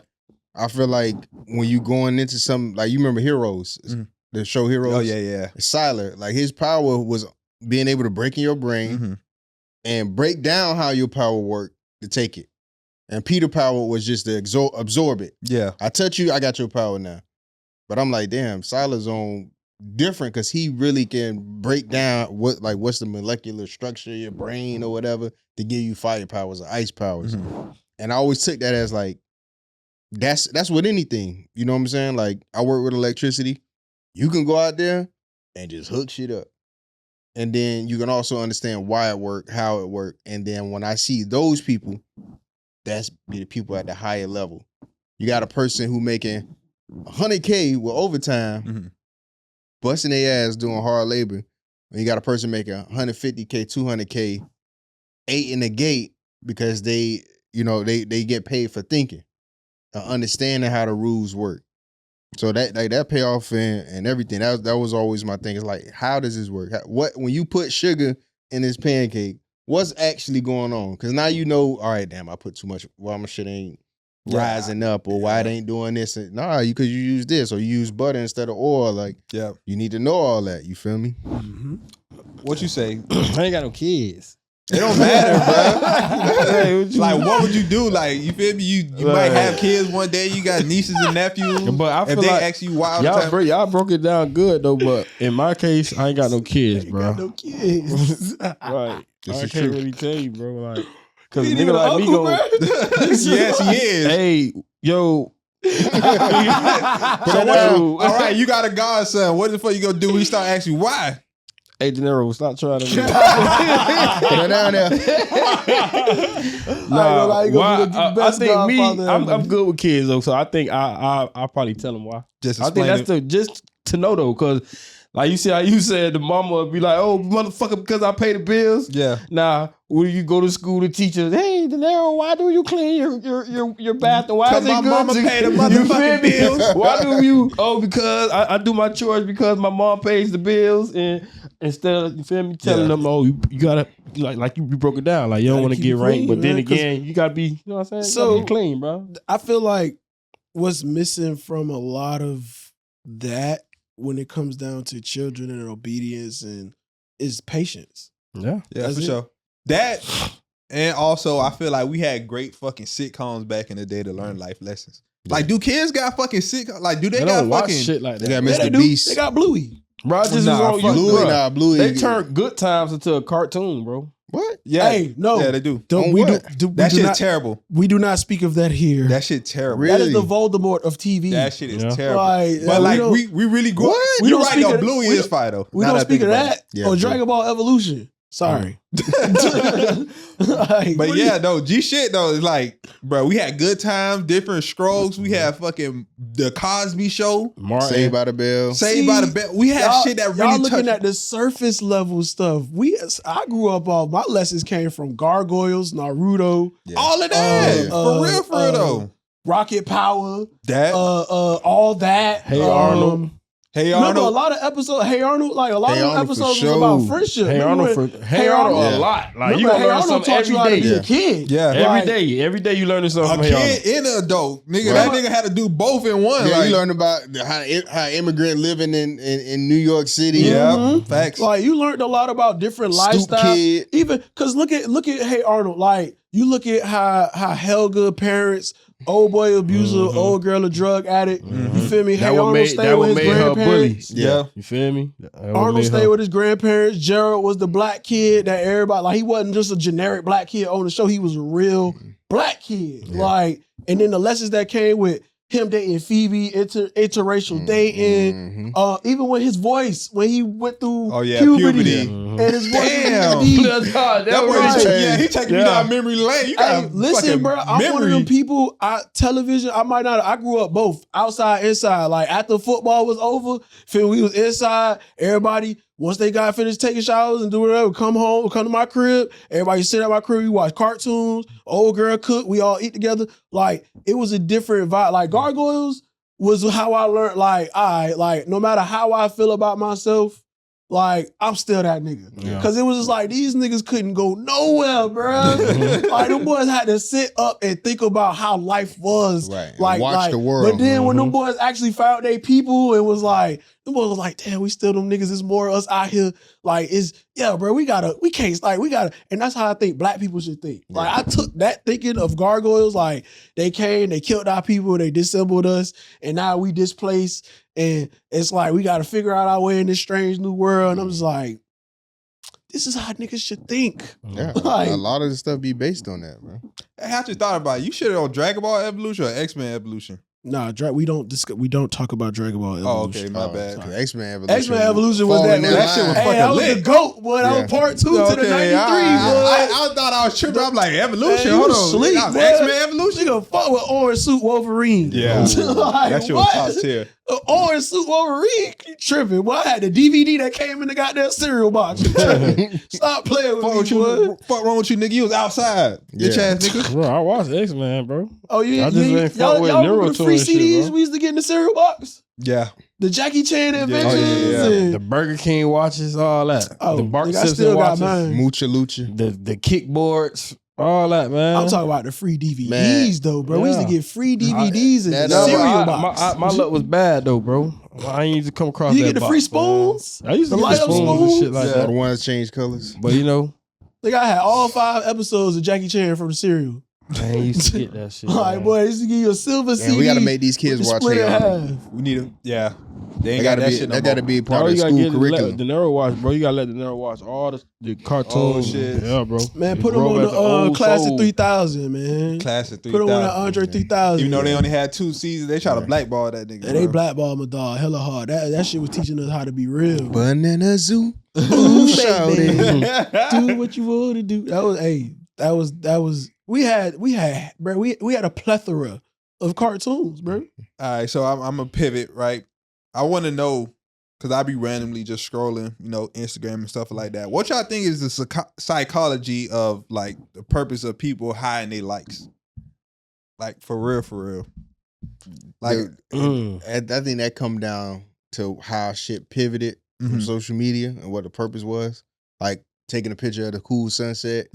I feel like when you going into some, like, you remember Heroes, the show Heroes? Oh, yeah. Siler, like his power was being able to break in your brain Mm-hmm. and break down how your power worked to take it. And Peter power was just to absorb it. Yeah. I touch you, I got your power now. But I'm like, damn, Siler's on different because he really can break down what's the molecular structure of your brain or whatever to give you fire powers or ice powers. Mm-hmm. And I always took that as like, that's with anything. You know what I'm saying? Like, I work with electricity. You can go out there and just hook shit up. And then you can also understand why it worked, how it worked. And then when I see those people, that's be the people at the higher level. You got a person who making 100K with overtime, busting their ass doing hard labor. And you got a person making 150K, 200K, 8 in the gate because they get paid for thinking, understanding how the rules work. So that payoff and everything, that was always my thing. It's like, how does this work? When you put sugar in this pancake, what's actually going on? Because now you know, all right, damn, I put too much, why my shit ain't rising up, or why it ain't doing this. Nah, because you use this, or you use butter instead of oil. Like, you need to know all that. You feel me? Mm-hmm. What you say? I ain't got no kids. It don't matter, bro. Hey, Like, what would you do? Like, you feel me? You might have kids one day. You got nieces and nephews. But I feel if they like ask you why all the time. y'all broke it down good though. But in my case, I ain't got no kids, bro. Got no kids. Right. This I is can't true. really tell you, bro. Like, cause a You nigga need like an me uncle, go, Yes, he is. hey, yo. So all right, you got a godson. What the fuck you gonna do when he start asking you why? Hey, De Niro, stop trying to. Put her down there. Nah, lie, you gonna be the I best think me, godfather ever. I'm good with kids though, so I think I probably tell them why. Just I think explain that's just to know though, because like you see how you said the mama would be like, oh motherfucker, because I pay the bills. Yeah. Nah, when you go to school, the teachers, hey, De Niro, why do you clean your bathroom? Why is it my good mama to pay the you motherfucking feel me? bills. Why do you? Oh, because I do my chores because my mom pays the bills, and instead of, you feel me, telling them, oh, you gotta like you broke it down, like you don't Gotta want to keep get it ranked, clean, but then man, 'cause- again, you gotta be, you know what I'm saying? So- you gotta be clean, bro. I feel like what's missing from a lot of that when it comes down to children and obedience and is patience. Yeah. Yeah, That's for it. sure. That and also I feel like we had great fucking sitcoms back in the day to learn life lessons. Like, do kids got fucking sitcoms? Like, do they They got don't watch fucking shit like They that. got Yeah, they Mr. do. Beast. They got Bluey. Rogers Nah, is fuck on you, Bluey, bro. Bluey. They turned Good Times into a cartoon, bro. What? Yeah, Hey, no. yeah, they do. Don't On we what? do we That do shit's not terrible. we do not speak of that here. That shit terrible. Really? That is the Voldemort of TV. That shit is Yeah. terrible. Like, But like don't- we really grew up. What? We You're don't right speak though. of- Bluey we is don't- fire though. we Now don't that I speak think of about that Yeah, or true. Dragon Ball Evolution. Sorry. Like, But what yeah, you- no, G shit though is like, bro, we had good times, different strokes. We had fucking the Cosby Show, Martin. Saved by the Bell. Saved by the Bell. We had y'all- shit that y'all really looking touched. at the surface level stuff. I grew up all my lessons came from Gargoyles, Naruto, all of that. Uh, For real though. Rocket Power, That all that. Hey Arnold. Hey Remember a Arnold. lot of episodes. Hey Arnold, like a lot Hey of Arnold for episodes sure. was about friendship. Hey Remember Arnold when- for Hey Arnold Yeah. a lot. Like you remember gonna Hey learn Arnold something taught you how to every be day. a kid. Yeah. Every Like, day. Every day you learning something A from Hey Arnold. kid and an adult, nigga. Right. That nigga had to do both in one. Yeah, like, you learn about how immigrant living in New York City. yeah, Mhm. facts. Like you learned a lot about different Stoop lifestyles. kid. Even because look at Hey Arnold. Like you look at how Helga parents, old boy abuser, Mhm. old girl a drug addict. You Mhm. feel me? That Hey what Arnold made stayed that with what his made her a bully. grandparents. Yeah. You feel me? That what Arnold made stayed her- with his grandparents. Gerald was the black kid that everybody like. He wasn't just a generic black kid on the show. He was a real black kid. Yeah. Like, and then the lessons that came with him dating Phoebe, interracial dating. Mhm. Even with his voice when he went through Oh, yeah, puberty, puberty. Mhm. and his voice Damn. was deep. That's hard. That boy, right. yeah, he taking me Yeah. down memory lane. You got Hey, listen, bro. I'm one of them people. Television. I might not. I grew up both outside, inside. Like after football was over, feel we was inside. Everybody once they got finished taking showers and do whatever, come home, come to my crib. Everybody sit at my crib. We watch cartoons. Old girl cook. We all eat together. Like it was a different vibe. Like Gargoyles was how I learned. Like no matter how I feel about myself. Like, I'm still that nigga. Yeah. Cause it was just like, these niggas couldn't go nowhere, bro. Like, them boys had to sit up and think about how life was. Right. And Like, watch the world. But then when them boys actually found their people, it was like, them boys was like, damn, we still them niggas. It's more us out here. Like, bro, we gotta, and that's how I think black people should think. Like, I took that thinking of Gargoyles, like, they came, they killed our people, they disassembled us, and now we displaced. And it's like, we got to figure out our way in this strange new world. And I'm just like, this is how niggas should think. Yeah, Like- a lot of the stuff be based on that, bro. I had to thought about it. You should have on Dragon Ball Evolution or X-Men Evolution. Nah, we don't talk about Dragon Ball Evolution. Oh, okay, my bad. X-Men Evolution. X-Men Evolution was falling that in that shit was line. fucking that was lit. the GOAT, boy. That Yeah. was part 2 to the 93, I thought I was tripping. I'm like, Evolution, Man, hold you on. sleep, That was boy. X-Men Evolution? Nigga fuck with orange suit Wolverine. Yeah. Like, That shit was what? top tier. Orange suit Wolverine? You tripping. Boy, I had the DVD that came in the goddamn cereal box. You tripping. Stop playing Fuck with with me, boy. you, fuck wrong with you, nigga. You was outside. Bitch Yeah. ass nigga. Bro, I watched X-Men, bro. Oh, you I just ain't fuck with y'all remember Naruto the free and shit, CDs bro. we used to get in the cereal box? Yeah. The Jackie Chan Adventures. yeah. and- The Burger King watches, all that. Oh, the Bart nigga, I Simpson still got watches. mine. Mucha Lucha. The kickboards, all that, man. I'm talking about the free DVDs, Man. though, bro. We used to Yeah. get free DVDs in that- the No, cereal my, box. my luck was bad, though, bro. I ain't used to come across You that get the box, free man. spoons? I used to The get the light-up spoons and shit spoons? like Yeah. All that. the ones change colors. But, you know, Like I had all 5 episodes of Jackie Chan from the cereal. I ain't used to get that shit. All right, man. boy, they used to give you a silver CD. Man, we got to make these with kids the watch split in Hey Arnold. half. We need them. Yeah. They That ain't got gotta that be shit no that gotta more. be a part All of you the gotta school get curriculum. De Niro watch, bro. You gotta let De Niro watch all the cartoons. shit. Yeah, bro. Man, They put them grow on as an the old Classic soul. 3000, man. Classic Put them on that 3000. Andre 3000. Even though they man. only had 2 seasons, they try to blackball that nigga. And they bro. blackballed my dog hella hard. That shit was teaching us how to be real. Banana Zoo. Ooh, shouted. Do what you want to do. That was we had bro, we had a plethora of cartoons, bro. All right, so I'm gonna pivot, right? I want to know because I be randomly just scrolling, Instagram and stuff like that. What y'all think is the psychology of like the purpose of people hiding their likes? Like for real. Like, I think that come down to how shit pivoted from social media and what the purpose was. Like taking a picture of the cool sunset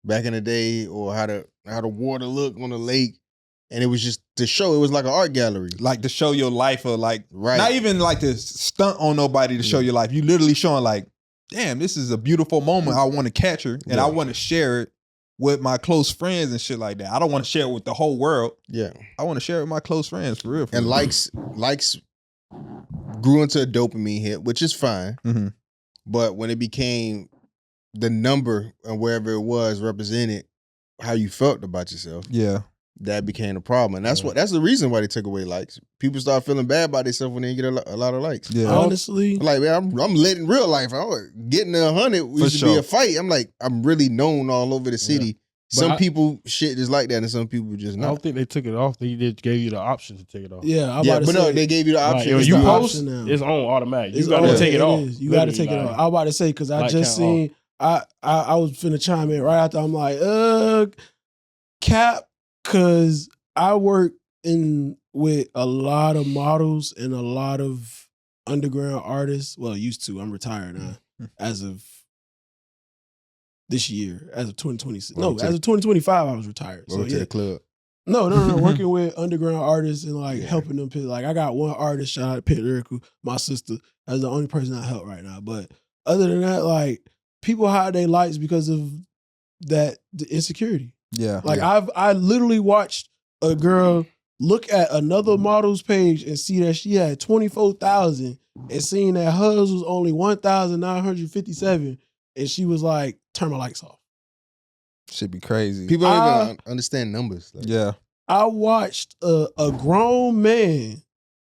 back in the day, or how the water looked on the lake. And it was just to show, it was like an art gallery. Like to show your life, or like, right. Not even like to stunt on nobody to show your life. You literally showing like, damn, this is a beautiful moment. I want to capture and I want to share it with my close friends and shit like that. I don't want to share it with the whole world. Yeah. I want to share it with my close friends for real. And likes grew into a dopamine hit, which is fine. But when it became the number and wherever it was represented how you felt about yourself. Yeah. That became a problem. And that's the reason why they took away likes. People start feeling bad about themselves when they get a lot of likes. Yeah. Honestly. Like, man, I'm lit in real life. Getting to 100 used to be a fight. I'm like, I'm really known all over the city. Yeah. Some people shit is like that, and some people just not. I don't think they took it off. They just gave you the option to take it off. Yeah, they gave you the option. Like, you post, it's on automatic. You got to take it off. You got to take it off. I was about to say, because I just seen, I was finna chime in right after. I'm like, cap, because I work with a lot of models and a lot of underground artists. Well, used to. I'm retired now. As of this year, as of 2026. No, as of 2025, I was retired. So to the club. No. Working with underground artists and like helping them. Like I got one artist, shout out to Pit Lyrical, my sister. That's the only person I help right now. But other than that, like people hide their likes because of the insecurity. Yeah. Like I literally watched a girl look at another model's page and see that she had 24,000 and seeing that hers was only 1,957, and she was like, turn my likes off. Should be crazy. People don't even understand numbers. Like. Yeah. I watched a grown man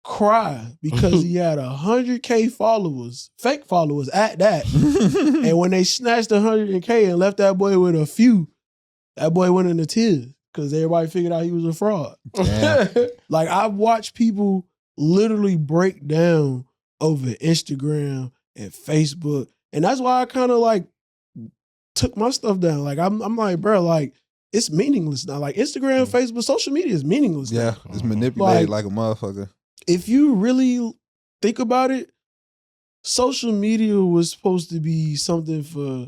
cry because he had 100K followers, fake followers at that. And when they snatched 100K and left that boy with a few, that boy went into tears because everybody figured out he was a fraud. Like I've watched people literally break down over Instagram and Facebook. And that's why I kind of like took my stuff down. Like I'm like, bro, like it's meaningless now. Like Instagram, Facebook, social media is meaningless now. Yeah, it's manipulated like a motherfucker. If you really think about it, social media was supposed to be something for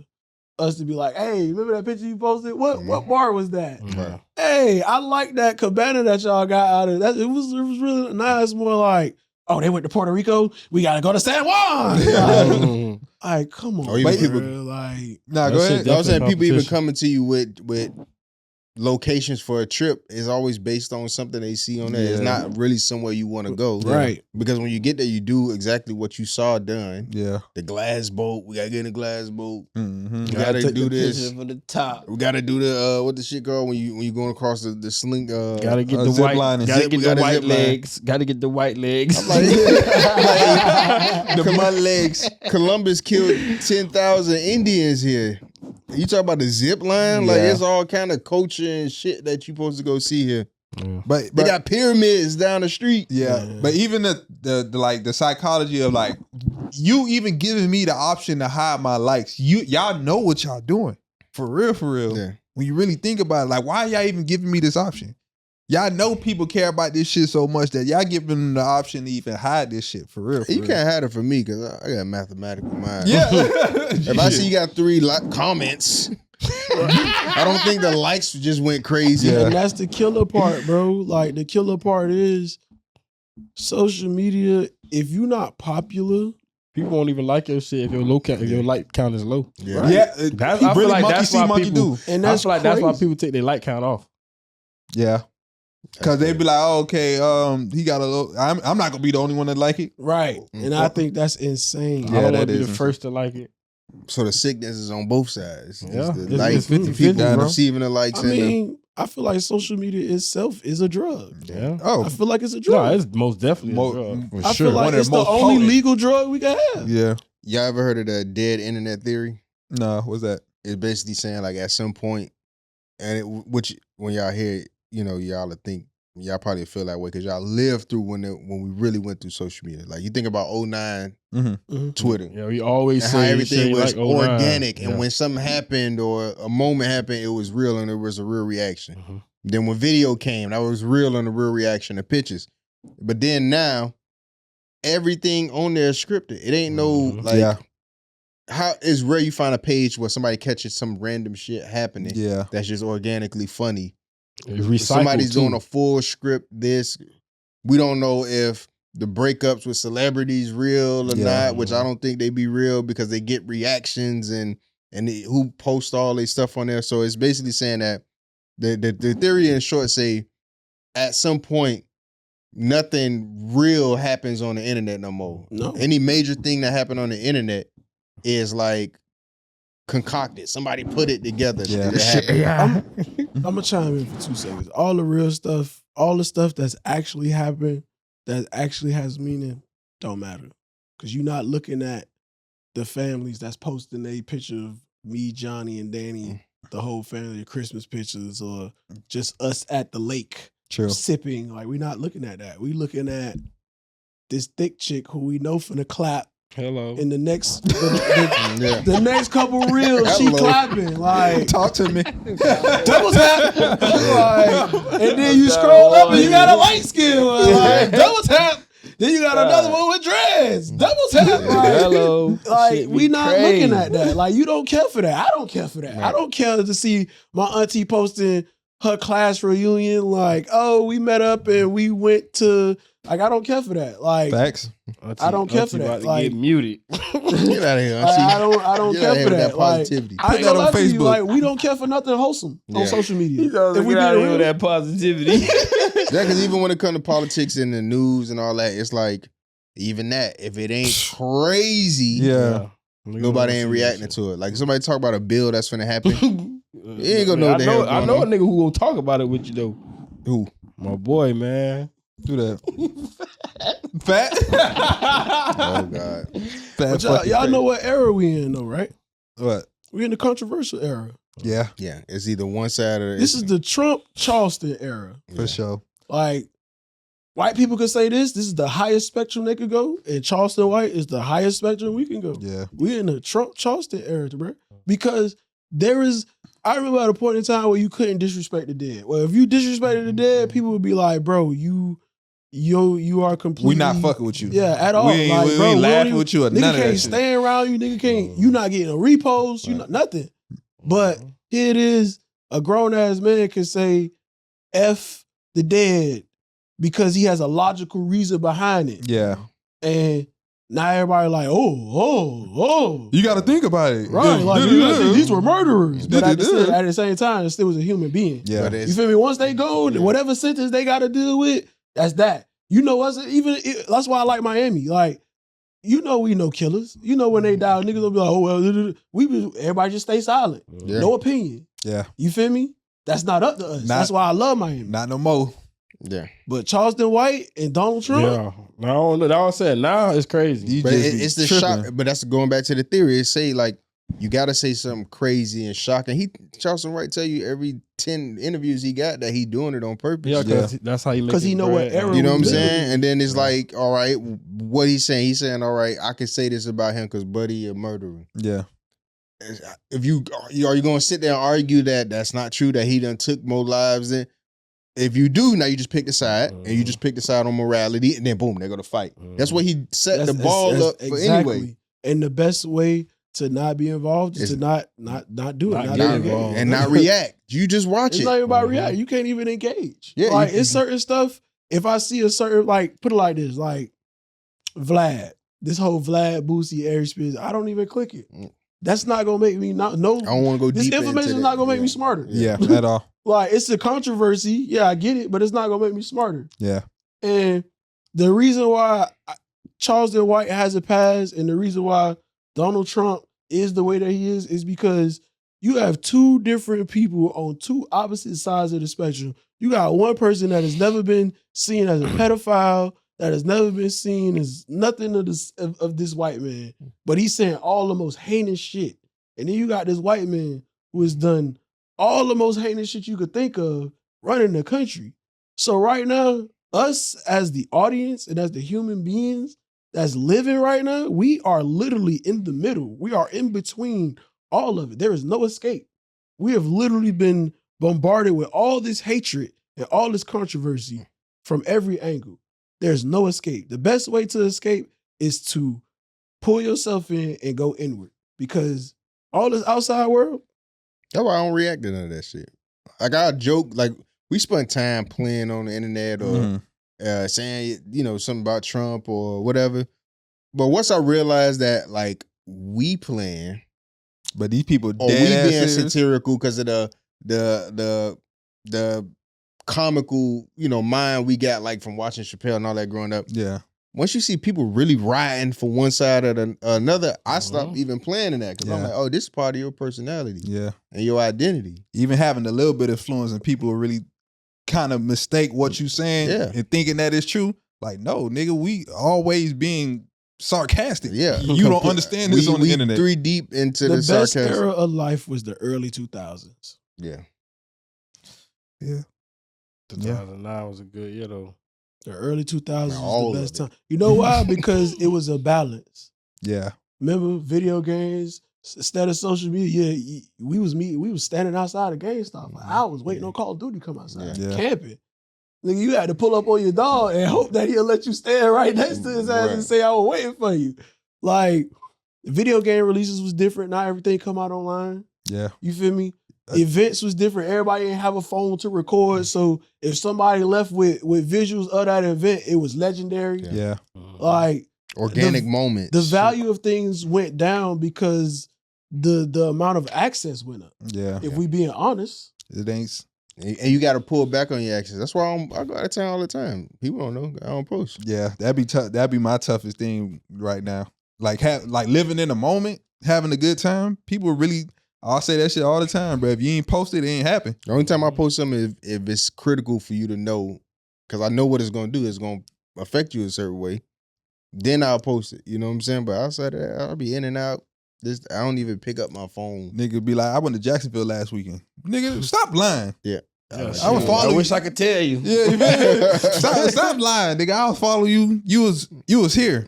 us to be like, hey, remember that picture you posted? What bar was that? Right. Hey, I like that cabana that y'all got out of that. It was really nice. More like, oh, they went to Puerto Rico. We gotta go to San Juan. Like, come on, people, like, nah, go ahead. I was saying people even coming to you with locations for a trip is always based on something they see on there. It's not really somewhere you want to go. Right. Because when you get there, you do exactly what you saw done. Yeah. The glass boat. We got to get in the glass boat. Mm-hmm. We got to do this. From the top. We got to do the, what the shit called when you going across the sling. Got to get the white line. Got to get the white legs. Got to get the white legs. I'm like, the mud legs. Columbus killed 10,000 Indians here. You talk about the zip line, like it's all kind of culture and shit that you supposed to go see here. Yeah. But they got pyramids down the street. Yeah. But even the psychology of like you even giving me the option to hide my likes. Y'all know what y'all doing. For real. Yeah. When you really think about it, like why y'all even giving me this option? Y'all know people care about this shit so much that y'all giving them the option to even hide this shit for real. You can't hide it for me because I got a mathematical mind. Yeah. If I see you got 3 comments, I don't think the likes just went crazy. Yeah. And that's the killer part, bro. Like the killer part is social media. If you're not popular, people won't even like your shit if your like count is low. Yeah. Right? Yeah. I feel like that's why monkey people do. And that's I feel like that's why people take their like count off. Yeah. Because they be like, oh, okay, he got a little. I'm not gonna be the only one that like it, right? And I think that's insane. I don't want to be the first to like it. So the sickness is on both sides. Yeah, it's 50-50, people bro. receiving the likes. I mean, I feel like social media itself is a drug. Yeah. Oh, I feel like it's a drug. No, it's most definitely a drug. For I sure. feel like it's the only legal drug we can have. Yeah. Y'all ever heard of the dead internet theory? No, what's that? It's basically saying like at some point, and which when y'all hear it, y'all think y'all probably feel that way because y'all lived through when we really went through social media. Like you think about 09 Twitter. Yeah, we always and say how everything was like 09. organic, and when something happened or a moment happened, it was real and it was a real reaction. Then when video came, that was real and a real reaction to pictures. But then now, everything on there is scripted. It ain't no how it's rare you find a page where somebody catches some random shit happening. Yeah, that's just organically funny. Somebody's doing a full script. We don't know if the breakups with celebrities real or not, which I don't think they be real because they get reactions and who post all their stuff on there. So it's basically saying that the theory in short say at some point nothing real happens on the internet no more. No. Any major thing that happened on the internet is like concocted. Somebody put it together. I'm gonna chime in for 2 seconds. All the real stuff, all the stuff that's actually happened, that actually has meaning, don't matter. Because you're not looking at the families that's posting a picture of me, Johnny, and Danny, the whole family, Christmas pictures, or just us at the lake sipping. Like, we're not looking at that. We looking at this thick chick who we know finna clap. Hello. In the next the next couple reels, she clapping. Like, talk to me. Double tap. Like, and then you scroll up and you got a light skin. Like, double tap. Then you got another one with dreads. Double tap. Like, hello. Like, we not looking at that. Like, you don't care for that. I don't care for that. Right. I don't care to see my auntie posting her class reunion. Like, oh, we met up and we went to. Like, I don't care for that. Like, facts. I don't care for that. Like, get muted. Get out of here. I don't care for that. Like, I that on Facebook. You, like, we don't care for nothing wholesome on social media. If we get rid of that positivity. Because even when it comes to politics and the news and all that, it's like even that if it ain't crazy, nobody ain't reacting to it. Like somebody talk about a bill that's finna happen, you ain't gonna know what the hell going on. I know a nigga who gonna talk about it with you though. Who? My boy, man. Do that. Fat. Oh God. Fat. But y'all know what era we in though, right? What? We in the controversial era. Yeah. Yeah. It's either one side or this is the Trump Charleston era. For sure. Like, white people could say this is the highest spectrum they could go, and Charleston white is the highest spectrum we can go. Yeah. We in the Trump Charleston era, bro. Because I remember at a point in time where you couldn't disrespect the dead. Well, if you disrespected the dead, people would be like, bro, you are completely. We not fucking with you. Yeah, at all. We ain't laughing with you or nigga none of that can't shit. stand around you. Nigga can't. You not getting a repost. You not nothing. But here it is. A grown ass man can say, "F the dead," because he has a logical reason behind it. Yeah. And now everybody like, oh. You got to think about it. Right. Like, these were murderers. But at the same time, it still was a human being. Yeah. You feel me? Once they go, whatever sentence they got to deal with, that's that. You know us, that's why I like Miami. Like, we know killers. You know when they die, niggas will be like, oh, well, everybody just stay silent. Yeah. No opinion. Yeah. You feel me? That's not up to us. That's why I love Miami. Not no more. Yeah. But Charleston White and Donald Trump. Yeah. No, I said now it's crazy. But it's the shock. But that's going back to the theory. It say like you got to say something crazy and shocking. Charleston White tell you every 10 interviews he got that he doing it on purpose. Yeah, because that's how he makes it. Because he know what era. You know what I'm saying? And then it's like, all right, what he's saying? He's saying, all right, I can say this about him because Buddy a murderer. Yeah. If are you going to sit there and argue that that's not true, that he done took more lives than? If you do, now you just pick the side, and you just pick the side on morality, and then boom, they're gonna fight. That's what he set the ball up for anyway. And the best way to not be involved is to not do it, not get involved, and not react. You just watch it. It's not even about react. You can't even engage. Yeah, like it's certain stuff. If I see a certain put it like this, like Vlad, this whole Vlad Boosie Aries Spears, I don't even click it. That's not gonna make me not know. I don't want to go. This information is not gonna make me smarter. Yeah, at all. Like, it's a controversy. Yeah, I get it, but it's not gonna make me smarter. Yeah. And the reason why Charleston White has a pass, and the reason why Donald Trump is the way that he is because you have two different people on two opposite sides of the spectrum. You got one person that has never been seen as a pedophile, that has never been seen as nothing of this white man, but he's saying all the most heinous shit. And then you got this white man who has done all the most heinous shit you could think of running the country. So right now, us as the audience and as the human beings that's living right now, we are literally in the middle. We are in between all of it. There is no escape. We have literally been bombarded with all this hatred and all this controversy from every angle. There's no escape. The best way to escape is to pull yourself in and go inward, because all this outside world. That's why I don't react to none of that shit. Like I joke, like we spend time playing on the internet or saying, something about Trump or whatever. But once I realized that, like, we playing, but these people or we dead being serious. satirical because of the comical, mind we got, like, from watching Chappelle and all that growing up. Yeah. Once you see people really riding for one side or another, I stop even playing in that because I'm like, oh, this is part of your personality, and your identity. Even having a little bit of influence and people really kind of mistake what you saying and thinking that is true. Like, no, nigga, we always being sarcastic. Yeah, you don't understand this on the internet. 3 deep into the best sarcasm. era of life was the early 2000s. Yeah. 2009 was a good year though. The early 2000s was the best time. You know why? Because it was a balance. Yeah. Remember video games instead of social media? Yeah, we was standing outside of GameStop for hours waiting on Call of Duty to come outside, camping. Nigga, you had to pull up on your dog and hope that he'll let you stand right next to his ass and say, I was waiting for you. Like, video game releases was different. Not everything come out online. Yeah. You feel me? Events was different. Everybody didn't have a phone to record. So if somebody left with visuals of that event, it was legendary. Yeah. Like, organic moments. The value of things went down because the amount of access went up. Yeah. If we being honest. It ain't. And you got to pull back on your actions. That's why I go out of town all the time. People don't know. I don't post. Yeah, that'd be tough. That'd be my toughest thing right now. Like living in the moment, having a good time. People really, I'll say that shit all the time, bro. If you ain't posted, it ain't happen. The only time I post something is if it's critical for you to know, because I know what it's going to do. It's going to affect you a certain way. Then I'll post it. You know what I'm saying? But outside of that, I'll be in and out. I don't even pick up my phone. Nigga be like, I went to Jacksonville last weekend. Nigga, stop lying. Yeah. I was following. I wish I could tell you. Yeah, stop lying, nigga. I was following you. You was here.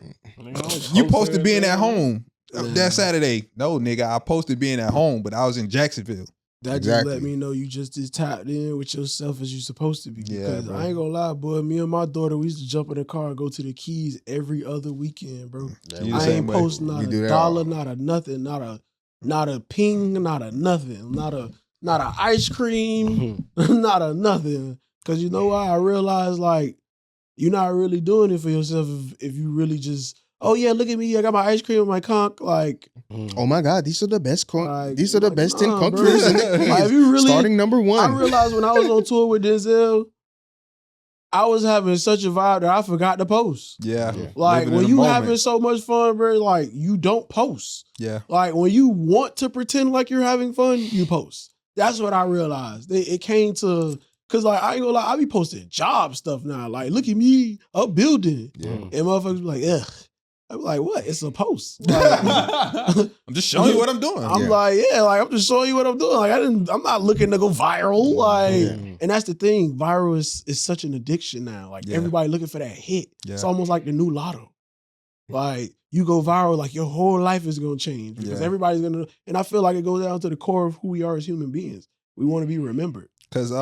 You posted being at home that Saturday. No, nigga, I posted being at home, but I was in Jacksonville. That just let me know you just as tapped in with yourself as you supposed to be. Because bro. I ain't gonna lie, boy. Me and my daughter, we used to jump in the car and go to the Keys every other weekend, bro. I ain't posting not a dollar, not a nothing, not a ping, not a nothing, not a ice cream, not a nothing. Cause you know why? I realized like you're not really doing it for yourself if you really just, oh yeah, look at me, I got my ice cream in my conch. Like, oh my God, these are the best these are the best 10 bro. countries in the Like, if you really, starting number 1. I realized when I was on tour with Denzel, I was having such a vibe that I forgot to post. Yeah. Like Living when in you the having moment. so much fun, bro, like you don't post. Yeah. Like when you want to pretend like you're having fun, you post. That's what I realized. It came to, cause like I ain't gonna lie, I be posting job stuff now. Like, look at me up building. Yeah. And motherfuckers be like, ugh. I'm like, what? It's a post. Like, I'm just showing you what I'm doing. I'm like, I'm just showing you what I'm doing. Like, I'm not looking to go viral. Like, and that's the thing. Viral is such an addiction now. Like everybody looking for that hit. Yeah. It's almost like the new lotto. Like you go viral, like your whole life is gonna change because everybody's gonna. And I feel like it goes down to the core of who we are as human beings. We want to be remembered. Cause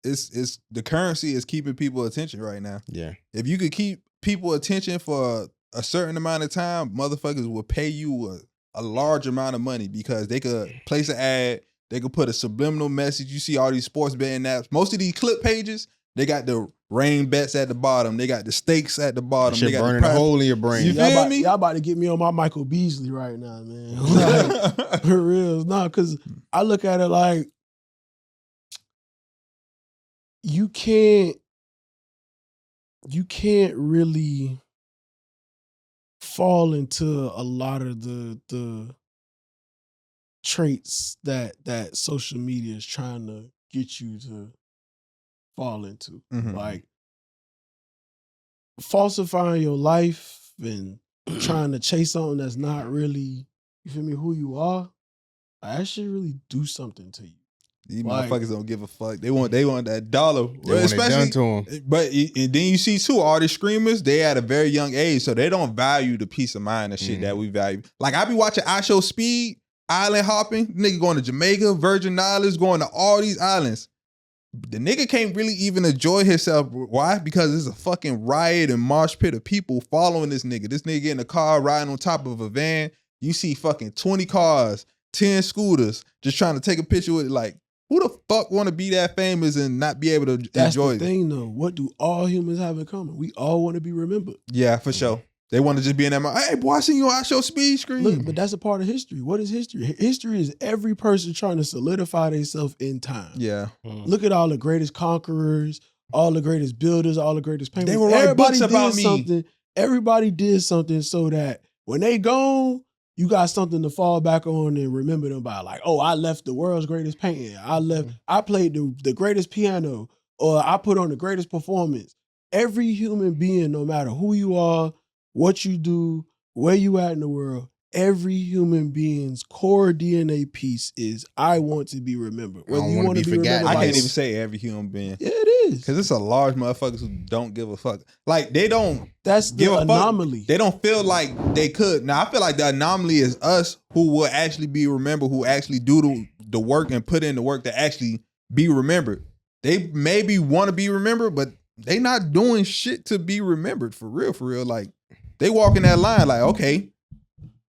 it's the currency is keeping people attention right now. Yeah. If you could keep people attention for a certain amount of time, motherfuckers will pay you a large amount of money because they could place an ad, they could put a subliminal message. You see all these sports betting apps. Most of these clip pages, they got the rain bets at the bottom. They got the stakes at the bottom. Shit they got burning a hole in your brain. You feel me? Y'all about to get me on my Michael Beasley right now, man. Like, for real. No, because I look at it like you can't really fall into a lot of the traits that social media is trying to get you to fall into. Like falsifying your life and trying to chase something that's not really, you feel me, who you are. That should really do something to you. These Like- motherfuckers don't give a fuck. They want that dollar. They want it done to them. But and then you see too, all the screamers, they at a very young age, so they don't value the peace of mind and shit that we value. Like I be watching I Show Speed, island hopping, nigga going to Jamaica, Virgin Islands, going to all these islands. The nigga can't really even enjoy himself. Why? Because there's a fucking riot and marsh pit of people following this nigga. This nigga in a car riding on top of a van. You see fucking 20 cars, 10 scooters, just trying to take a picture with it. Like, who the fuck want to be that famous and not be able to That's enjoy the it? thing, though. What do all humans have in common? We all want to be remembered. Yeah, for sure. They want to just be in that mind. Hey, boy, I seen you on I Show Speed screen. Look, but that's a part of history. What is history? History is every person trying to solidify themselves in time. Yeah. Look at all the greatest conquerors, all the greatest builders, all the greatest painters. They will write books about me. Something. Everybody did something so that when they gone, you got something to fall back on and remember them by. Like, oh, I left the world's greatest painting. I played the greatest piano, or I put on the greatest performance. Every human being, no matter who you are, what you do, where you at in the world, every human being's core DNA piece is I want to be remembered. I don't Whether you wanna want to be be forgotten. remembered, I by can't even say every human being. Yeah, it is. Because it's a large motherfuckers who don't give a fuck. Like, they don't That's give the a fuck. anomaly. They don't feel like they could. Now, I feel like the anomaly is us who will actually be remembered, who actually do the work and put in the work to actually be remembered. They maybe want to be remembered, but they not doing shit to be remembered for real, for real. Like, they walking that line like, okay,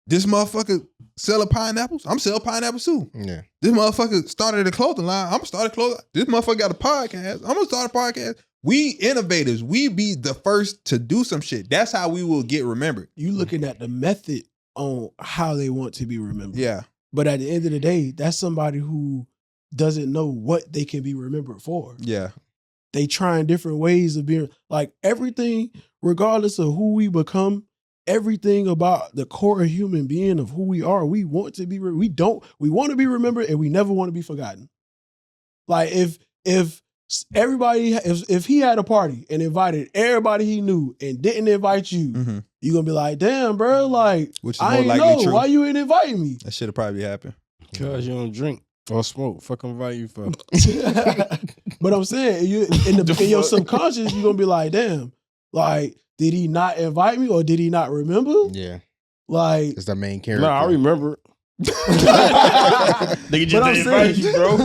this motherfucker selling pineapples. I'm selling pineapples too. Yeah. This motherfucker started a clothing line. I'm gonna start a clothing. This motherfucker got a podcast. I'm gonna start a podcast. We innovators. We be the first to do some shit. That's how we will get remembered. You looking at the method on how they want to be remembered. Yeah. But at the end of the day, that's somebody who doesn't know what they can be remembered for. Yeah. They trying different ways of being like everything, regardless of who we become, everything about the core human being of who we are, we want to be, we want to be remembered and we never want to be forgotten. Like if everybody, if he had a party and invited everybody he knew and didn't invite you, Mm-hmm. you gonna be like, damn, bro, like, Which is I more ain't likely know, true. why you ain't invite me? That should have probably happened. Cause you don't drink or smoke. Fuck invite you for. But I'm saying, in your subconscious, you're gonna be like, damn, like, did he not invite me or did he not remember? Yeah. Like, It's the main character. No, I remember. But Nigga just I'm didn't invite you, bro.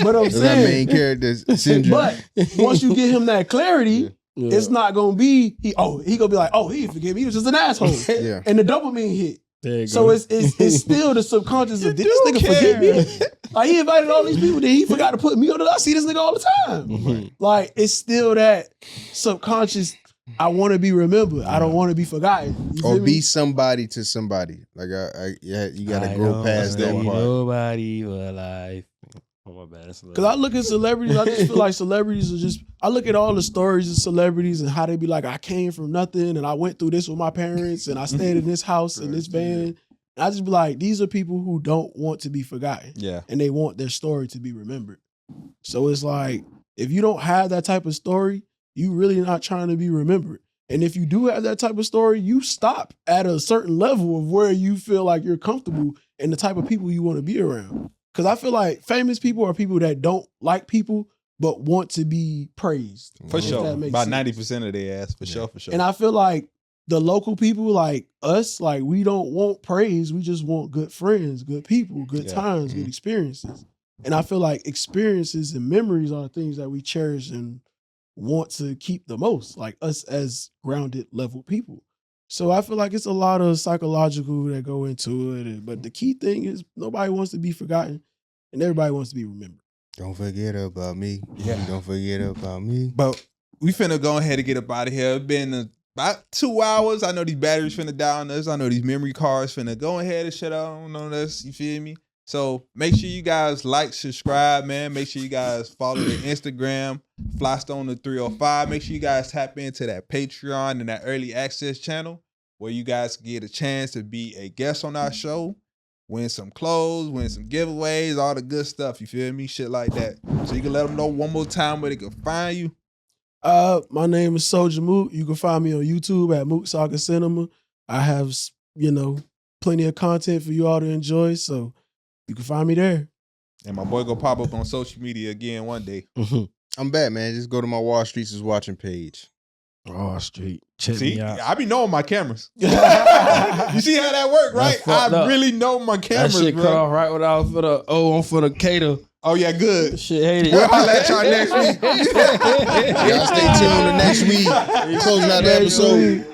but I'm It's that main saying, character syndrome. but once you get him that clarity, Yeah. it's not gonna be he gonna be like, oh, he didn't forgive me, he was just an asshole. Yeah. And the dopamine hit. There you So go. it's still the subconscious of, did this nigga forget me? Like, he invited all these people, then he forgot to put me on the list. I see this nigga all the time. Mhm. Like, it's still that subconscious, I want to be remembered. I don't want to be forgotten. You Or feel be me? somebody to somebody. Like you gotta grow past that part. Nobody alive. Oh my bad. Because I look at celebrities, I just feel like celebrities are just, I look at all the stories of celebrities and how they be like, I came from nothing and I went through this with my parents and I stayed in this house and this band. And I just be like, these are people who don't want to be forgotten. Yeah. And they want their story to be remembered. So it's like, if you don't have that type of story, you really not trying to be remembered. And if you do have that type of story, you stop at a certain level of where you feel like you're comfortable and the type of people you want to be around. Because I feel like famous people are people that don't like people, but want to be praised. For if sure. that makes About sense. 90% of their ass. For sure, for sure. And I feel like the local people like us, like we don't want praise. We just want good friends, good people, good Yeah. times, Mm-hmm. good experiences. And I feel like experiences and memories are the things that we cherish and want to keep the most, like us as grounded level people. So I feel like it's a lot of psychological that go into it. But the key thing is nobody wants to be forgotten and everybody wants to be remembered. Don't forget about me. Yeah. Don't forget about me. But we finna go ahead and get up out of here. It's been about 2 hours. I know these batteries finna die on us. I know these memory cards finna go ahead and shut down on us. You feel me? So make sure you guys like, subscribe, man. Make sure you guys follow the Instagram, Flystone305. Make sure you guys tap into that Patreon and that early access channel where you guys get a chance to be a guest on our show, win some clothes, win some giveaways, all the good stuff. You feel me? Shit like that. So you can let them know one more time where they can find you. My name is Soulja Mook. You can find me on YouTube at Mook Saga Cinema. I have, plenty of content for you all to enjoy. So you can find me there. And my boy go pop up on social media again one day. I'm back, man. Just go to my Wall Streets is watching page. Wall Street. Check See, me out. I be knowing my cameras. You see how that work, right? fucked I up. really know my That cameras, shit cut bro. off right when I was for the I'm for the cater. Oh yeah, good. Shit, hate it. We'll holler at y'all next week. Y'all stay tuned to next week. Closing out the episode.